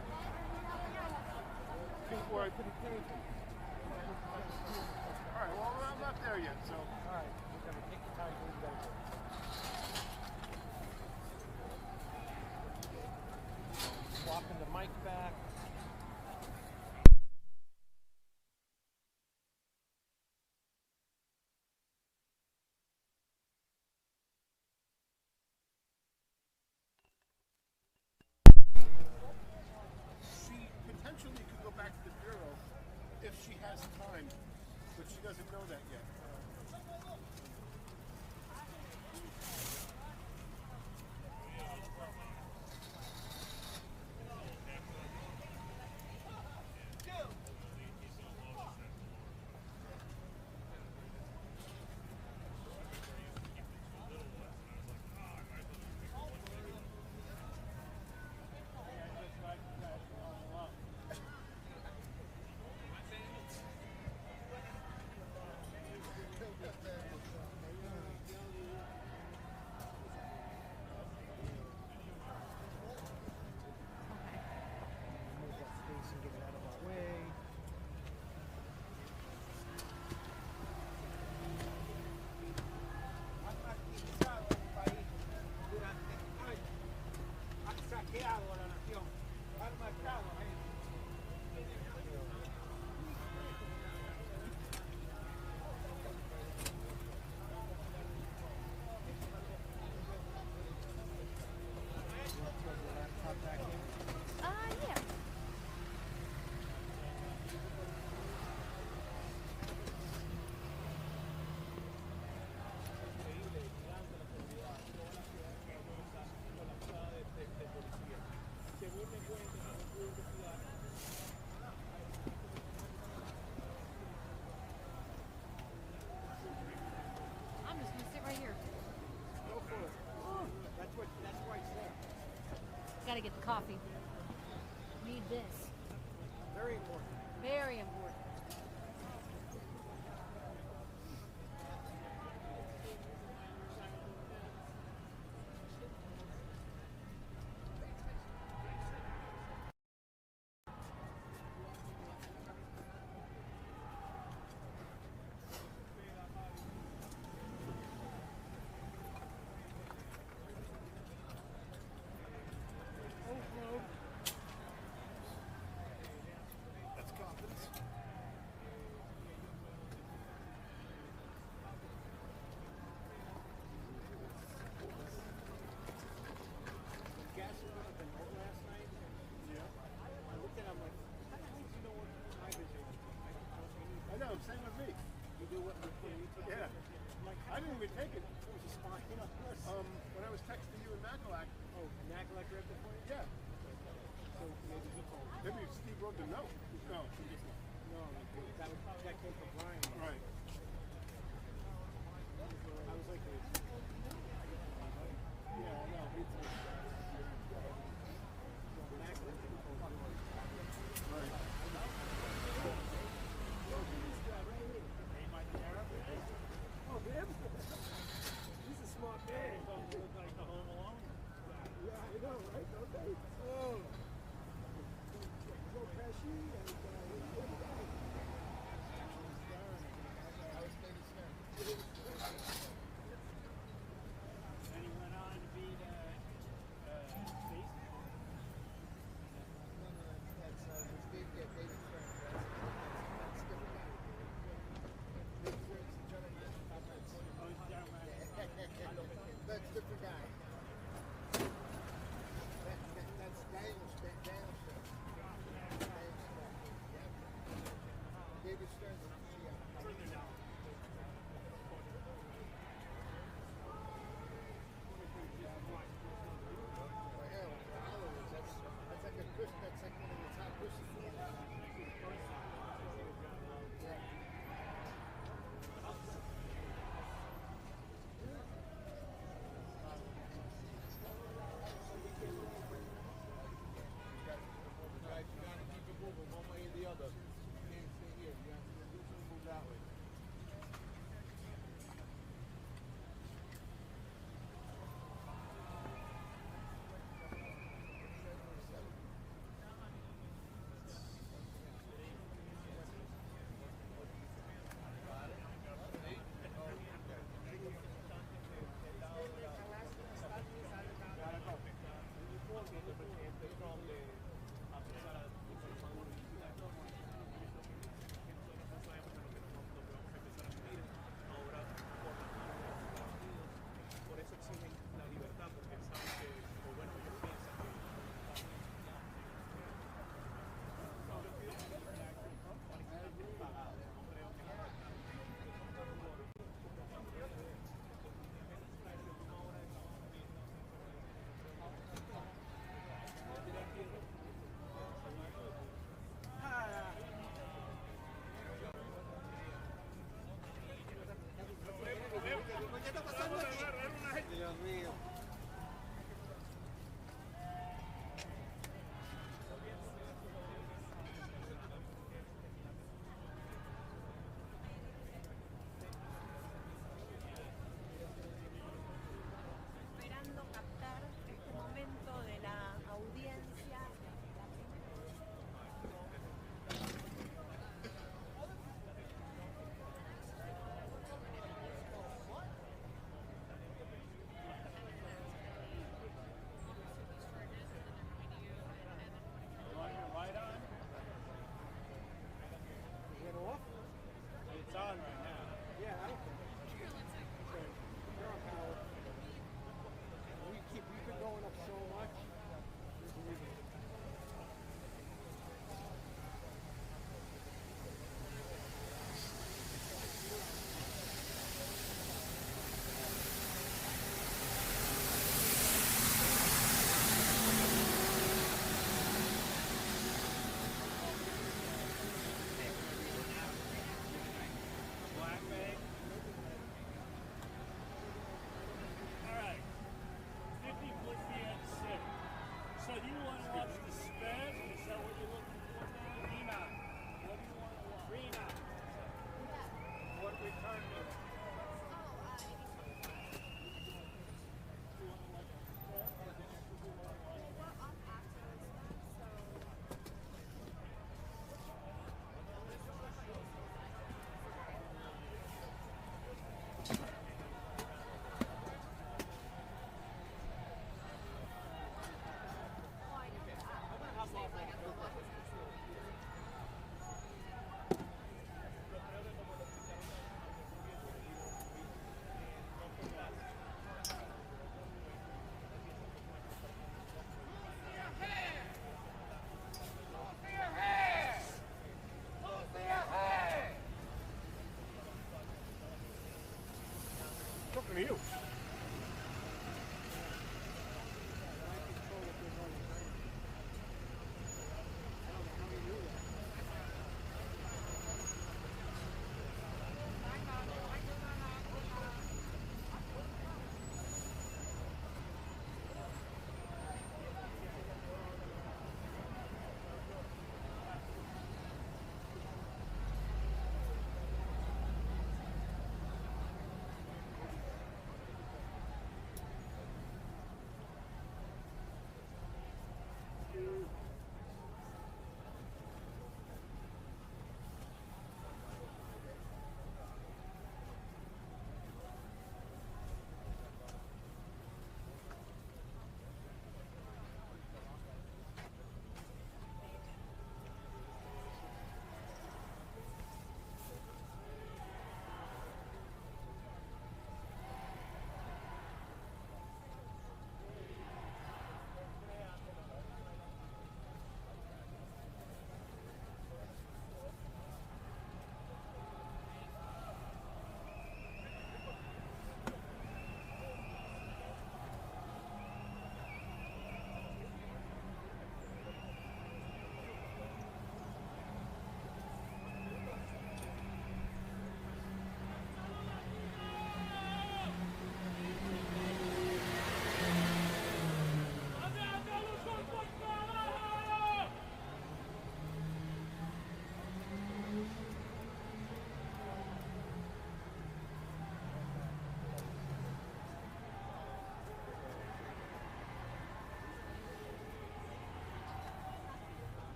before I put it in. All right, well, I'm not there yet, so. All right. We're gonna take the time we gotta go. Swapping the mic back. She potentially could go back to the bureau if she has time, but she doesn't know that yet. get the coffee. Need this. Very important. Very important. That's confidence. Gas went up in Oak last night. Yeah. I looked at it, I'm like, how the hell do you know what time it is? I know, same with me. You do what you took? Yeah. I'm like, I didn't even take it. it was a spy. You know, When I was texting you in Macalac, oh, Nicolás grabbed it for you? yeah. So maybe he told you. Maybe Steve wrote the note. No, he just No, that came from Brian. Right. I was like, Yeah, I know. Me too. Right. oh, him? He's a smart man. He look like the Home Alone. Yeah, I know, right? Don't they? Oh. Joe Pesci and and he went on to be the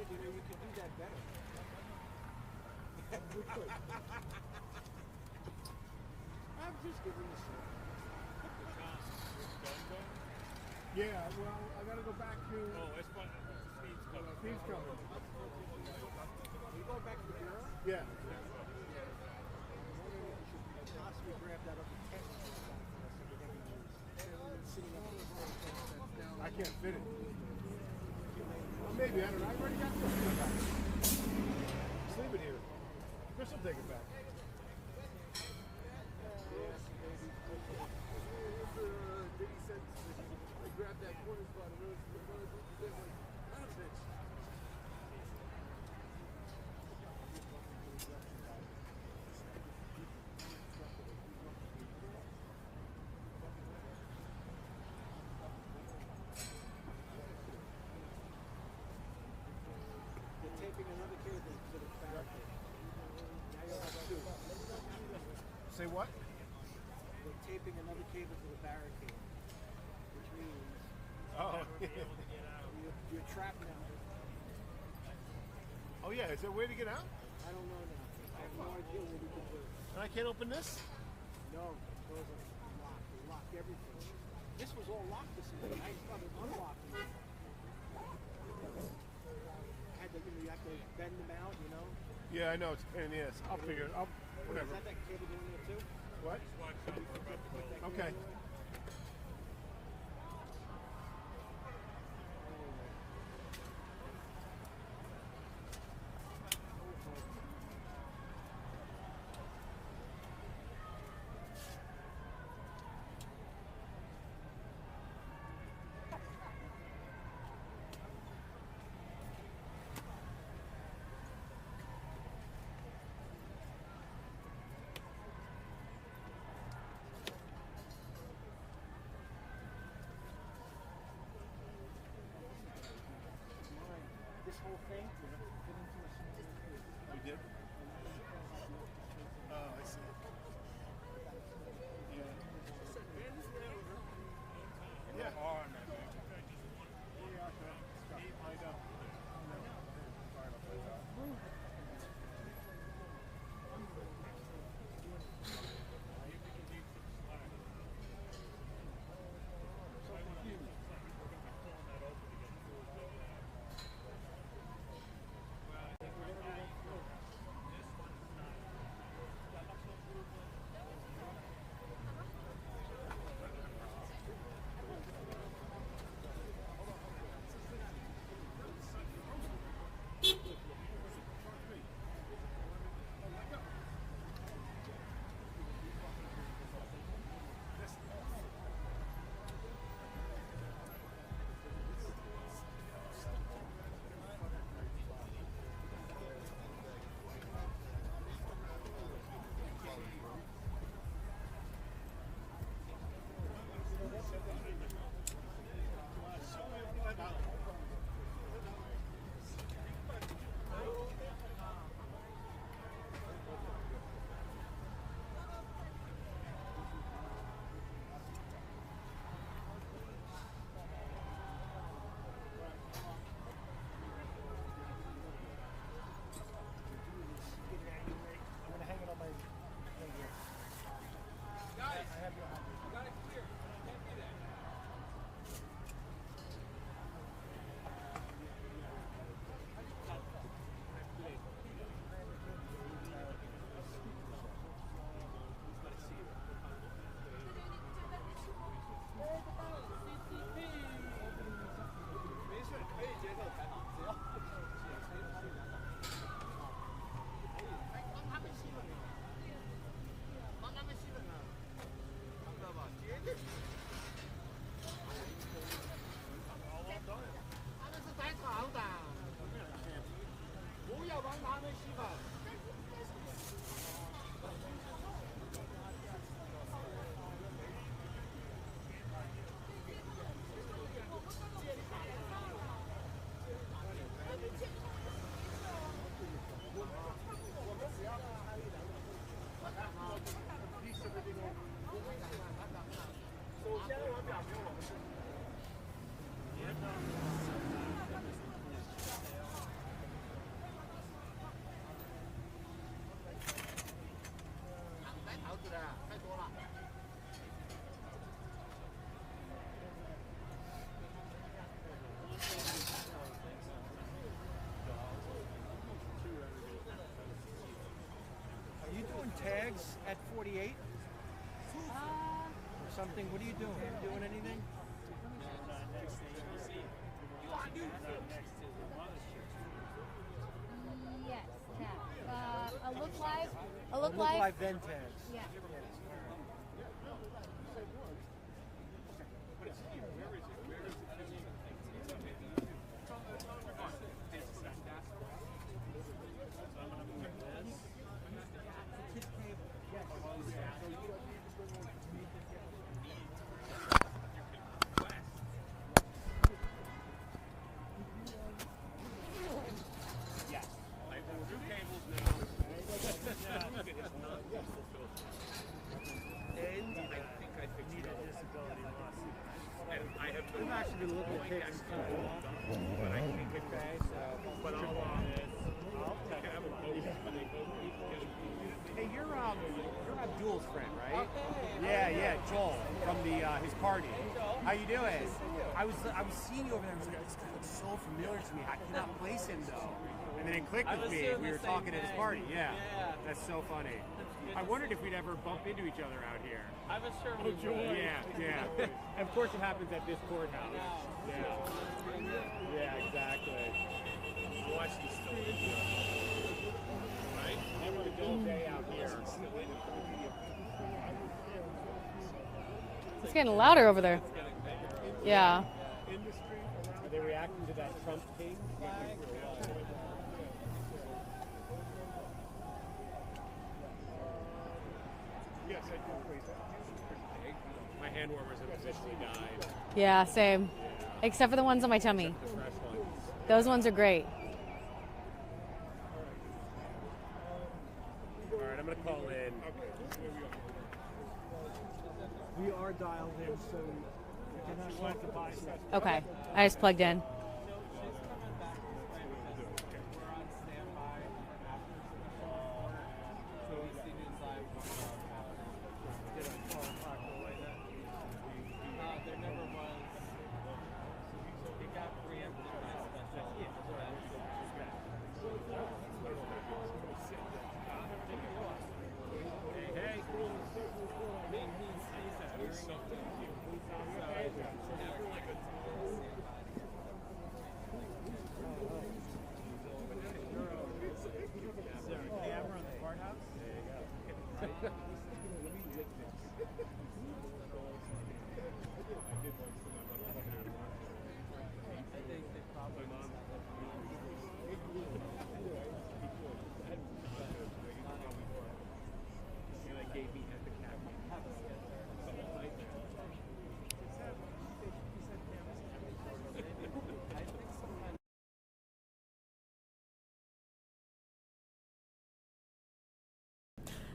said, you know, you could do that better. We could. I'm just giving you some. Yeah, well, I gotta go back to. Oh, it's fun. Steve's coming. Steve's coming. Are you going back to the bureau? Yeah. Possibly grab that other tent for us that we haven't used. Sitting up on the floor. I can't fit it. Well, maybe, I don't know. I already got this thing back. Just leave it here. Chris will take it back. Diddy said I grabbed that corner spot and rose to the front. Like, son of a bitch. They're taping another cable to the barricade. Now you'll have two. Say what? They're taping another cable to the barricade, which means you're trapped now. Oh, yeah. Is there a way to get out? I don't know now. I have no idea what we can do. And I can't open this? No, those are locked. They locked everything. This was all locked this morning. I started unlocking it. You have to bend them out, you know? Yeah, I know. It's a pain in the ass. I'll figure it out. Whatever. Is that cable going there too? What? Okay. This whole thing, you have to fit into a small cube. You did? Oh, I see. Yeah. Yeah. I know. 48? Or something? What are you doing? Are you doing anything? Yes, tab. A look live. A look Look live. live then tags. Yeah. I've actually been looking at taking some off, but I can't get back, so. But I'll have a vote. Hey, you're Abdul's friend, right? Yeah, Joel from his party. How you doing? I was seeing you over there. I was like, this guy looks so familiar to me. I cannot place him though. And then it clicked with me. We were talking at his party. Yeah, that's so funny. I wondered if we'd ever bump into each other out here. I was sure we would. Yeah. And of course, it happens at this courthouse. Yeah, exactly. Watch these still right? Never a dull day out here. It's getting louder over there. Yeah. Are they reacting to that Trump king flag? Yes, I do. My hand warmers have officially died. Yeah, same. Except for the ones on my tummy. The fresh ones. Those ones are great. All right, I'm going to call in. We are dialed in, so we cannot let the buy stuff. Okay. I just plugged in.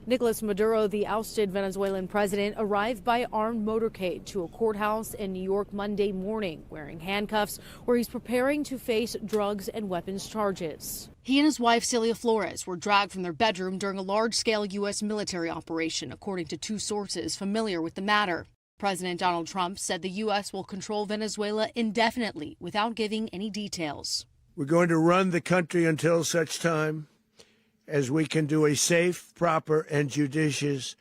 Nicolás Maduro, the ousted Venezuelan president, arrived by armed motorcade to a courthouse in New York Monday morning, wearing handcuffs, where he's preparing to face drugs and weapons charges. He and his wife, Celia Flores, were dragged from their bedroom during a large-scale U.S. military operation, according to two sources familiar with the matter. President Donald Trump said the U.S. will control Venezuela indefinitely without giving any details. We're going to run the country until such time as we can do a safe, proper, and judicious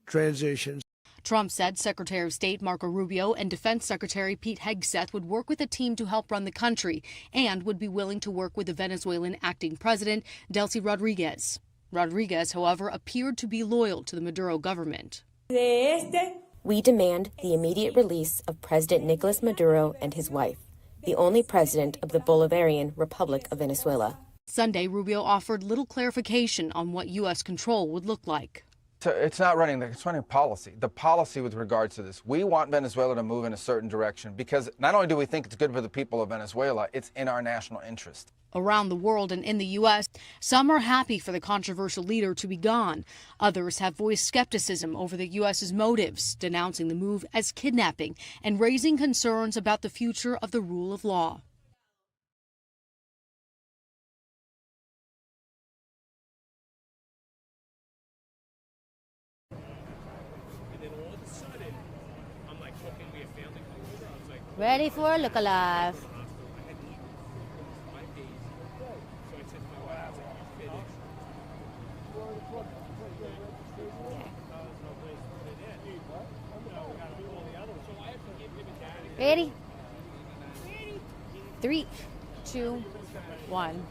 transition. Trump said Secretary of State Marco Rubio and Defense Secretary Pete Hegseth would work with a team to help run the country and would be willing to work with the Venezuelan acting president, Delcy Rodriguez. Rodriguez, however, appeared to be loyal to the Maduro government. We demand the immediate release of President Nicolás Maduro and his wife, the only president of the Bolivarian Republic of Venezuela. Sunday, Rubio offered little clarification on what U.S. control would look like. It's not running policy. The policy with regards to this, we want Venezuela to move in a certain direction because not only do we think it's good for the people of Venezuela, it's in our national interest. Around the world and in the U.S., some are happy for the controversial leader to be gone. Others have voiced skepticism over the U.S.'s motives, denouncing the move as kidnapping and raising concerns about the future of the rule of law. Ready for Look Alive. Ready? 3, 2, 1.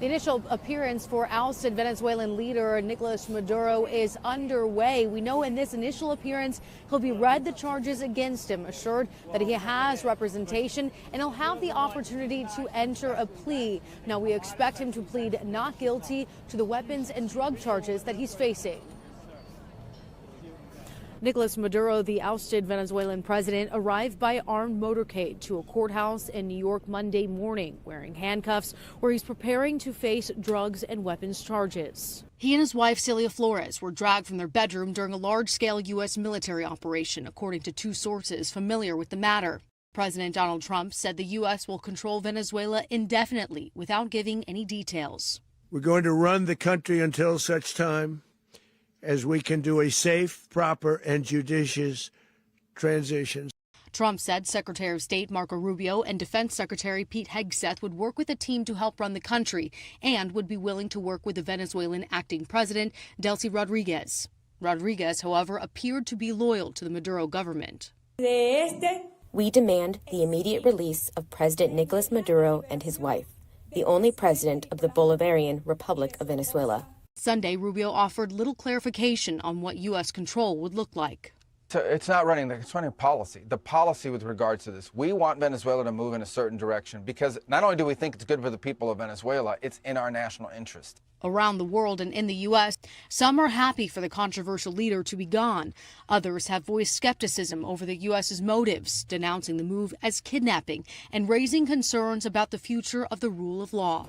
The initial appearance for ousted Venezuelan leader Nicolás Maduro is underway. We know in this initial appearance, he'll be read the charges against him, assured that he has representation, and he'll have the opportunity to enter a plea. Now, we expect him to plead not guilty to the weapons and drug charges that he's facing. Nicolás Maduro, the ousted Venezuelan president, arrived by armed motorcade to a courthouse in New York Monday morning, wearing handcuffs, where he's preparing to face drugs and weapons charges. He and his wife, Celia Flores, were dragged from their bedroom during a large-scale U.S. military operation, according to 2 sources familiar with the matter. President Donald Trump said the U.S. will control Venezuela indefinitely without giving any details. We're going to run the country until such time as we can do a safe, proper, and judicious transition. Trump said Secretary of State Marco Rubio and Defense Secretary Pete Hegseth would work with a team to help run the country and would be willing to work with the Venezuelan acting president, Delcy Rodriguez. Rodriguez, however, appeared to be loyal to the Maduro government. We demand the immediate release of President Nicolás Maduro and his wife, the only president of the Bolivarian Republic of Venezuela. Sunday, Rubio offered little clarification on what U.S. control would look like. So it's not running policy. The policy with regards to this, we want Venezuela to move in a certain direction because not only do we think it's good for the people of Venezuela, it's in our national interest. Around the world and in the U.S., some are happy for the controversial leader to be gone. Others have voiced skepticism over the U.S.'s motives, denouncing the move as kidnapping and raising concerns about the future of the rule of law.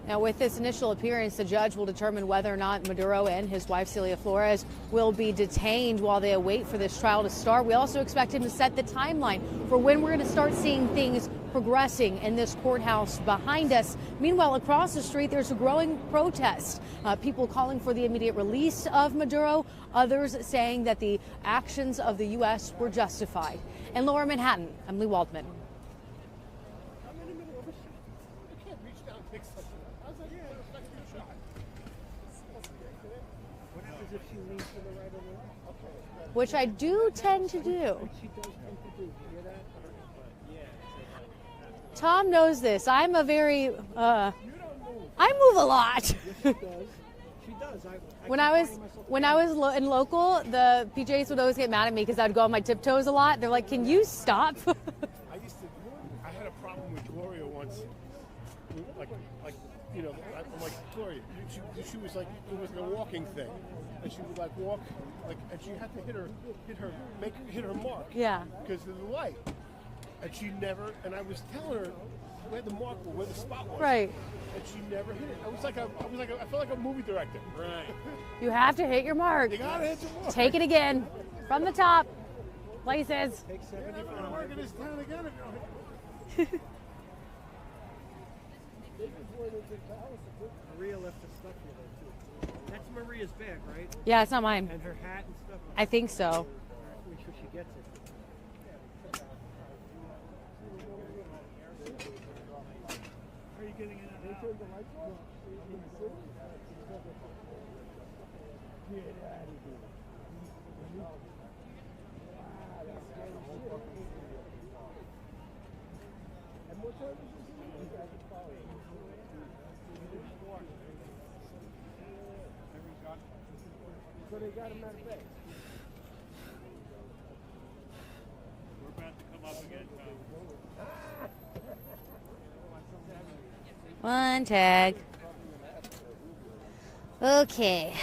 Now, with this initial appearance, the judge will determine whether or not Maduro and his wife, Celia Flores, will be detained while they await for this trial to start. We also expect him to set the timeline for when we're going to start seeing things progressing in this courthouse behind us. Meanwhile, across the street, there's a growing protest. People calling for the immediate release of Maduro, others saying that the actions of the U.S. were justified. In Lower Manhattan, I'm Lee Waldman. Which I do tend to do. Tom knows this. I'm a very, I move a lot. She does. When I was in local, the PJs would always get mad at me because I'd go on my tiptoes a lot. They're like, "Can you stop?" I had a problem with Gloria once. Like I'm like, Gloria, she was like, it was like a walking thing, and she would like walk, and she had to hit her mark. Yeah. Because of the light, and she never. And I was telling her where the mark, where the spot was. Right. And she never hit it. I felt like a movie director. Right. You have to hit your mark. You gotta hit your mark. Take it again from the top. Places. Take 70 from work in this town again. Maria left the stuff here though too. That's Maria's bag, right? Yeah, it's not mine. And her hat and stuff. I think so. Make sure she gets it. How are you getting in and out? Turn the lights off. Get out of here. And what time is this? So they got him out of bed. We're about to come up again, Tom. One tag. Okay.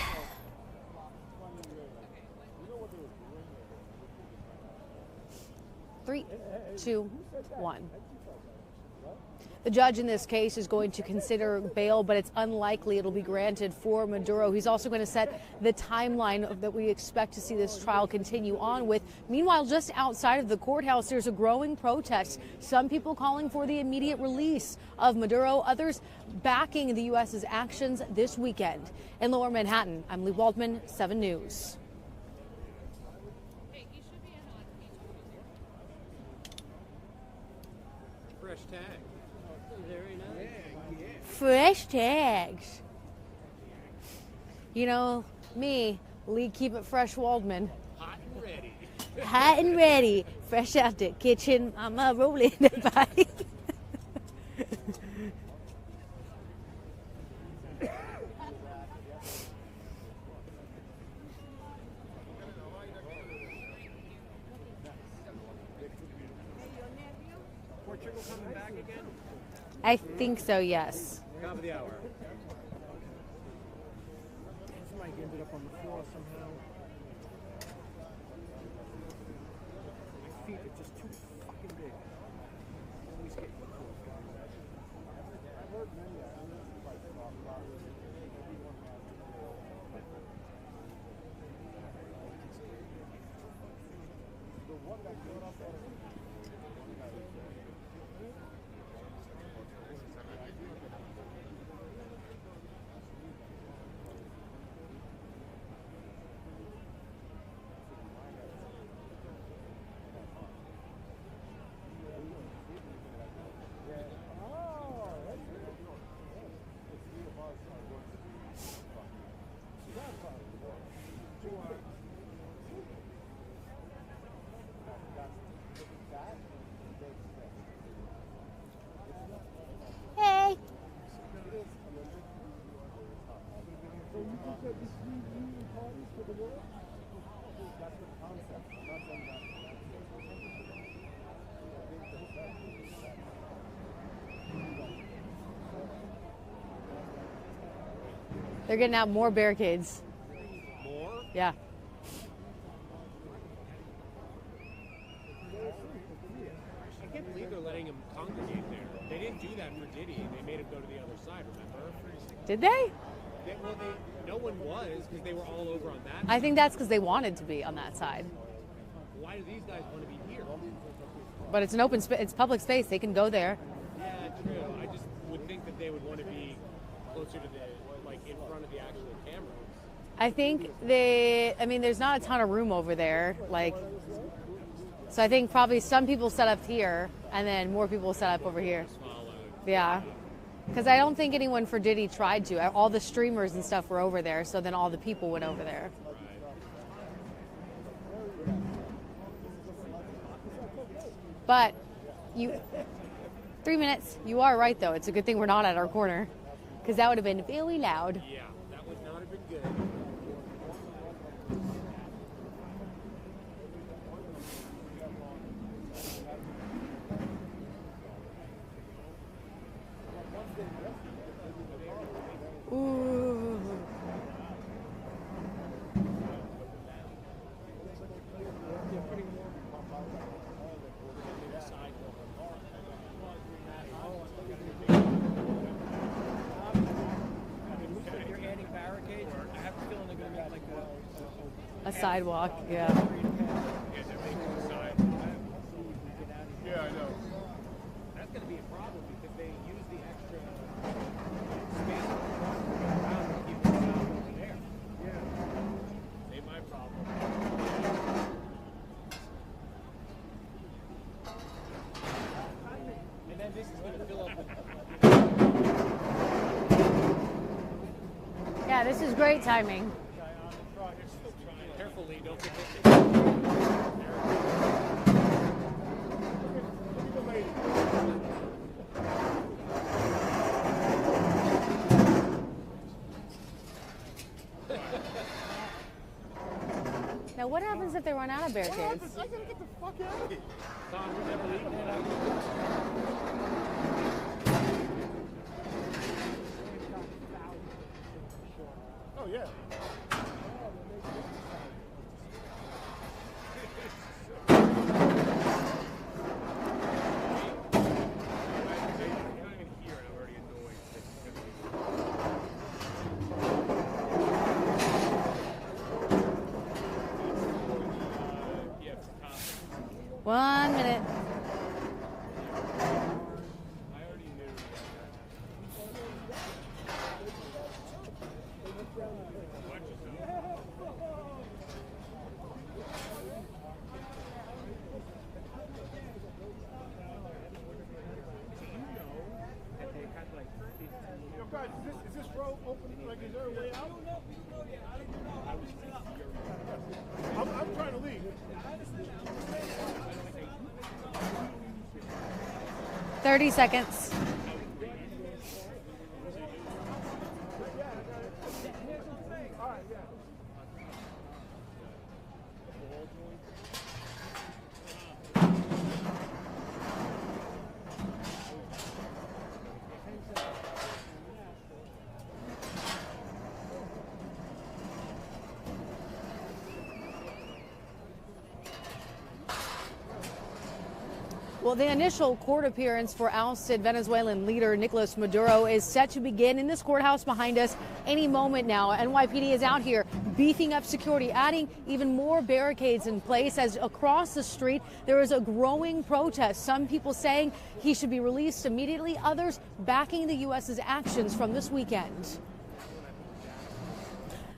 Three, two, one. The judge in this case is going to consider bail, but it's unlikely it'll be granted for Maduro. He's also going to set the timeline that we expect to see this trial continue on with. Meanwhile, just outside of the courthouse, there's a growing protest. Some people calling for the immediate release of Maduro, others backing the U.S.'s actions this weekend. In Lower Manhattan, I'm Lee Waldman, 7 News. Fresh tag. Very nice. Fresh tags. You know, me, Lee, keep it fresh, Waldman. Hot and ready. Hot and ready, fresh out the kitchen. I'm rolling the bike. Portugal coming back again? I think so, yes. Top of the hour. This mic ended up on the floor somehow. My feet are just too fucking big. Always get I've heard many the one that showed up there. Hey. So you think that this reunion parties for the world? That's the concept. I'm not saying that. They're getting out more barricades. More? Yeah. I can't believe they're letting him congregate there. They didn't do that for Diddy. They made him go to the other side, remember? Did they? No one was, because they were all over on that I think that's because they wanted to be on that side. Why do these guys want to be here? But it's an open space. It's public space. They can go there. Yeah, true. I just would think that they would want to be closer to the, like, in front of the actual cameras. I think there's not a ton of room over there. So I think probably some people set up here and then more people set up over here. Yeah. Because I don't think anyone for Diddy tried to. All the streamers and stuff were over there, so then all the people went over there. But 3 minutes. You are right, though. It's a good thing we're not at our corner, because that would have been really loud. Yeah, that would not have been good. Ooh. They're adding barricades. I have a feeling they're going to make like A sidewalk, yeah. Yeah, I know. That's going to be a problem because they use the extra space around to keep the sound over there. Yeah. Ain't my problem. And then this is going to fill up with... Yeah, this is great timing. Careful, Lee, don't forget Now, what happens if they run out of barricades? I gotta get the fuck out of here. Tom, we're never leaving that out. Oh, yeah. One minute. Guys, is this road open? Like, is there a way out? I'm trying to leave. 30 seconds. Well, the initial court appearance for ousted Venezuelan leader Nicolás Maduro is set to begin in this courthouse behind us any moment now. NYPD is out here beefing up security, adding even more barricades in place as across the street there is a growing protest. Some people saying he should be released immediately, others backing the U.S.'s actions from this weekend.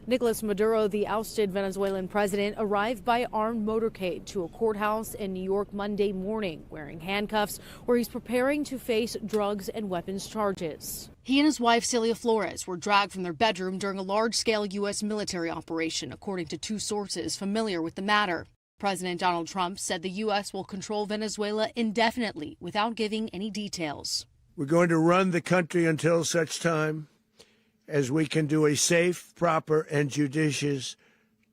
Nicolás Maduro, the ousted Venezuelan president, arrived by armed motorcade to a courthouse in New York Monday morning, wearing handcuffs, where he's preparing to face drugs and weapons charges. He and his wife, Celia Flores, were dragged from their bedroom during a large-scale U.S. military operation, according to two sources familiar with the matter. President Donald Trump said the U.S. will control Venezuela indefinitely without giving any details. We're going to run the country until such time as we can do a safe, proper, and judicious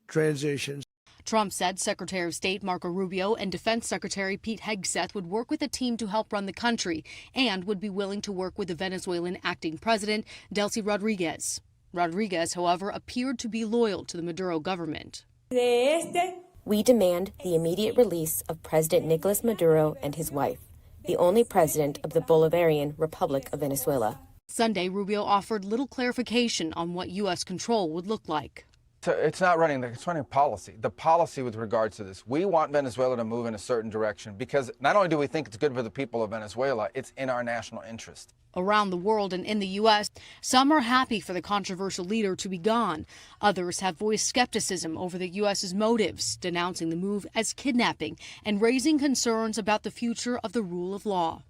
transition. Trump said Secretary of State Marco Rubio and Defense Secretary Pete Hegseth would work with a team to help run the country and would be willing to work with the Venezuelan acting president, Delcy Rodriguez. Rodriguez, however, appeared to be loyal to the Maduro government. We demand the immediate release of President Nicolás Maduro and his wife, the only president of the Bolivarian Republic of Venezuela. Sunday, Rubio offered little clarification on what U.S. control would look like. So it's not running policy. The policy with regards to this, we want Venezuela to move in a certain direction because not only do we think it's good for the people of Venezuela, it's in our national interest. Around the world and in the U.S., some are happy for the controversial leader to be gone. Others have voiced skepticism over the U.S.'s motives, denouncing the move as kidnapping and raising concerns about the future of the rule of law.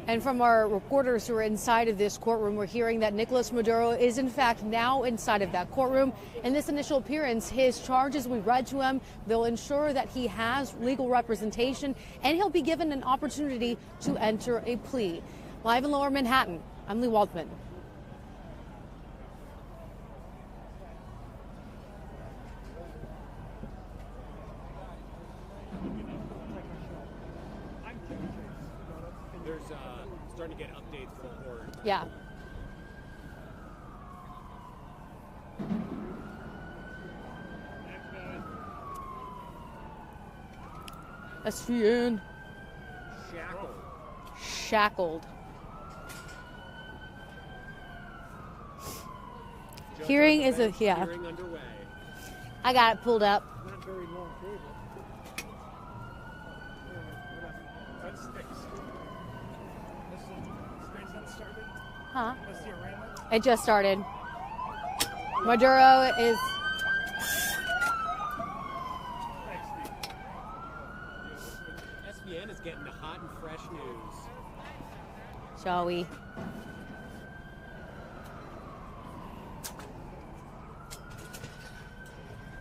And from our reporters who are inside of this courtroom, we're hearing that Nicolás Maduro is in fact now inside of that courtroom. In this initial appearance, his charges we read to him, they'll ensure that he has legal representation and he'll be given an opportunity to enter a plea. Live in Lower Manhattan, I'm Lee Waldman. There's starting to get updates from the court. Yeah. SVN. Shackled. Hearing is a, yeah. Hearing underway. I got it pulled up. Not very long cable. That sticks. This not started? Huh? That's the arraignment? It just started. Maduro is... SVN is getting the hot and fresh news. Shall we?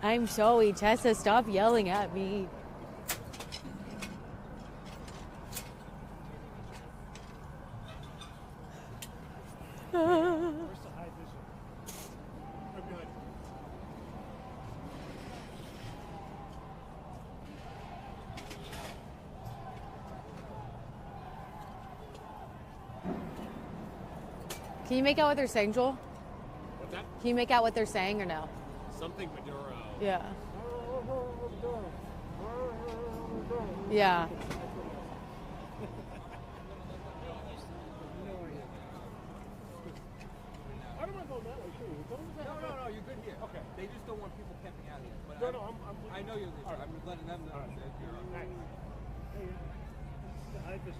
I'm sorry, Tessa, stop yelling at me. Can you make out what they're saying, Joel? What's that? Can you make out what they're saying or no? Something Maduro. Yeah. Yeah. I don't want to go that way, too. No, you're good here. Okay. They just don't want people camping out here. But I know you're there. I'm letting them know that you're on. I just,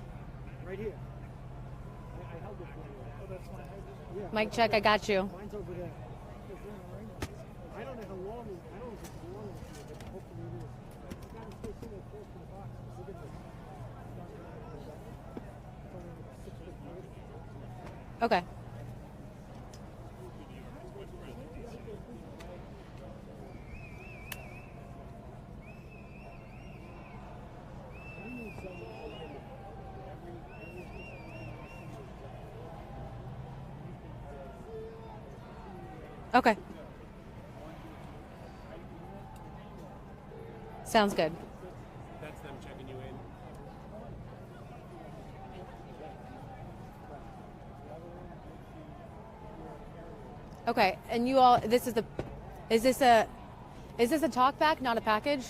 right here. I held it for you. Oh, that's my yeah. Mic check, I got you. Mine's over there. I don't know how long, I don't know if it's long, but hopefully it is. I got to stay sitting close to the box. Look at this. Okay. Okay. Sounds good. That's them checking you in. Okay, and you all, is this a talk back, not a package?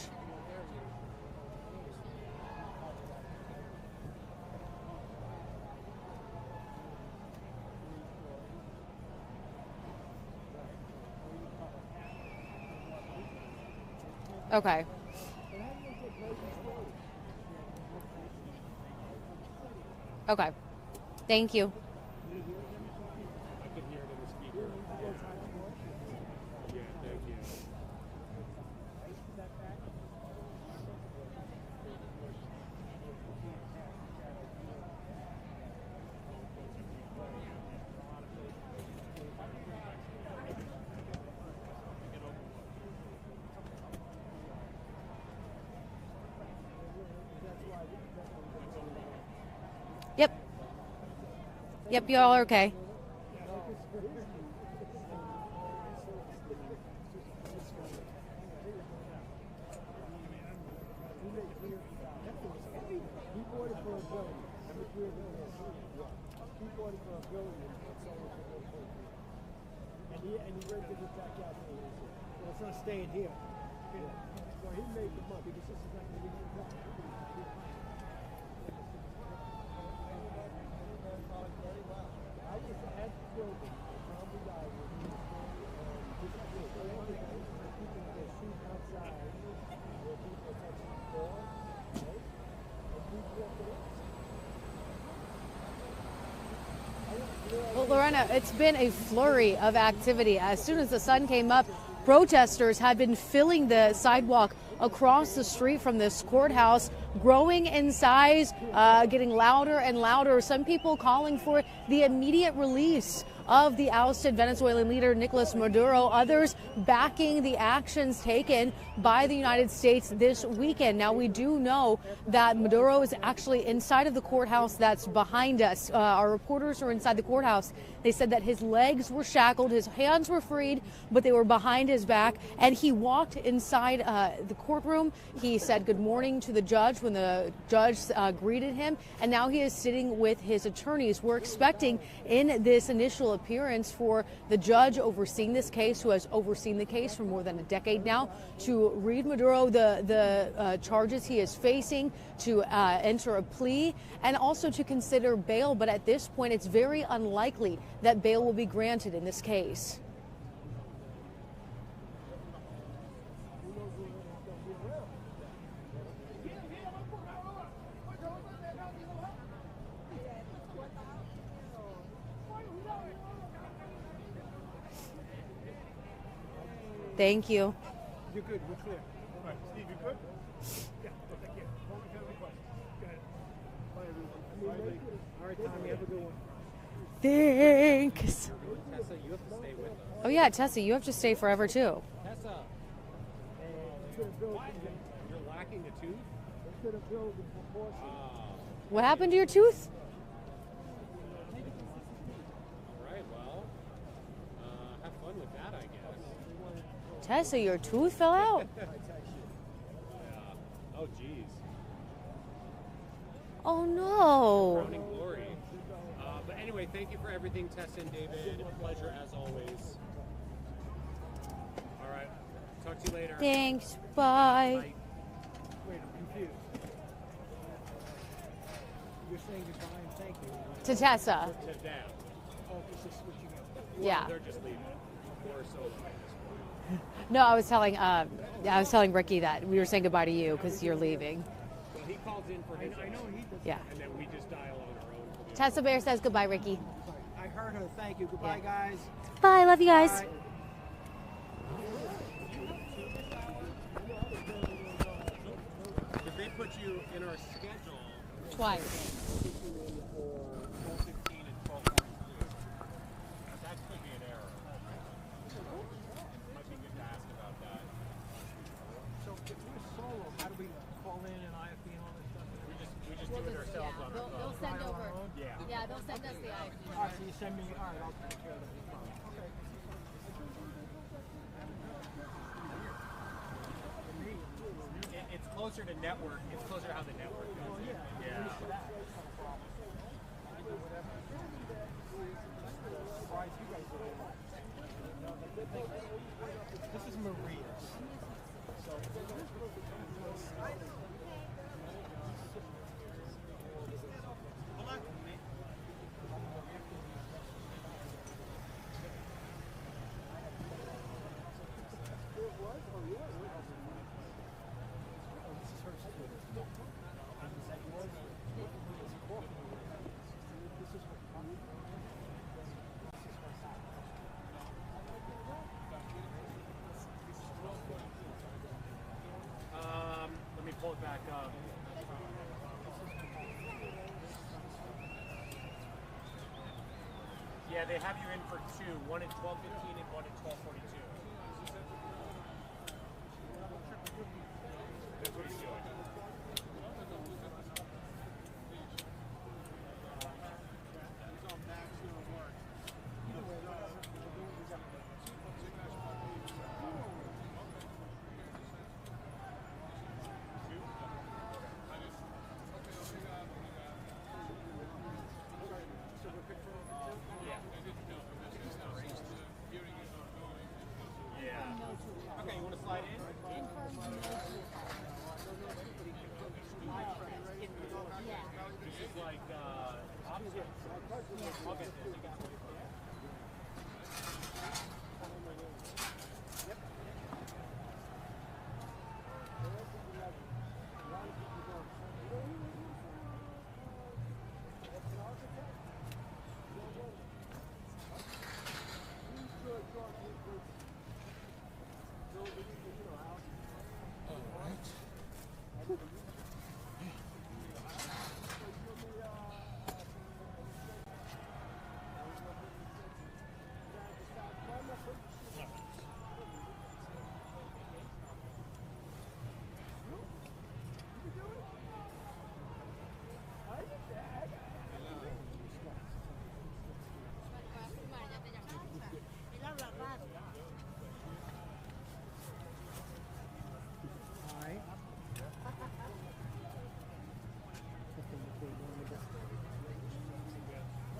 Okay. Okay. Thank you. I can hear it in the speaker. Yeah, thank you. Yep. Yep, y'all are okay. And he rented it back out there. Well, it's not staying here. Well, he made the money because this is not going to be done. I was at the building, Tommy died, when he was keeping their shoes outside where people are touching the floor, right? And we walked it up. Well, Lorena, it's been a flurry of activity. As soon as the sun came up, protesters had been filling the sidewalk across the street from this courthouse, growing in size, getting louder and louder. Some people calling for the immediate release of the ousted Venezuelan leader Nicolás Maduro, others backing the actions taken by the United States this weekend. Now, we do know that Maduro is actually inside of the courthouse that's behind us. Our reporters are inside the courthouse. They said that his legs were shackled, his hands were freed, but they were behind his back, and he walked inside the courtroom. He said good morning to the judge when the judge greeted him, and now he is sitting with his attorneys. We're expecting in this initial appearance for the judge overseeing this case, who has overseen the case for more than a decade now, to read Maduro the charges he is facing, to enter a plea, and also to consider bail. But at this point, it's very unlikely that bail will be granted in this case. Thank you. You're good. We're clear. All right, Steve, you good? Yeah. Thank you. Go ahead. Bye, everyone. All right, Tommy, have a good one. Thanks. Tessa, you have to stay with us. Oh yeah, Tessa, you have to stay forever too. Tessa, you're lacking a tooth? What happened to your tooth? All right, well, have fun with that, I guess. Tessa, your tooth fell out? Yeah. Oh, geez. Oh no. Crowning glory. But anyway, thank you for everything, Tessa and David. Pleasure as always. All right. Talk to you later. Thanks. Bye. Wait, I'm confused. You're saying goodbye and thank you. To Tessa. To them. Oh, it's just switching up. Yeah. They're just leaving. Or so at this point. No, I was telling Ricky that we were saying goodbye to you because you're leaving. Well, he calls in for his. I know he does. Yeah. And then we just dial on our own. Tessa Bear says goodbye, Ricky. I heard her. Thank you. Goodbye, guys. Bye. Love you guys. Bye. Did they put you in our schedule? Twice. 12:15 and 12:43. details Yeah, on they'll send over. Yeah. Yeah, they'll send us the ID. All right, so you send me. All right, I'll take care of that. Okay. It's closer to network. It's closer to how the network goes. Oh, yeah. Yeah. This is Maria's. So, let me pull it back up. Yeah, they have you in for two. One at 12:15 and one at 12:42. That's what he's doing. Yeah. Okay, you want to slide in? This is like opposite. I'll get this.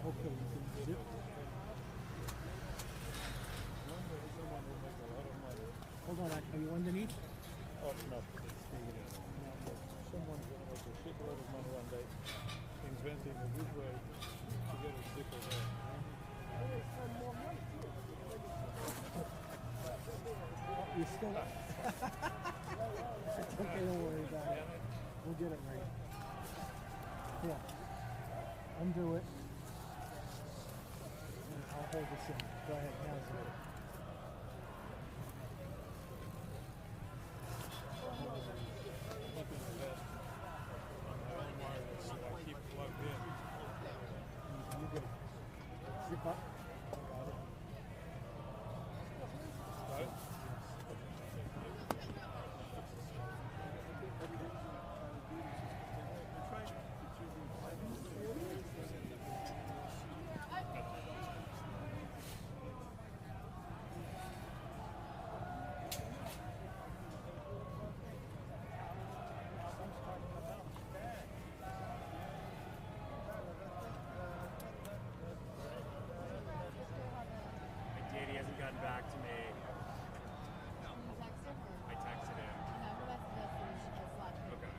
Okay, you can zip. Hold on, are you underneath? Oh, no. Someone's going to make a shitload of money one day inventing a good way to get a zipper there. You're still up. It's okay, don't worry about it. We'll get it right. Yeah. Undo it. And I'll hold this in. Go ahead, now zip it. Looking at that on my own wireless, so I keep plugged in. You good. Zip up. Got it? He hasn't gotten back to me. I texted him. Okay.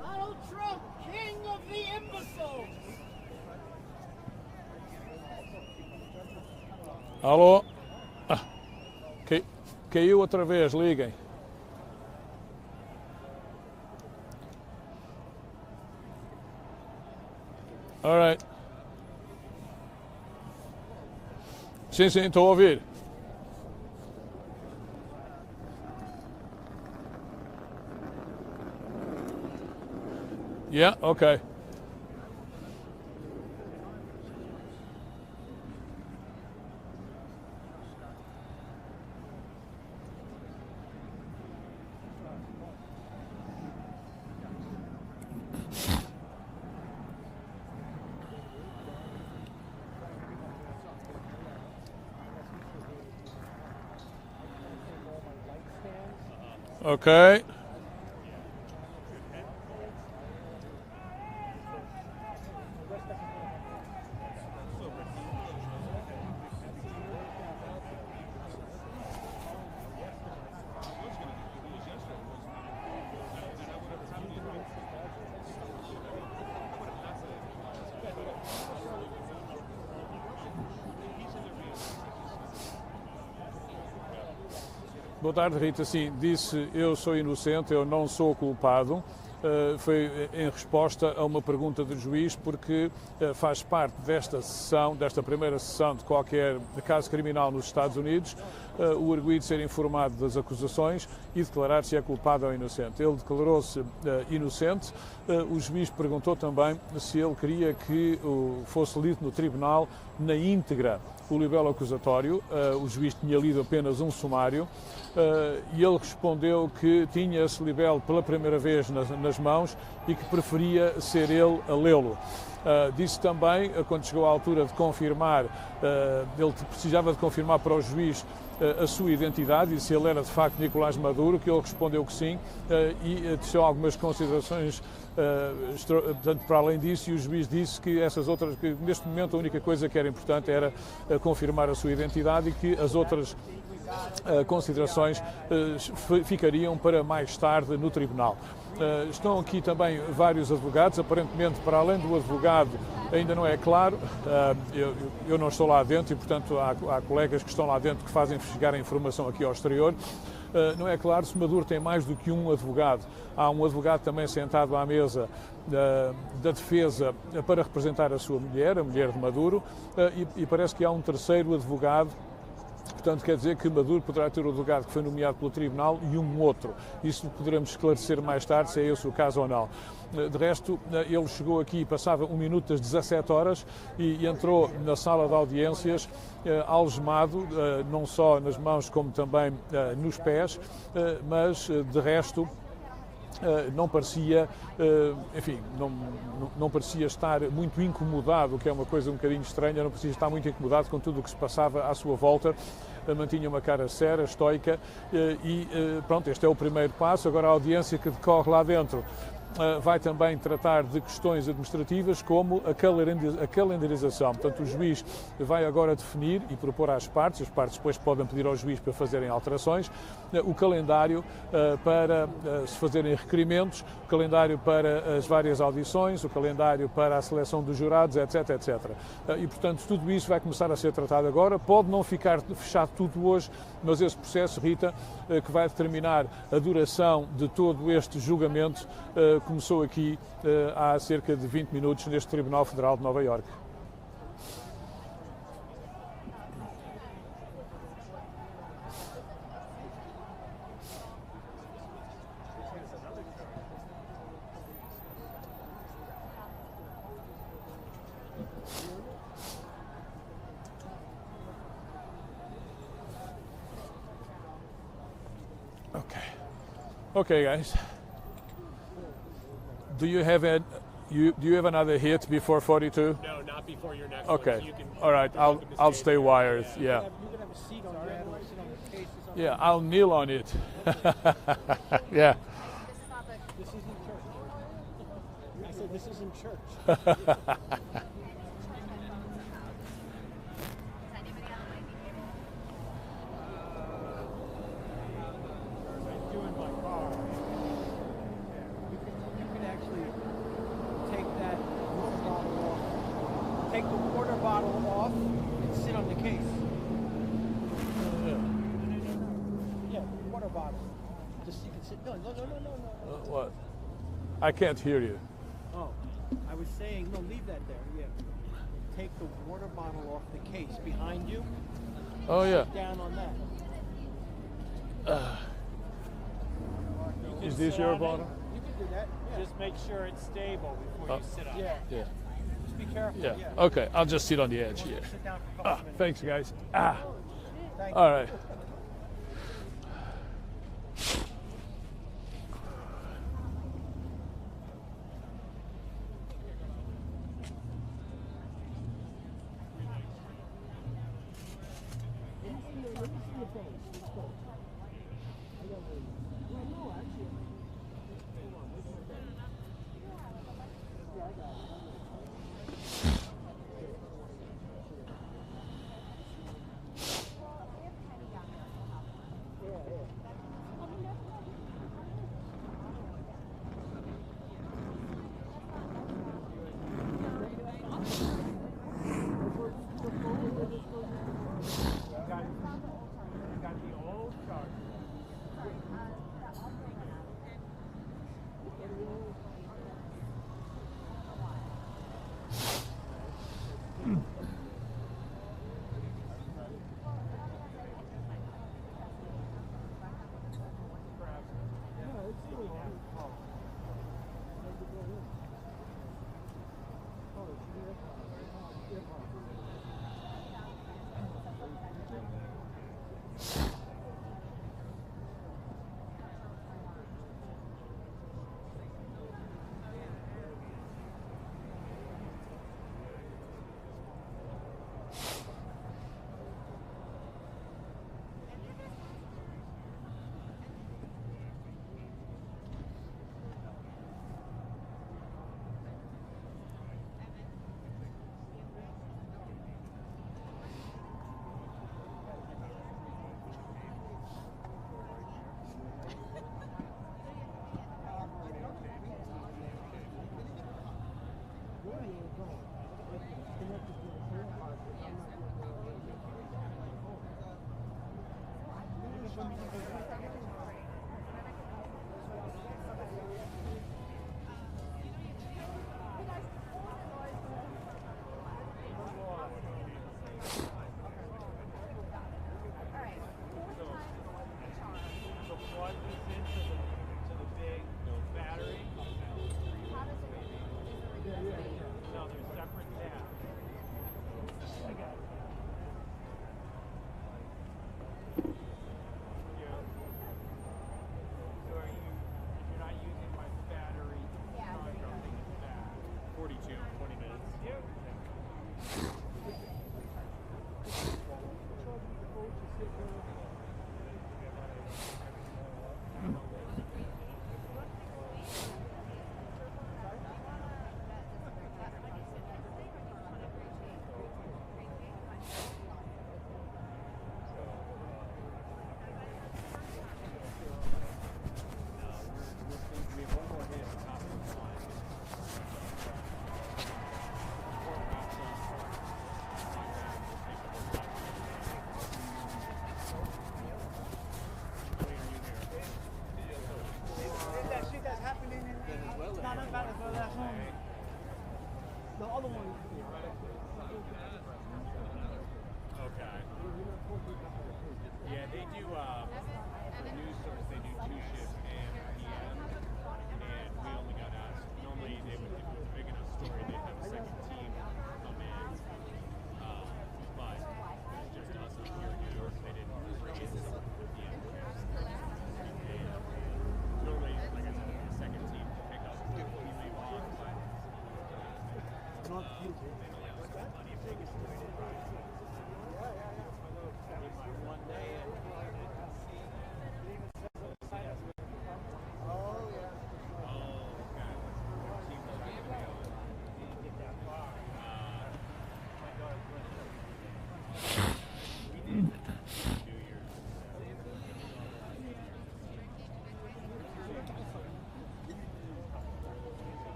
Donald Trump, king of the imbeciles. Alô? Ah, caiu outra vez, liguem. Alright. Sim, estou a ouvir. Yeah, okay. Okay. Boa tarde, Rita. Sim, disse eu sou inocente, eu não sou culpado. Foi em resposta a uma pergunta do juiz, porque faz parte desta sessão, desta primeira sessão de qualquer caso criminal nos Estados Unidos, o arguido ser informado das acusações e declarar se é culpado ou inocente. Ele declarou-se inocente. O juiz perguntou também se ele queria que fosse lido no tribunal na íntegra o libelo acusatório. O juiz tinha lido apenas um sumário e ele respondeu que tinha esse libelo pela primeira vez nas mãos e que preferia ser ele a lê-lo. Disse também, quando chegou à altura de confirmar, ele precisava de confirmar para o juiz a sua identidade e se ele era de facto Nicolás Maduro, que ele respondeu que sim, e deixou algumas considerações portanto, para além disso, e o juiz disse que essas outras, que neste momento a única coisa que era importante era confirmar a sua identidade e que as outras considerações ficariam para mais tarde no tribunal. Estão aqui também vários advogados, aparentemente para além do advogado ainda não é claro, eu não estou lá dentro e portanto há colegas que estão lá dentro que fazem chegar a informação aqui ao exterior. Não é claro se Maduro tem mais do que um advogado. Há um advogado também sentado à mesa da defesa para representar a sua mulher, a mulher de Maduro, e parece que há um terceiro advogado. Portanto, quer dizer que Maduro poderá ter o advogado que foi nomeado pelo tribunal e um outro. Isso poderemos esclarecer mais tarde se é esse o caso ou não. De resto, ele chegou aqui, passava 1 minuto das 17 horas e entrou na sala de audiências algemado, não só nas mãos como também nos pés, mas de resto não parecia, enfim, não parecia estar muito incomodado, o que é uma coisa um bocadinho estranha, não parecia estar muito incomodado com tudo o que se passava à sua volta. Mantinha uma cara séria, estoica e pronto, este é o primeiro passo. Agora a audiência que decorre lá dentro vai também tratar de questões administrativas como a calendarização. Portanto, o juiz vai agora definir e propor às partes, as partes depois podem pedir ao juiz para fazerem alterações, o calendário para se fazerem requerimentos, o calendário para as várias audições, o calendário para a seleção dos jurados, etc, etc. E, portanto, tudo isso vai começar a ser tratado agora. Pode não ficar fechado tudo hoje, mas esse processo, Rita, que vai determinar a duração de todo este julgamento, começou aqui há cerca de 20 minutos neste Tribunal Federal de Nova Iorque. Okay, guys. Do you have another hit before 42? No, not before your next okay. one. So you can, all right, I'll stay wired. Yeah. You can have a seat on there. You want to sit on the case or something? Yeah, I'll kneel on it. Yeah. This isn't church. I said this isn't church. Take the water bottle off and sit on the case. Yeah, water bottle. Just you can sit. No. What? I can't hear you. Oh, I was saying, no, leave that there. Yeah. Take the water bottle off the case behind you. Oh, yeah. Sit down on that. Is this your bottle? You can do that. Yeah. Just make sure it's stable before you sit on it. Yeah. Just be careful. Yeah. Okay. I'll just sit on the edge here. Sit down for a couple minutes. Thanks, guys. All Thank right.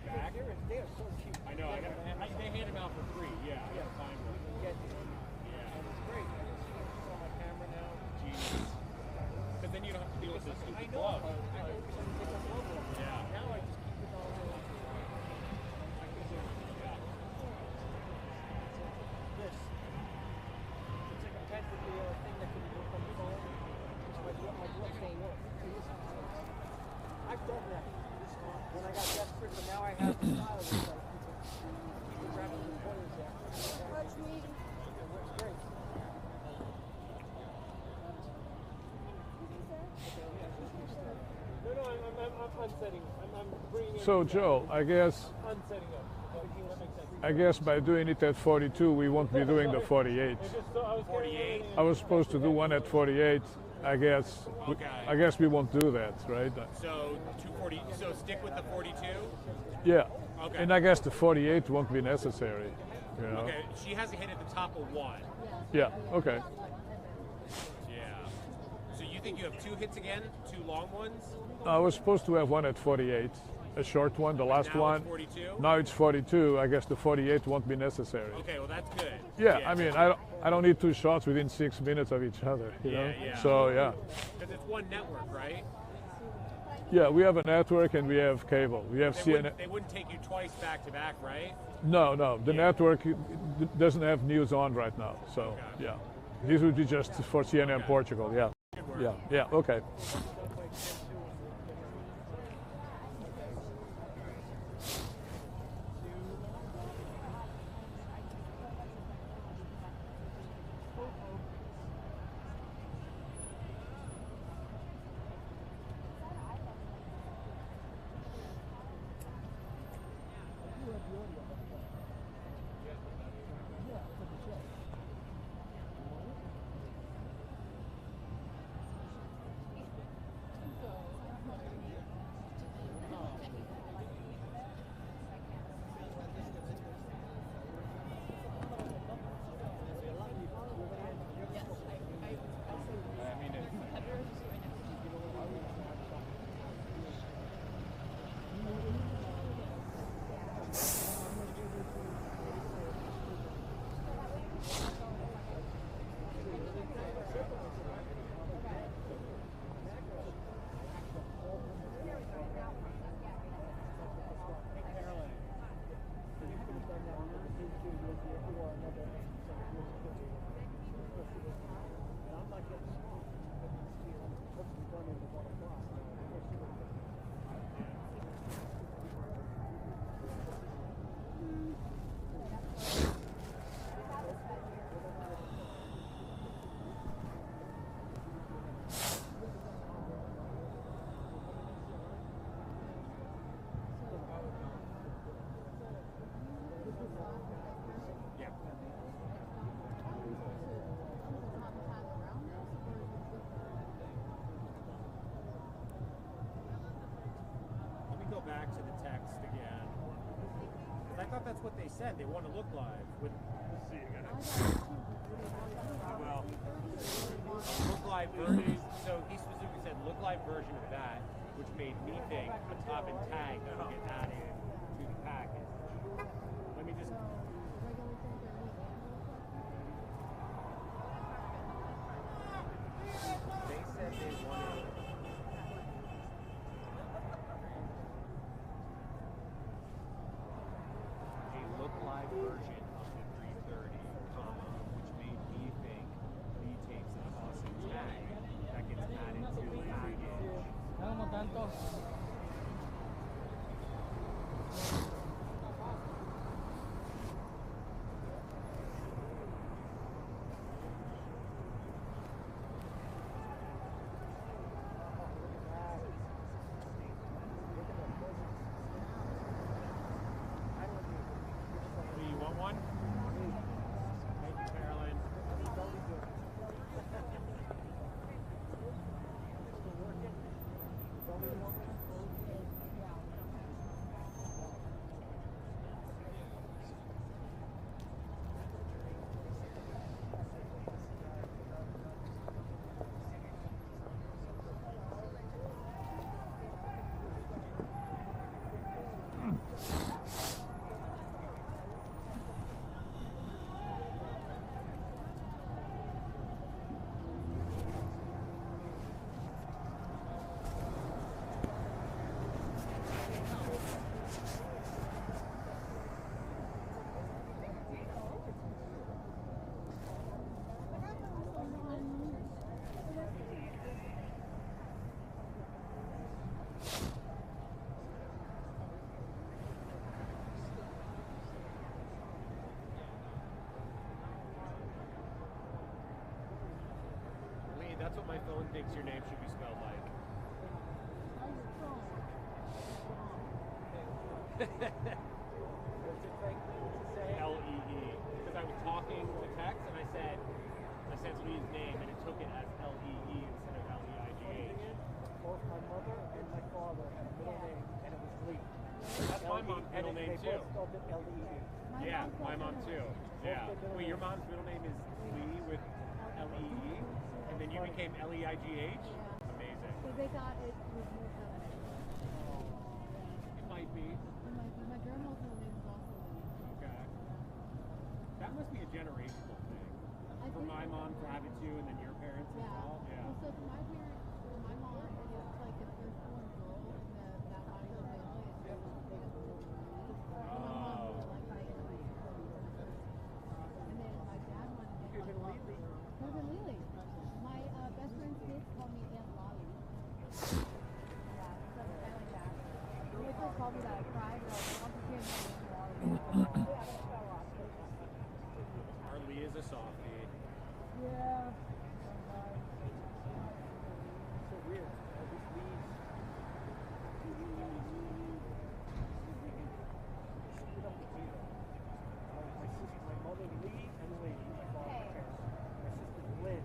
back. They are so cheap. I know. They hand them out for free. Yeah, I gotta find one. Get them. Yeah. And it's great. I just saw my camera now. Jeez. Because then you don't have to deal with this stupid glove. I know because I can take my glove off. Yeah. Now I just keep it all in. This. It's like a practically a thing that can work on the phone. My gloves don't work. I've done that. When I got desperate, but now I have the style of it. Like, you can grab the pointers there. Touch me. It works great. No, I'm unsetting. I'm bringing it. So, Joe, I guess Unsetting up. That makes sense. I guess by doing it at 42, we won't be doing the 48. It's just so I was 48. I was supposed to do one at 48. I guess. Okay. I guess we won't do that, right? So 240. So stick with the 42. Yeah. Okay. And I guess the 48 won't be necessary. You know? Okay. She has a hit at the top of one. Yeah. Okay. Yeah. So you think you have 2 hits again? 2 long ones? I was supposed to have one at 48, a short one, the last Now one. it's 42? Now it's 42. I guess the 48 won't be necessary. Okay. Well, that's good. Yeah. I mean, I don't need 2 shots within 6 minutes of each other. You know? Yeah. So yeah. Because it's one network, right? Yeah, we have a network and we have cable. We have CNN. They wouldn't take you twice back to back, right? No, the network doesn't have news on right now. So yeah, these would be just for CNN Portugal. Yeah, yeah. Okay. Back to the text again. Because I thought that's what they said. They want to look live. Let's see. Well, look live version. So he specifically said look live version of that, which made me think a top and tag that will get added to the package. Let me just. They said they wanted. Live version of the 330, which made me think the tapes and awesome tag that gets added to the package. Dylan thinks your name should be spelled like. L-E-E. Because I was talking to text and I said Lee's name and it took it as L-E-E instead of L-E-I-G-H. Both my mother and my father had a middle name, and it was Lee. That's my mom's middle name They too. both spelled it L-E-E. Yeah, my mom too. Yeah. Wait, your mom's middle name is Lee with L-E-E? And then you became L-E-I-G-H? Amazing. Because they thought it was more feminine. It might be. And my grandma's middle name is also Lee. Okay. That must be a generational thing. For my mom to have it too, and then your parents as well. Yeah. Well, so for my parents, my mom was like the firstborn girl in that Maduro family, and so they had the little Lee. My mom was like, I am like, and then my dad wanted to get my mom. Could have been Lily. My best friend's kids call me Aunt Lolly. Yeah, something like that. When they first called me that, I cried, and I was like, I'm just kidding, Aunt Lolly. Our Lee is a softie. Yeah. So weird. All these leaves. My mother Lee and Lee. My father Paris. My sister Lynn.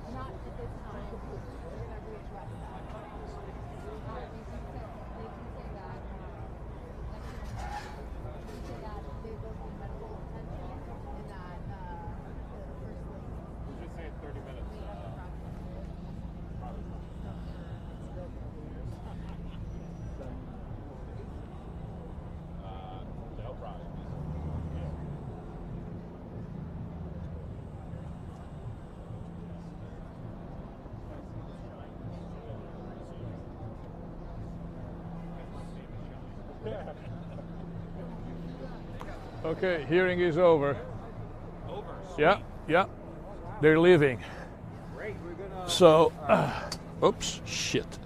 Not at this time. We're going to readdress that. They can say that. They both need medical attention and that the first lady. We should say 30 minutes. No problem. Okay, hearing is over. Over. Yeah, yeah. They're leaving. Great. We're gonna. So, oops, shit.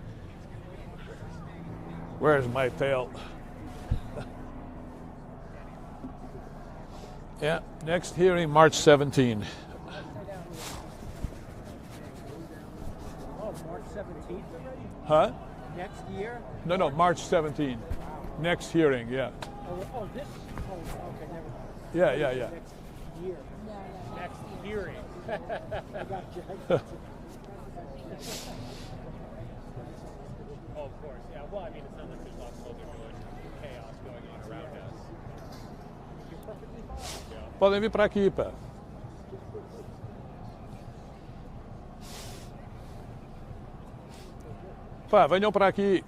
Where's my tail? Yeah, next hearing, March 17. Oh, March 17th? Huh? Next year? No, March 17. Next hearing, yeah. Oh, this? Oh, okay, never mind. Yeah. Next year. Next hearing. I got you. Oh, of course. Yeah. Well, I mean, it sounds like there's lots of other chaos going on around us. Podem vir para aqui, pá. Pá, venham para aqui.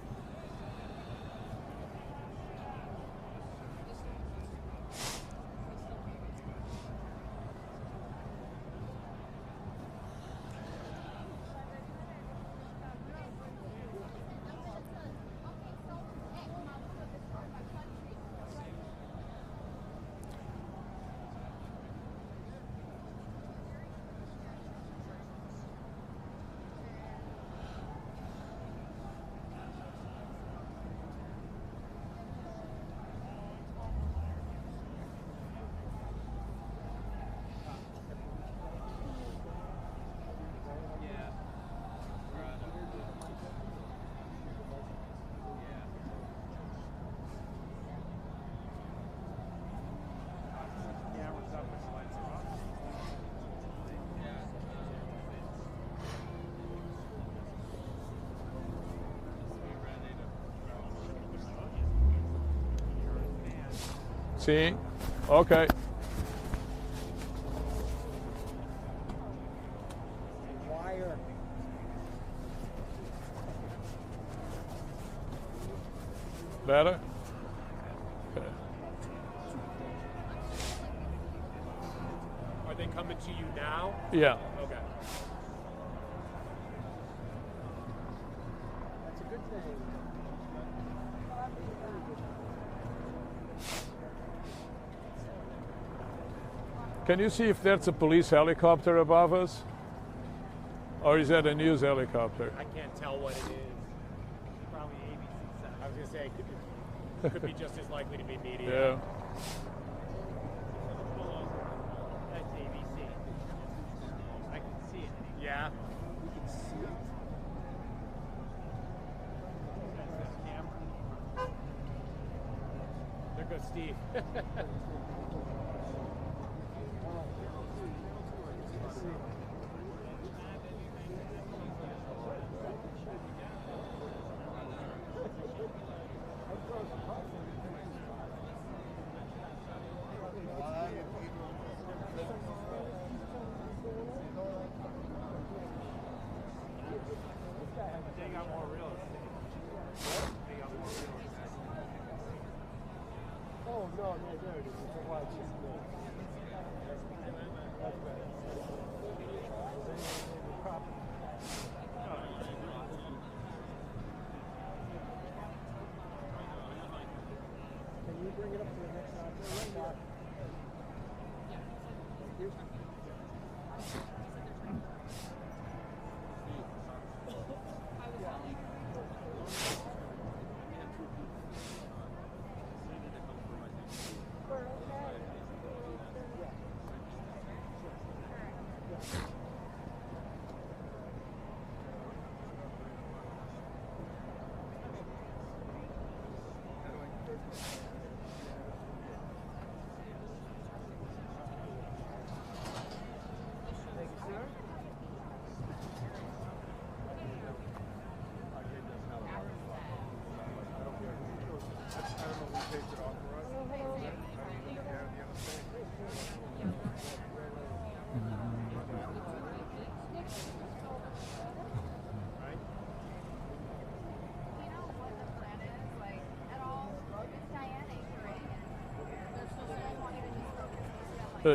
Sim, ok. Better? Okay. Are they coming to you now? Yeah. Okay. That's a good thing. Can you see if there's a police helicopter above us? Or is that a news helicopter? I can't tell what it is. Probably ABC 7. I was gonna say it could be just as likely to be media. Yeah. That's ABC. I can see it. Yeah. You can see it. That's camera. There goes Steve. They got more real estate. They got more real estate. Oh, no, there it is. It's a wide ship there. That's better. Can you bring it up to the next side?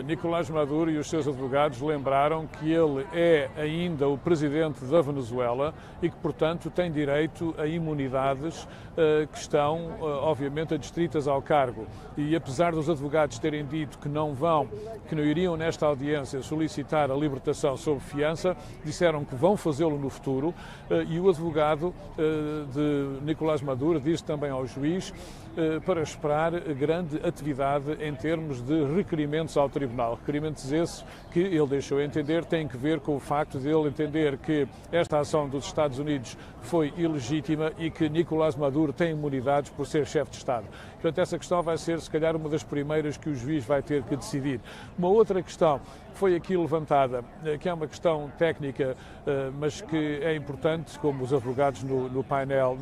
Nicolás Maduro e os seus advogados lembraram que ele é ainda o presidente da Venezuela e que, portanto, tem direito a imunidades que estão, obviamente, adstritas ao cargo. E apesar dos advogados terem dito que não iriam nesta audiência solicitar a libertação sob fiança, disseram que vão fazê-lo no futuro. E o advogado de Nicolás Maduro disse também ao juiz para esperar grande atividade em termos de requerimentos ao tribunal. Requerimentos esses que ele deixou entender têm que ver com o facto de ele entender que esta ação dos Estados Unidos foi ilegítima e que Nicolás Maduro tem imunidades por ser chefe de Estado. Portanto, essa questão vai ser, se calhar, uma das primeiras que o juiz vai ter que decidir. Uma outra questão foi aqui levantada, que é uma questão técnica, mas que é importante, como os advogados no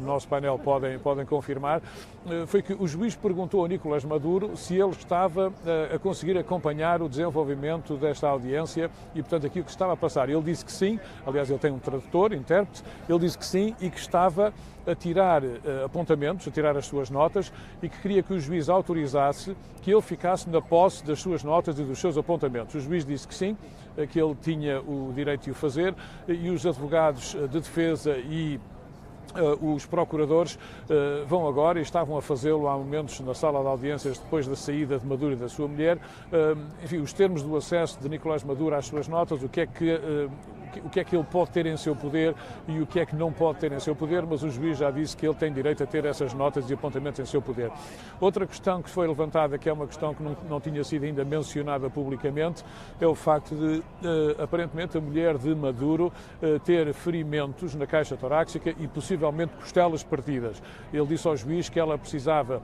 nosso painel podem confirmar, foi que o juiz perguntou a Nicolás Maduro se ele estava a conseguir acompanhar o desenvolvimento desta audiência e, portanto, aquilo que estava a passar. Ele disse que sim, aliás, ele tem um tradutor, intérprete, ele disse que sim e que estava a tirar apontamentos, a tirar as suas notas e que queria que o juiz autorizasse que ele ficasse na posse das suas notas e dos seus apontamentos. O juiz disse que sim, que ele tinha o direito de o fazer e os advogados de defesa e os procuradores vão agora, e estavam a fazê-lo há momentos na sala de audiências depois da saída de Maduro e da sua mulher, enfim, os termos do acesso de Nicolás Maduro às suas notas, o que é que ele pode ter em seu poder e o que é que não pode ter em seu poder, mas o juiz já disse que ele tem direito a ter essas notas e apontamentos em seu poder. Outra questão que foi levantada, que é uma questão que não tinha sido ainda mencionada publicamente, é o facto de, aparentemente, a mulher de Maduro ter ferimentos na caixa torácica e possivelmente costelas partidas. Ele disse ao juiz que ela precisava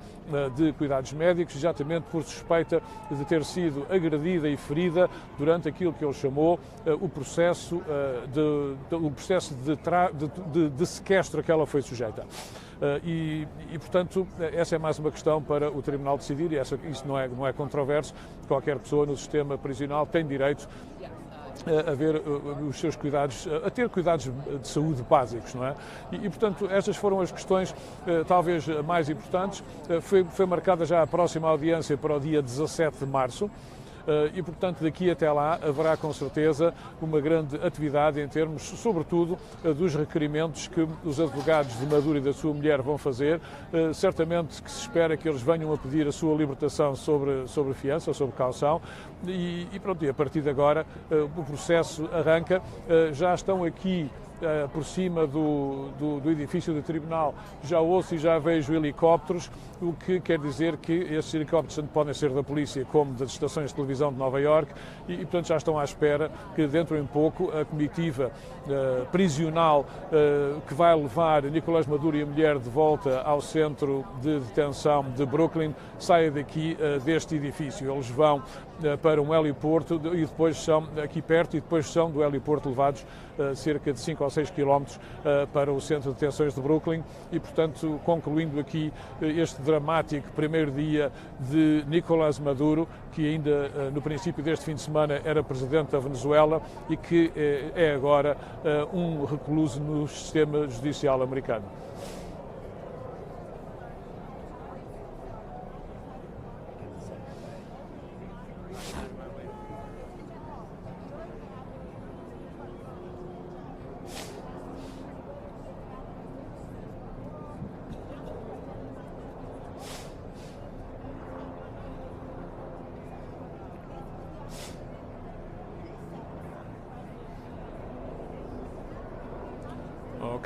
de cuidados médicos, exatamente por suspeita de ter sido agredida e ferida durante aquilo que ele chamou o processo de sequestro a que ela foi sujeita. Portanto, essa é mais uma questão para o Tribunal decidir e isso não é controverso. Qualquer pessoa no sistema prisional tem direito a ver os seus cuidados, a ter cuidados de saúde básicos, não é? Portanto, estas foram as questões talvez mais importantes. Foi marcada já a próxima audiência para o dia 17 de março. Portanto, daqui até lá haverá com certeza uma grande atividade em termos, sobretudo, dos requerimentos que os advogados de Maduro e da sua mulher vão fazer. Certamente que se espera que eles venham a pedir a sua libertação sobre fiança, sobre caução, pronto, e a partir de agora o processo arranca. Já estão aqui por cima do edifício do tribunal, já ouço e já vejo helicópteros, o que quer dizer que esses helicópteros tanto podem ser da polícia como das estações de televisão de Nova Iorque portanto, já estão à espera que dentro em pouco a comitiva prisional que vai levar Nicolás Maduro e a mulher de volta ao centro de detenção de Brooklyn saia daqui deste edifício. Eles vão para um heliporto e depois são aqui perto e depois são do heliporto levados cerca de 5 ou 6 quilómetros para o centro de detenções de Brooklyn portanto, concluindo aqui este dramático primeiro dia de Nicolás Maduro, que ainda no princípio deste fim de semana era presidente da Venezuela e que é agora um recluso no sistema judicial americano.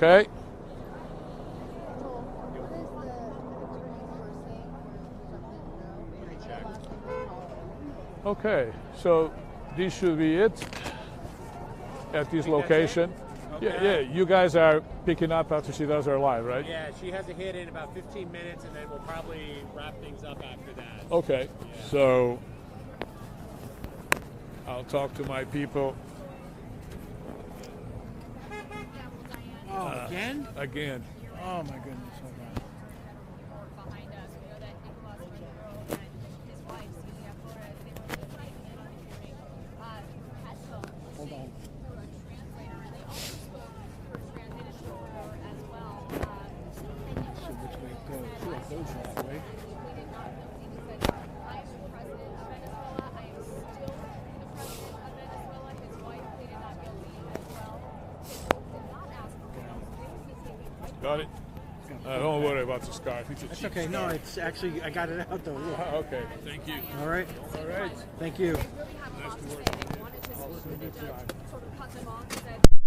Okay. Okay, so this should be it at this location. Okay. Yeah, you guys are picking up after she does her live, right? Yeah, she has a hit in about 15 minutes, and then we'll probably wrap things up after that. Okay, Yeah. so I'll talk to my people. Again? Again. Oh my goodness. Behind us, we know that Nicolás Maduro and his wife, Celia Flores, they were fighting in the morning. Headphones. Hold on. Through a translator, and they also spoke through a translated interpreter as well. And Which way it goes? Sure, it goes that way. we did not know. He said, I am the president of Venezuela. I am still the president of Venezuela. His wife pleaded not guilty as well. Did not ask for bail. Got it? Don't worry about the scarf. It's a That's cheap okay. No, scarf. it's actually, I got it out though. Look. Okay, thank you. All right. All right. Thank you. They really have a lot to say. They wanted to speak with the judge, sort of cut them off, said